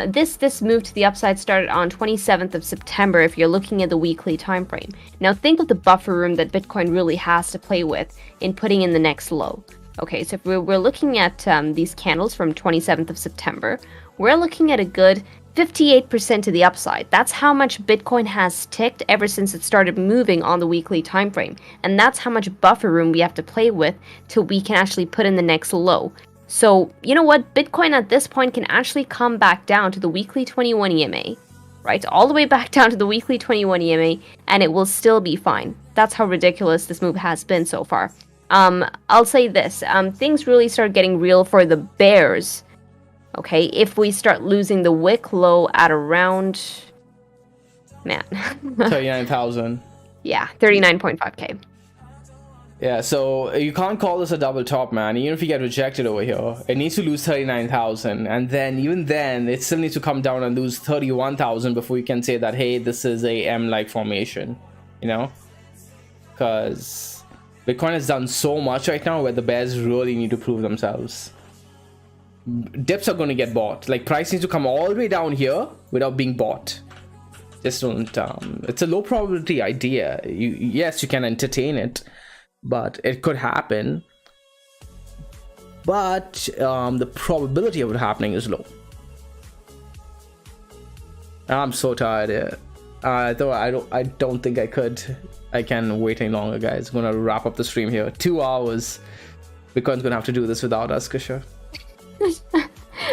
this move to the upside started on 27th of September if you're looking at the weekly time frame. Now think of the buffer room that Bitcoin really has to play with in putting in the next low. Okay, so if we're looking at these candles from 27th of September, we're looking at a good 58% to the upside. That's how much Bitcoin has ticked ever since it started moving on the weekly time frame. And that's how much buffer room we have to play with till we can actually put in the next low. So, you know what? Bitcoin at this point can actually come back down to the weekly 21 EMA, right? All the way back down to the weekly 21 EMA, and it will still be fine. That's how ridiculous this move has been so far. I'll say this, things really start getting real for the bears. Okay, if we start losing the wick low at around, 39,000. Yeah, 39.5k. Yeah, so you can't call this a double top, man. Even if you get rejected over here, it needs to lose 39,000, and then even then, it still needs to come down and lose 31,000 before you can say that, hey, this is a M-like formation, you know? Because Bitcoin has done so much right now where the bears really need to prove themselves. Dips are going to get bought. Like, price needs to come all the way down here without being bought. Just don't. It's a low probability idea. Yes, you can entertain it, but it could happen. But the probability of it happening is low. I'm so tired here. Though I don't think I can wait any longer, guys. I'm gonna wrap up the stream here. 2 hours. Bitcoin's gonna have to do this without us, Krisha.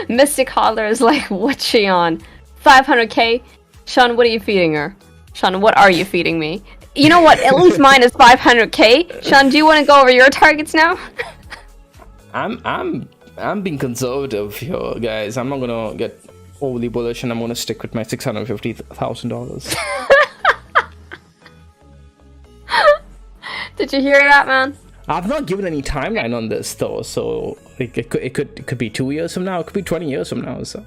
Mystic Hodler is like, what's she on? 500k? Sean, what are you feeding her? Sean, what are you feeding me? You know what? At least mine is 500k. Sean, do you want to go over your targets now? I'm being conservative here, guys. I'm not gonna get overly bullish, and I'm gonna stick with my $650,000. Did you hear that, man? I've not given any timeline on this though, so it could be 2 years from now. It could be 20 years from now. So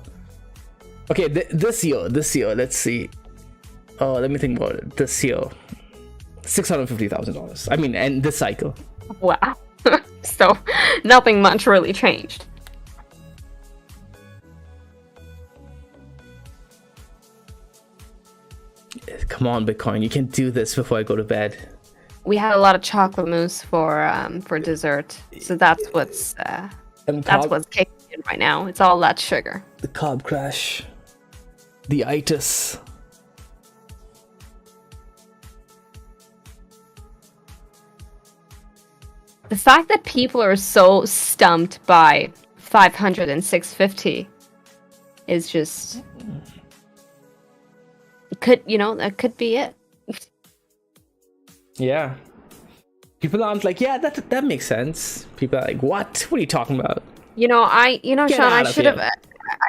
okay, this year, let's see. Let me think about it. This year, $650,000. I mean, and this cycle. Wow. So nothing much really changed. Come on, Bitcoin, you can do this before I go to bed. We had a lot of chocolate mousse for dessert, so that's what's kicking in right now. It's all that sugar. The carb crash, the itis. The fact that people are so stumped by 500 and 650 is just... that could be it. Yeah. People aren't like, yeah, that makes sense. People are like, what? What are you talking about? Get Sean, I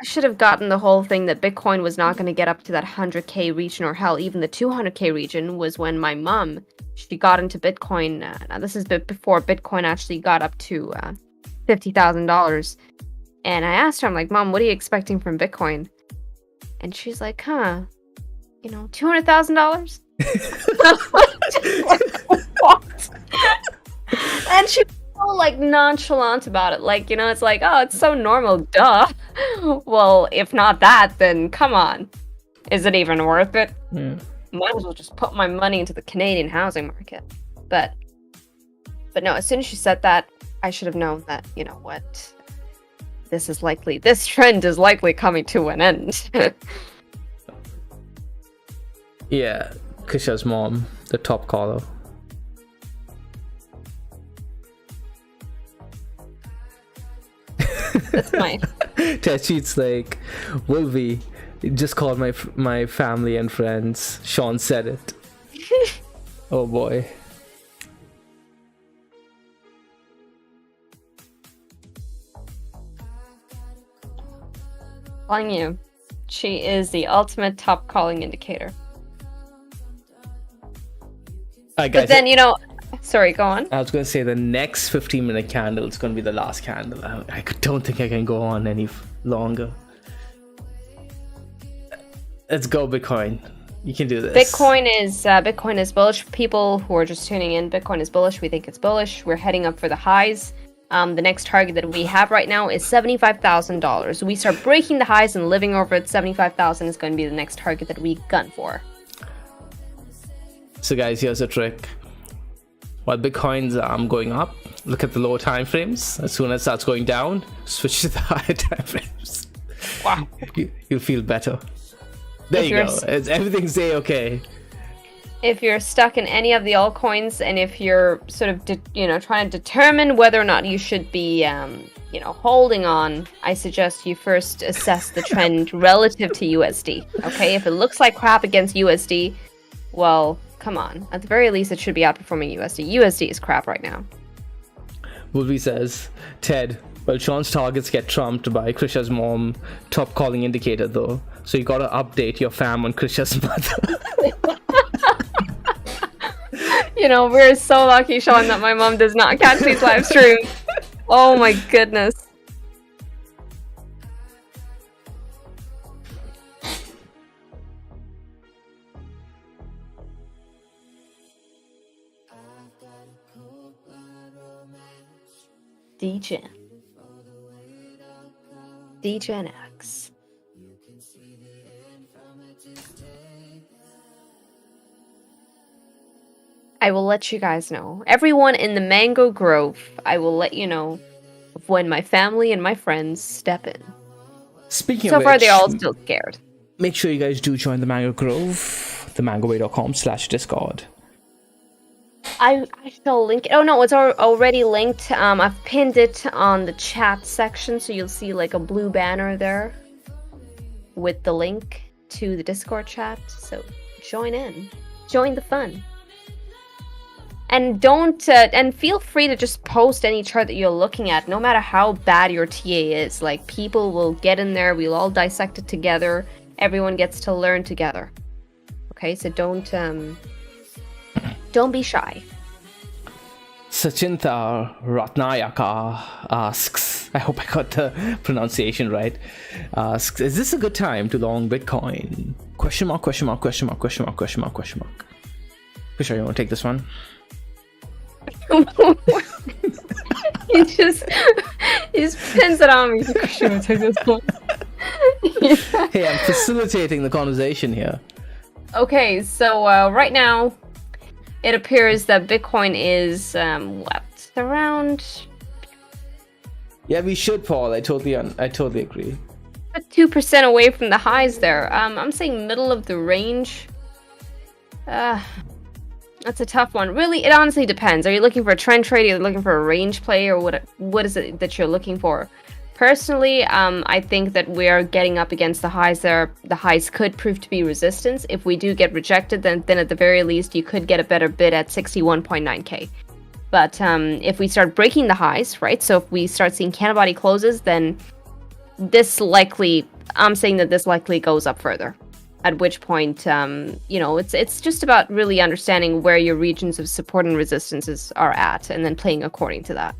should have gotten the whole thing that Bitcoin was not going to get up to that 100k region, or hell, even the 200k region, was when my mom, she got into Bitcoin. Now this is before Bitcoin actually got up to $50,000. And I asked her, I'm like, Mom, what are you expecting from Bitcoin? And she's like, $200,000? What? And she was so like nonchalant about it. Like, it's like, oh, it's so normal, duh. Well, if not that, then come on. Is it even worth it? Yeah. Might as well just put my money into the Canadian housing market. But no, as soon as she said that, I should have known that, what? This trend is likely coming to an end. Yeah, Krisha's mom, the top caller. That's mine. She's like, Wolvie, just called my family and friends. Sean said it. Oh boy. Telling you, she is the ultimate top calling indicator. Guys, but then, sorry, go on. I was going to say the next 15-minute candle is going to be the last candle. I don't think I can go on any longer. Let's go, Bitcoin. You can do this. Bitcoin is bullish. People who are just tuning in, Bitcoin is bullish. We think it's bullish. We're heading up for the highs. The next target that we have right now is $75,000. We start breaking the highs and living over it. $75,000 is going to be the next target that we gun for. So guys, here's a trick. While Bitcoin's going up, look at the lower time frames. As soon as it starts going down, switch to the higher time frames. Wow. You'll feel better. There you go. Everything's okay. If you're stuck in any of the altcoins, and if you're sort of trying to determine whether or not you should be holding on, I suggest you first assess the trend relative to USD. Okay, if it looks like crap against USD, well, come on. At the very least, it should be outperforming USD. USD is crap right now. Wolvie says, Ted, well, Sean's targets get trumped by Krisha's mom, top calling indicator though. So you gotta update your fam on Krisha's mother. We're so lucky, Sean, that my mom does not catch these live streams. Oh my goodness. Degen X. I will let you guys know. Everyone in the Mango Grove, I will let you know of when my family and my friends step in. Speaking So of far, which, they're all still scared. make sure you guys do join the Mango Grove, themangoway.com/discord. I shall link it. Oh no, it's already linked. I've pinned it on the chat section, so you'll see like a blue banner there with the link to the Discord chat. So join in, join the fun, and don't and feel free to just post any chart that you're looking at, no matter how bad your TA is. Like, people will get in there. We'll all dissect it together. Everyone gets to learn together. Okay, so don't be shy. Sachinta Ratnayaka asks, I hope I got the pronunciation right, asks, is this a good time to long Bitcoin? Question mark, question mark, question mark, question mark, question mark, question mark. Krisha, you want to take this one? he just pins it on me. Should I take this one? Hey, I'm facilitating the conversation here. Okay, so right now, it appears that Bitcoin is around. Yeah, we should, Paul. I totally agree. 2% away from the highs there. I'm saying middle of the range. That's a tough one. Really, it honestly depends. Are you looking for a trend trade? Are you looking for a range play, or what is it that you're looking for? Personally, I think that we're getting up against the highs there. The highs could prove to be resistance. If we do get rejected, then at the very least, you could get a better bid at 61.9k. But if we start breaking the highs, right? So if we start seeing candle body closes, then I'm saying that this likely goes up further. At which point, it's just about really understanding where your regions of support and resistances are at, and then playing according to that.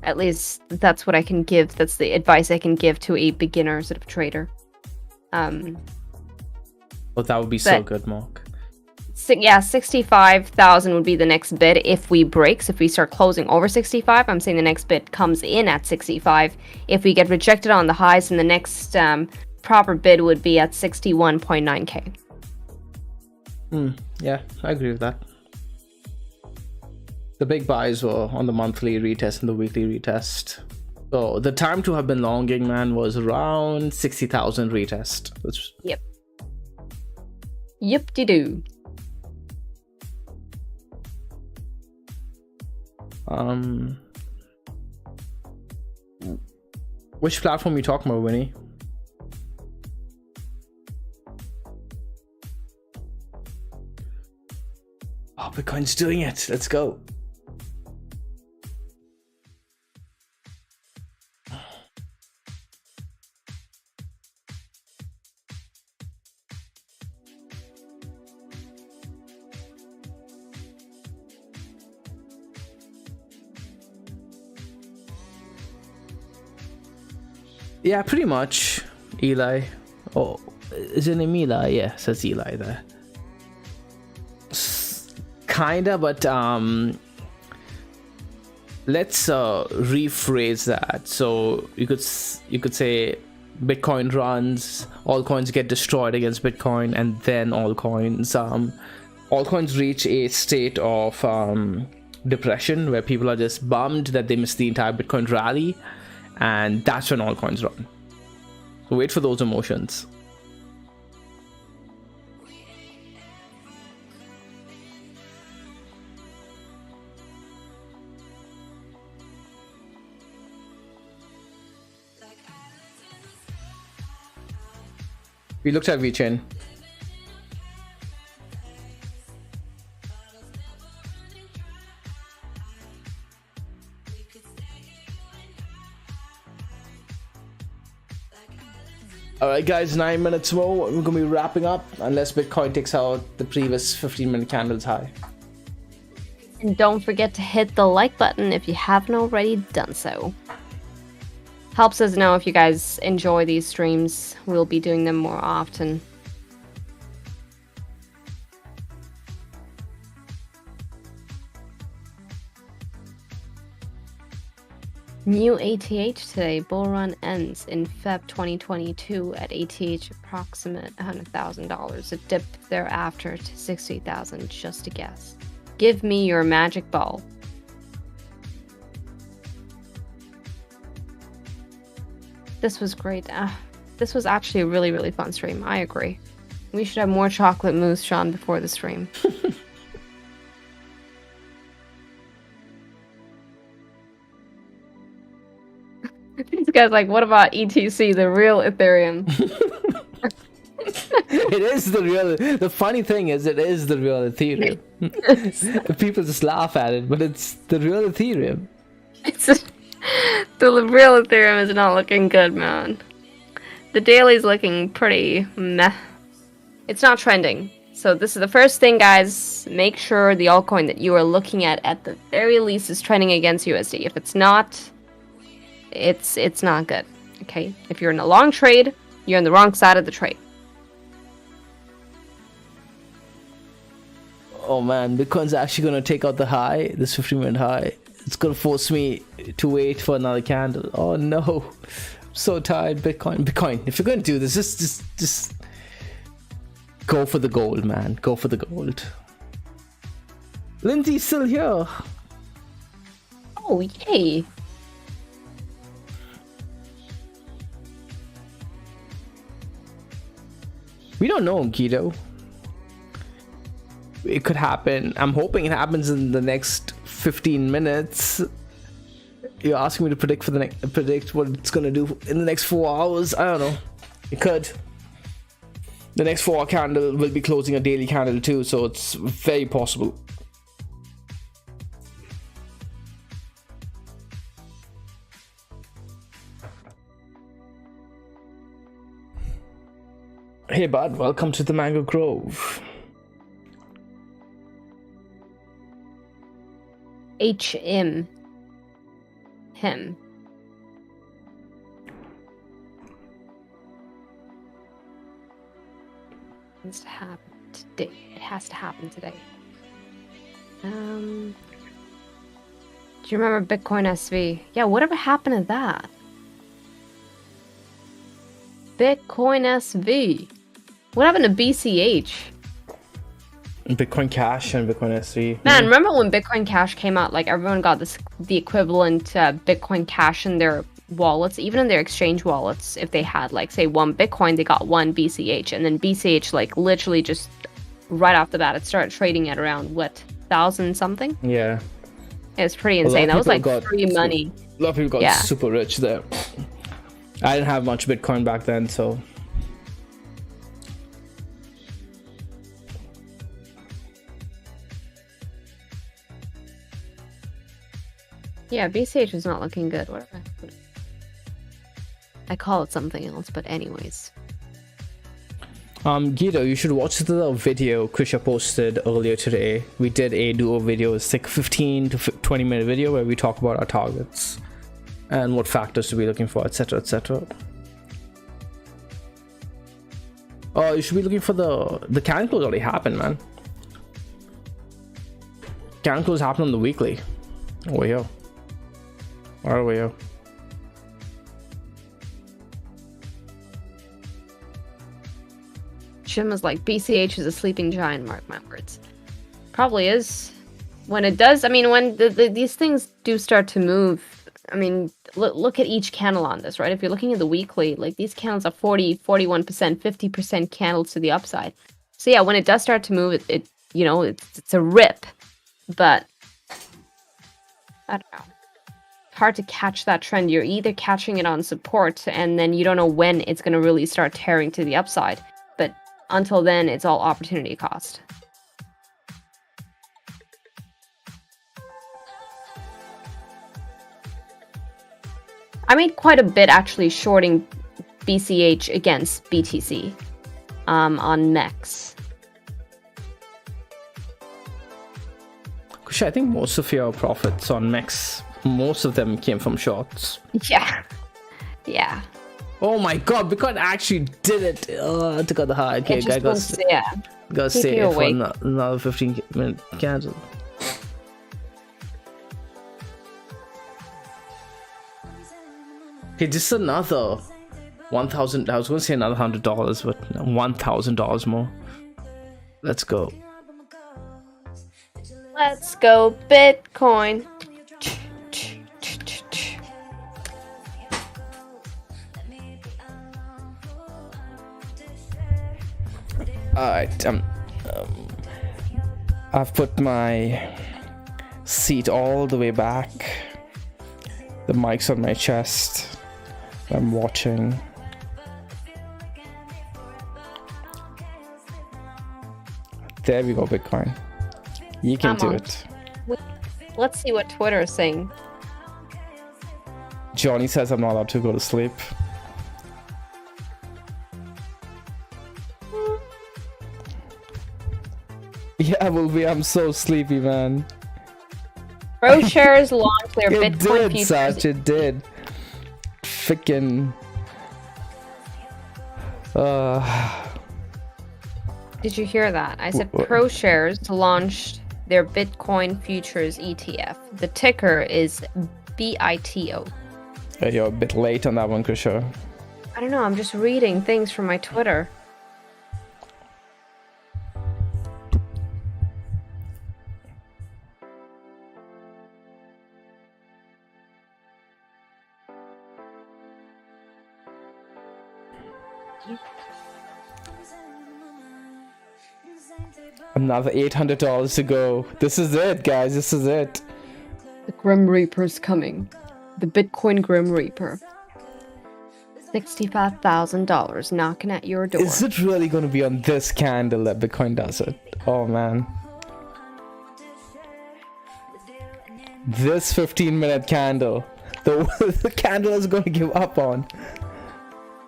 At least that's what I can give. That's the advice I can give to a beginner sort of trader. Well, that would be so good, Mark. Yeah, 65,000 would be the next bid if we break. So if we start closing over 65, I'm saying the next bid comes in at 65. If we get rejected on the highs, then the next proper bid would be at 61.9k. Yeah, I agree with that. The big buys were on the monthly retest and the weekly retest. So the time to have been longing, man, was around 60,000 retest. Yep. Yip-de-doo. Which platform are you talking about, Winnie? Oh, Bitcoin's doing it. Let's go. Yeah, pretty much. Eli. Oh, is your name Eli? Yeah, says Eli there. Kinda, but let's rephrase that. So you could say Bitcoin runs, altcoins get destroyed against Bitcoin, and then altcoins reach a state of depression where people are just bummed that they missed the entire Bitcoin rally, and that's when altcoins run. So wait for those emotions. We looked at VChain. Alright guys, 9 minutes more. We're gonna be wrapping up unless Bitcoin takes out the previous 15-minute candles high. And don't forget to hit the like button if you haven't already done so. Helps us know if you guys enjoy these streams. We'll be doing them more often. New ATH today. Bull run ends in Feb 2022 at ATH approximate $100,000. A dip thereafter to 60,000, just a guess. Give me your magic ball. This was great. This was actually a really, really fun stream. I agree. We should have more chocolate mousse, Sean, before the stream. These guys like, what about ETC, the real Ethereum? It is the real. The funny thing is, it is the real Ethereum. People just laugh at it, but it's the real Ethereum. The real Ethereum is not looking good, man. The daily's looking pretty meh. It's not trending. So this is the first thing, guys. Make sure the altcoin that you are looking at the very least is trending against USD. If it's not, it's not good. Okay? If you're in a long trade, you're on the wrong side of the trade. Oh man, Bitcoin's actually gonna take out the high, this 50-minute high. It's gonna force me to wait for another candle. Oh no, I'm so tired. Bitcoin. If you're gonna do this, just go for the gold, man. Go for the gold. Lindsay's still here. Oh yay! We don't know, Guido. It could happen. I'm hoping it happens in the next 15 minutes. You're asking me to predict what it's gonna do in the next 4 hours. I don't know. It could. The next 4 hour candle will be closing a daily candle too, so it's very possible. Hey bud, welcome to the Mango Grove. Him. It has to happen today. It has to happen today. Do you remember Bitcoin SV? Yeah, whatever happened to that? Bitcoin SV. What happened to BCH? Bitcoin Cash and Bitcoin SV. Man, remember when Bitcoin Cash came out? Like everyone got the equivalent Bitcoin Cash in their wallets, even in their exchange wallets. If they had like say 1 Bitcoin, they got 1 BCH, and then BCH like literally just right off the bat it started trading at around what 1,000 something. Yeah, it's pretty insane. That was like free money. A lot of people got super rich there. I didn't have much Bitcoin back then, so. Yeah, BCH was not looking good. Whatever. I call it something else, but anyways. Guido, you should watch the video Krisha posted earlier today. We did a duo video. It's like a 15 to 20 minute video where we talk about our targets and what factors to be looking for, etc, etc. Oh, you should be looking for the candle close already happened, man. Candle close happened on the weekly. Over here. Right over here. Jim was like, BCH is a sleeping giant, mark my words. Probably is. When it does, I mean, when these things do start to move, I mean, look at each candle on this, right? If you're looking at the weekly, like these candles are 40, 41%, 50% candles to the upside. So yeah, when it does start to move, it you know, it's a rip. But I don't know. Hard to catch that trend. You're either catching it on support and then you don't know when it's going to really start tearing to the upside. But until then, it's all opportunity cost. I made quite a bit actually shorting BCH against BTC on MEX. I think most of your profits on MEX, most of them came from shorts. Yeah. Yeah. Oh my god, Bitcoin actually did it. Took out the high. Okay, guy got to stay for another 15-minute candle. Okay, just another 1,000. I was going to say another $100, but $1,000 more. Let's go. Let's go Bitcoin. Alright, I've put my seat all the way back. The mic's on my chest. I'm watching. There we go, Bitcoin. You can do it. Let's see what Twitter is saying. Johnny says I'm not allowed to go to sleep. Yeah, Wolvie, I'm so sleepy, man. ProShares launched their It Bitcoin did, futures. Satch, it did. Frickin'. Did you hear that? I said ProShares launched their Bitcoin futures ETF. The ticker is BITO. You're a bit late on that one, Krisha. I don't know, I'm just reading things from my Twitter. Another $800 to go. This is it, guys. This is it. The Grim Reaper's coming. The Bitcoin Grim Reaper. $65,000 knocking at your door. Is it really going to be on this candle that Bitcoin does it? Oh, man. This 15-minute candle. The candle is going to give up on.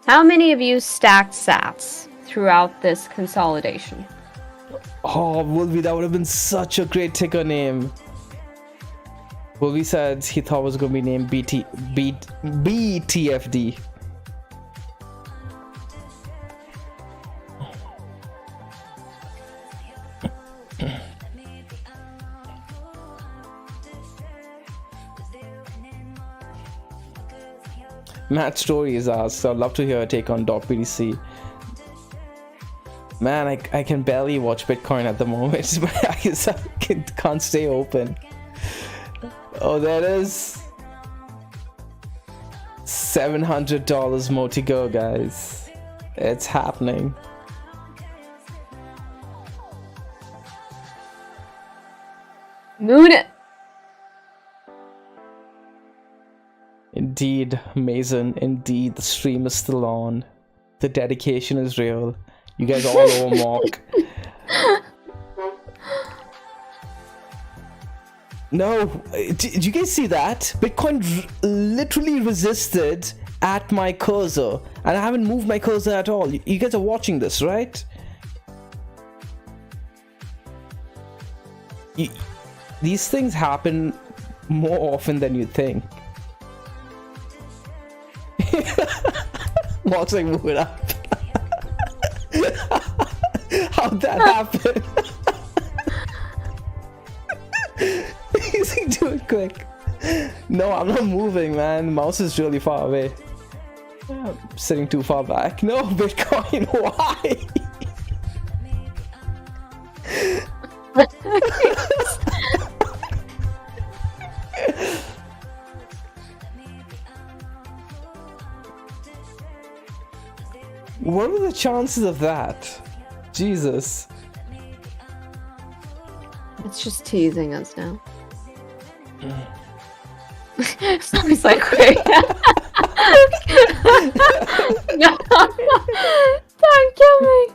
How many of you stacked sats throughout this consolidation? Oh, Wolvie, that would have been such a great ticker name. Wolvie said he thought it was going to be named BTFD. Matt Story is asked, I'd love to hear a take on .BTC. Man, I can barely watch Bitcoin at the moment, but I can't stay open. Oh, there it is. $700 more to go, guys. It's happening. Moon it! Indeed, Mason, indeed, the stream is still on. The dedication is real. You guys are all over Mark. No, did you guys see that? Bitcoin literally resisted at my cursor, and I haven't moved my cursor at all. You guys are watching this, right? These things happen more often than you think. Mark's like, move it up. How'd that happen? He's like, do it quick. No, I'm not moving, man. Mouse is really far away. I'm sitting too far back. No, Bitcoin, why? What are the chances of that? Jesus. It's just teasing us now. Sounds like wait. No, don't kill me.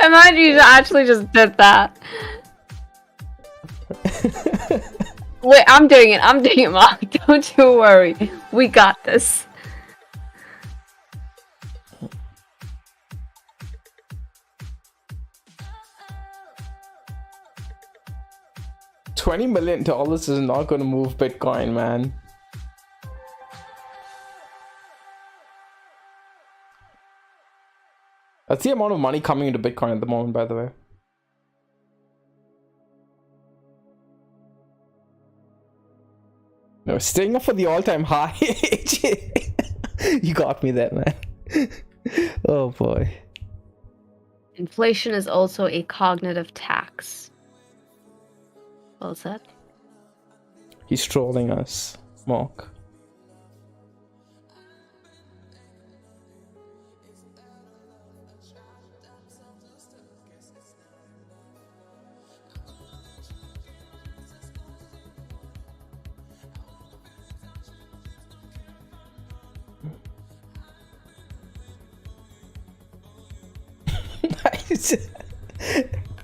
Imagine you actually just did that. Wait, I'm doing it, Mark. Don't you worry. We got this. $20 million is not going to move Bitcoin, man. That's the amount of money coming into Bitcoin at the moment, by the way. No, staying up for the all-time high. You got me there, man. Oh boy. Inflation is also a cognitive tax. Well said. He's trolling us, Mark.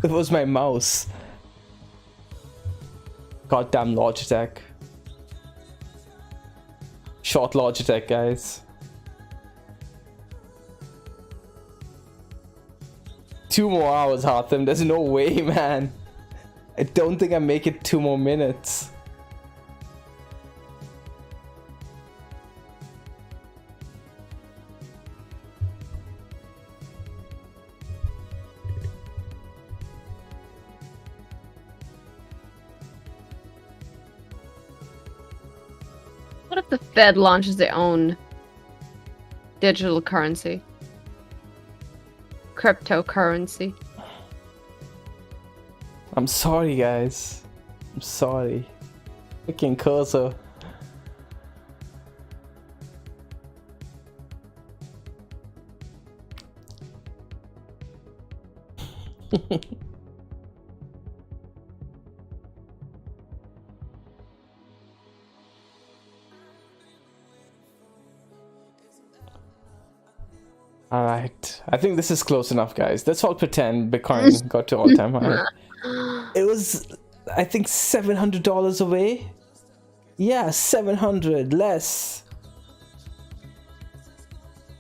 It was my mouse. Goddamn Logitech. Short Logitech, guys. 2 more hours, Hatham. There's no way, man. I don't think I make it 2 more minutes. What if the Fed launches their own digital currency? Cryptocurrency. I'm sorry, guys. I'm sorry. Freaking cursor. Alright, I think this is close enough, guys. Let's all pretend Bitcoin got to all-time high. It was, I think, $700 away. Yeah, 700 less.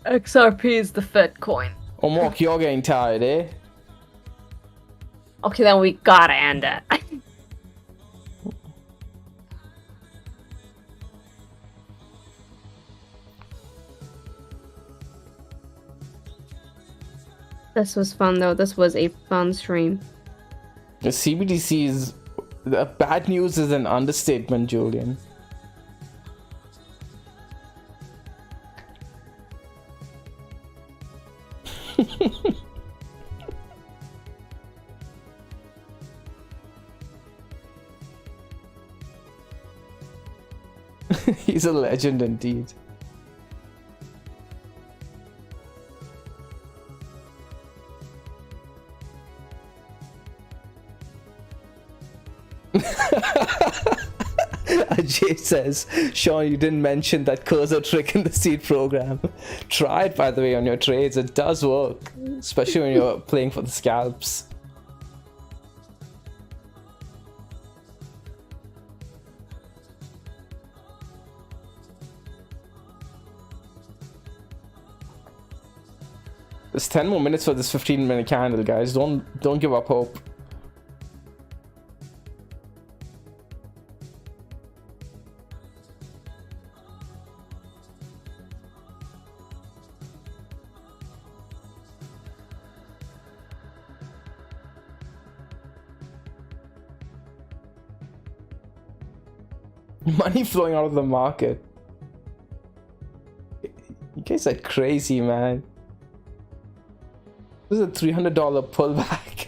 XRP is the Fed coin. Oh, Mark, you're getting tired, eh? Okay, then we gotta end it. This was fun, though. This was a fun stream. The CBDC is... The bad news is an understatement, Julian. He's a legend indeed. Ajay says, Sean, you didn't mention that cursor trick in the seed program. Try it, by the way, on your trades. It does work, especially when you're playing for the scalps. There's 10 more minutes for this 15-minute candle, guys. Don't give up hope. Money flowing out of the market. You guys are crazy, man. This is a $300 pullback.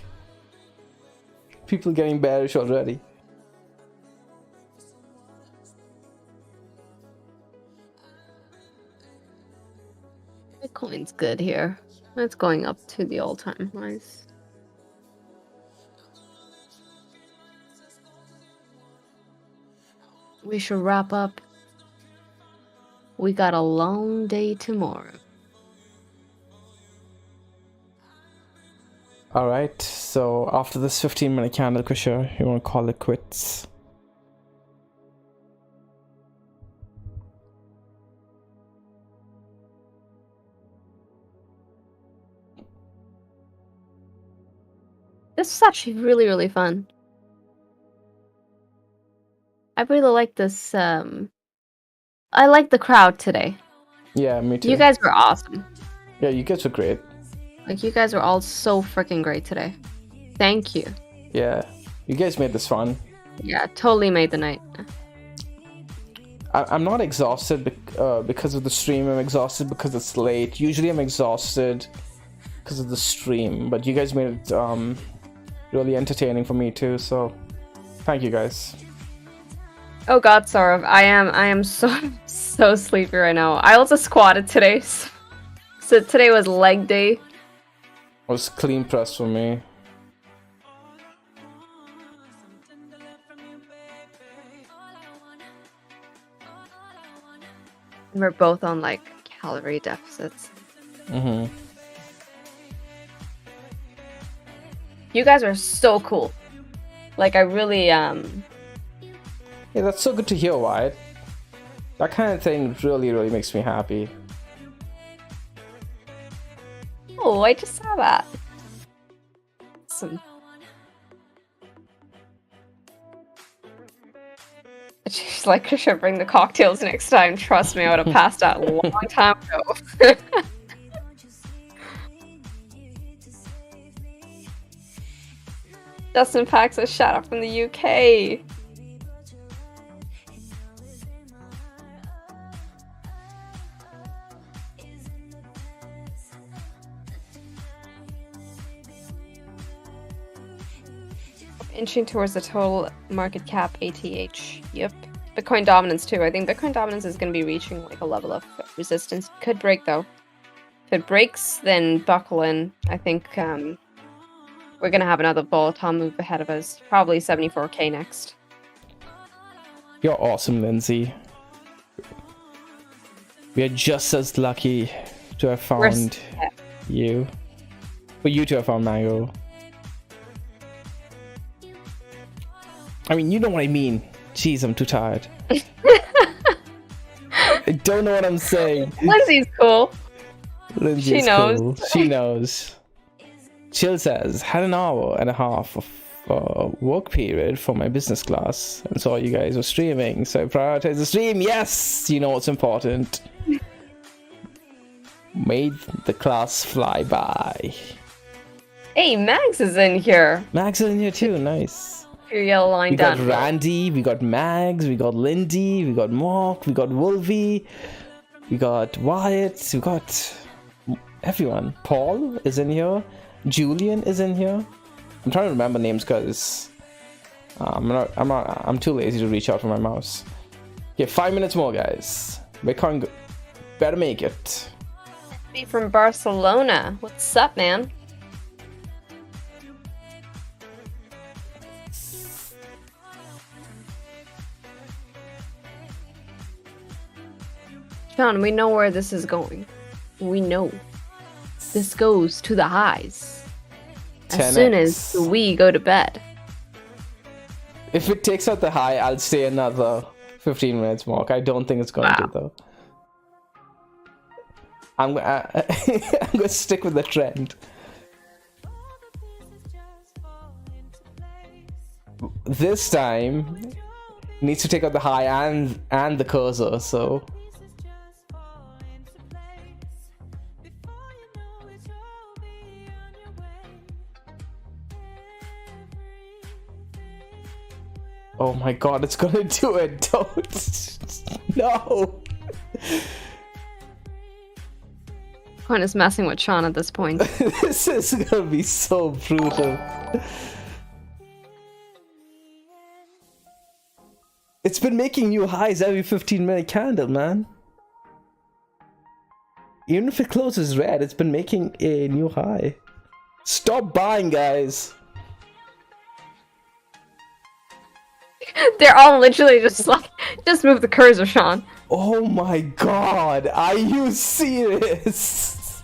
People getting bearish already. Bitcoin's good here. It's going up to the all-time highs. We should wrap up. We got a long day tomorrow. Alright, so after this 15-minute candle, Krisha, you want to call it quits? This is actually really, really fun. I really like this. I like the crowd today. Yeah, me too. You guys were awesome. Yeah, you guys were great. Like, you guys were all so freaking great today. Thank you. Yeah, you guys made this fun. Yeah, totally made the night. I'm not exhausted because of the stream. I'm exhausted because it's late. Usually I'm exhausted because of the stream, but you guys made it really entertaining for me too, so Thank you, guys. Oh God, Saurav, I am so sleepy right now. I also squatted today, so today was leg day. It was clean press for me. We're both on like calorie deficits. Mm-hmm. You guys are so cool. Like I really Yeah, that's so good to hear, Wyatt. That kind of thing really, really makes me happy. Oh, I just saw that. Awesome. She's like, I should bring the cocktails next time. Trust me, I would have passed out a long time ago. Dustin Pax a shout out from the UK. Inching towards the total market cap ATH. Yep. Bitcoin dominance too. I think Bitcoin dominance is going to be reaching like a level of resistance. Could break though. If it breaks, then buckle in. I think we're going to have another volatile move ahead of us. Probably 74k next. You're awesome, Lindsay. We are just as lucky to have found you. For you to have found Mango. I mean, you know what I mean. Jeez, I'm too tired. I don't know what I'm saying. Lindsay's cool. Lindsay's she knows. Cool. She knows. Chill says, had an hour and a half of work period for my business class and saw you guys were streaming, so I prioritized the stream. Yes, you know what's important. Made the class fly by. Hey, Max is in here. Max is in here too. Nice. Your yellow line We done. got Randy, we got Mags, we got Lindy, we got Mark, we got Wolvie, we got Wyatt, we got everyone. Paul is in here. Julian is in here. I'm trying to remember names because I'm too lazy to reach out for my mouse. Okay, 5 minutes more, guys. Bitcoin better make it. Be from Barcelona. What's up, man? Sean, we know where this is going. We know. This goes to the highs. As 10x. soon as we go to bed. If it takes out the high, I'll stay another 15 minutes, Mark. I don't think it's going to, though. I'm going to stick with the trend. This time, it needs to take out the high and the cursor, so... Oh my god, it's gonna do it! Don't! No! Coin is messing with Sean at this point. This is gonna be so brutal. It's been making new highs every 15-minute candle, man. Even if it closes red, it's been making a new high. Stop buying, guys! They're all literally just like, just move the cursor, Sean. Oh my god, are you serious?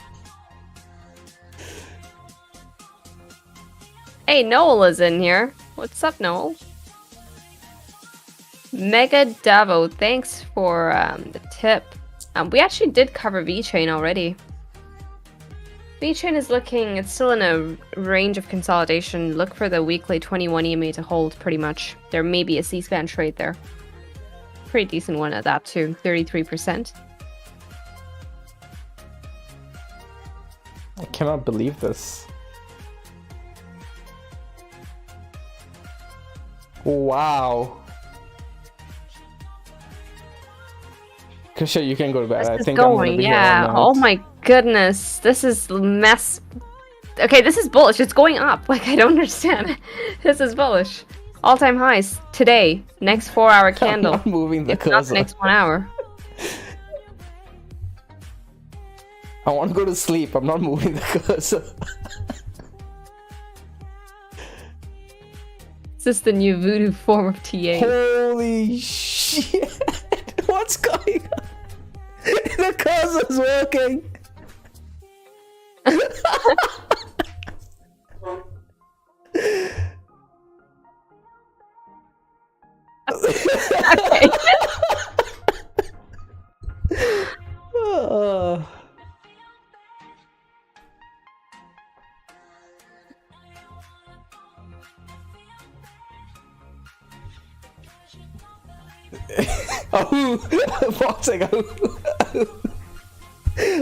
Hey, Noel is in here. What's up, Noel? Mega Davo, thanks for the tip. We actually did cover VeChain already. VeChain is looking, it's still in a range of consolidation. Look for the weekly 21 EMA to hold, pretty much. There may be a C-SPAN trade there. Pretty decent one at that too, 33%. I cannot believe this. Wow. Krisha, you can go to bed. I think I'm gonna be here all night. Oh my goodness, this is mess. Okay, this is bullish. It's going up. Like, I don't understand. This is bullish. All-time highs today. Next 4-hour candle. I'm not moving the If not the cursor. next 1 hour. I want to go to sleep. I'm not moving the cursor. Is this the new voodoo form of TA? Holy shit! What's going on? The cursor's working. Okay. Oh, boxing.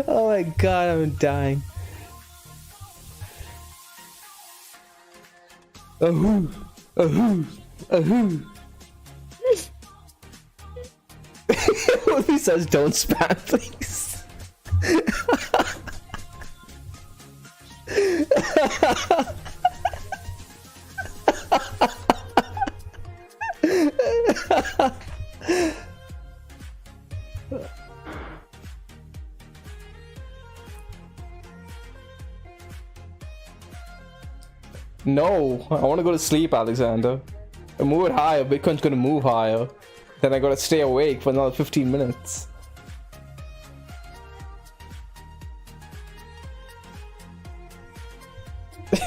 Oh my god, I'm dying. He says don't spam, please. No, I want to go to sleep, Alexander. Move it higher. Bitcoin's gonna move higher. Then I gotta stay awake for another 15 minutes.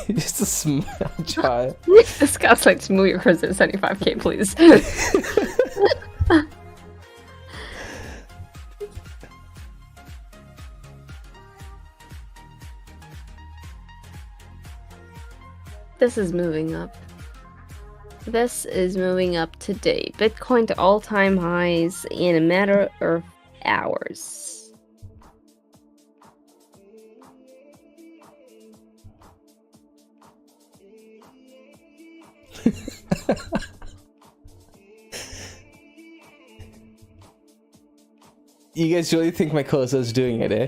Just a smudge higher. This guy's like, move your cursor to 75k, please. This is moving up. This is moving up today. Bitcoin to all-time highs in a matter of hours. You guys really think my cursor is doing it, eh?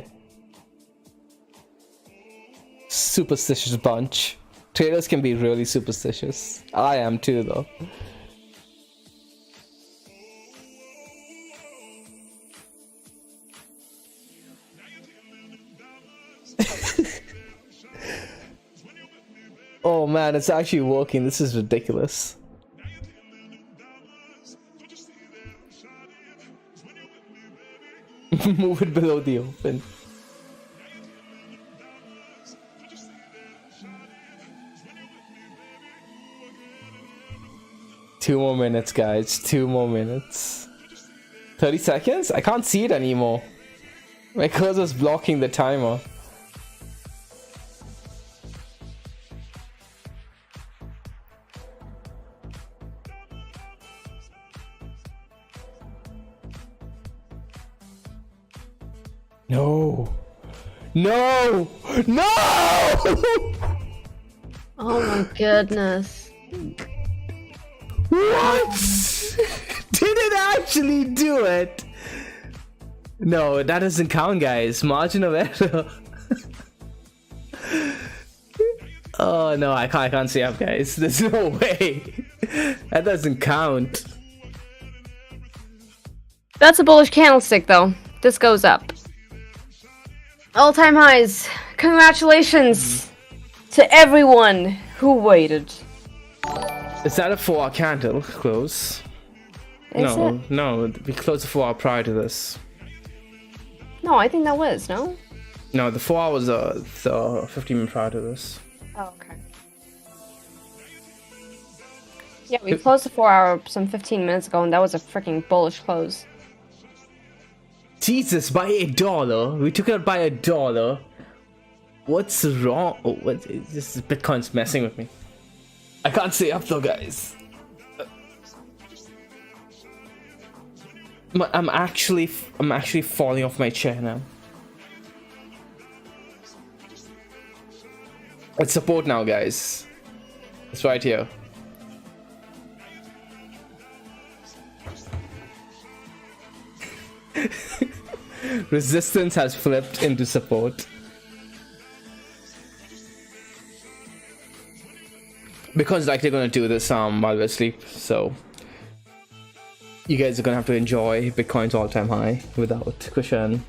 Superstitious bunch. Traders can be really superstitious. I am too, though. Oh man, it's actually working. This is ridiculous. Move it below the open. Two more minutes, guys. 2 more minutes. 30 seconds? I can't see it anymore. My cursor's blocking the timer. No! No! No! Oh my goodness. What? Did it actually do it? No, that doesn't count, guys. Margin of error. Oh no, I can't see up, guys. There's no way. That doesn't count. That's a bullish candlestick, though. This goes up. All-time highs. Congratulations to everyone who waited. Is that a 4-hour candle close? Is No, it? no, we closed the 4 hour prior to this. No, I think that was, no? No, the 4 hour was the 15 minutes prior to this. Oh, okay. Yeah, we closed the 4-hour some 15 minutes ago, and that was a freaking bullish close. Jesus, by $1. We took it out by $1. What's wrong? Oh, what? This is Bitcoin's messing with me. I can't stay up though, guys. I'm actually falling off my chair now. It's support now, guys. It's right here. Resistance has flipped into support. Bitcoin's likely going to do this while we're asleep, so you guys are going to have to enjoy Bitcoin's all-time high without Krishan.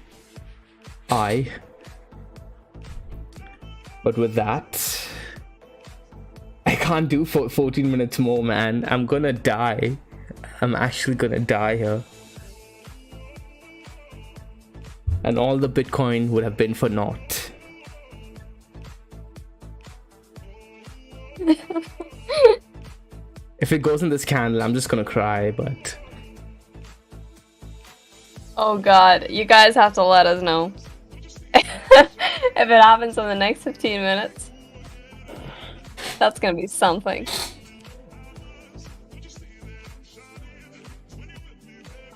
But with that, I can't do 14 minutes more, man. I'm gonna die. I'm actually gonna die here. And all the Bitcoin would have been for naught. If it goes in this candle, I'm just gonna cry, but... Oh god, you guys have to let us know. If it happens in the next 15 minutes, that's gonna be something.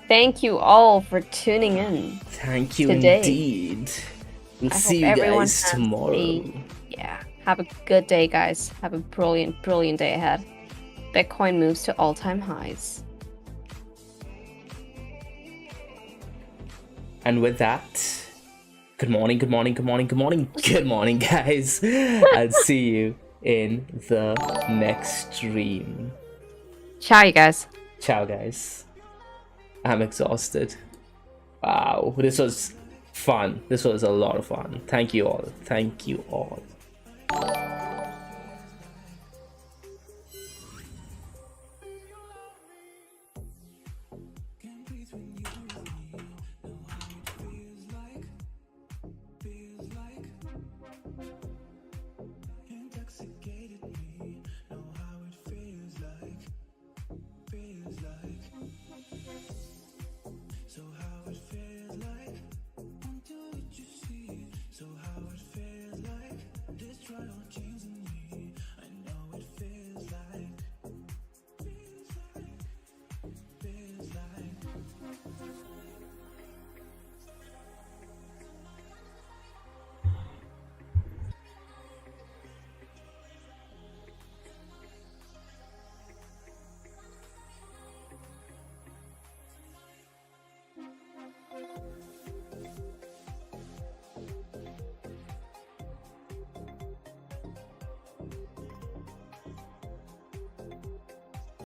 Thank you all for tuning in. Thank you today. Indeed. We'll see you guys tomorrow. Yeah, have a good day, guys. Have a brilliant, brilliant day ahead. Bitcoin moves to all-time highs. And with that, good morning, good morning, good morning, good morning, good morning, guys. I'll see you in the next stream. Ciao, you guys. Ciao, guys. I'm exhausted. Wow, this was fun. This was a lot of fun. Thank you all. Thank you all.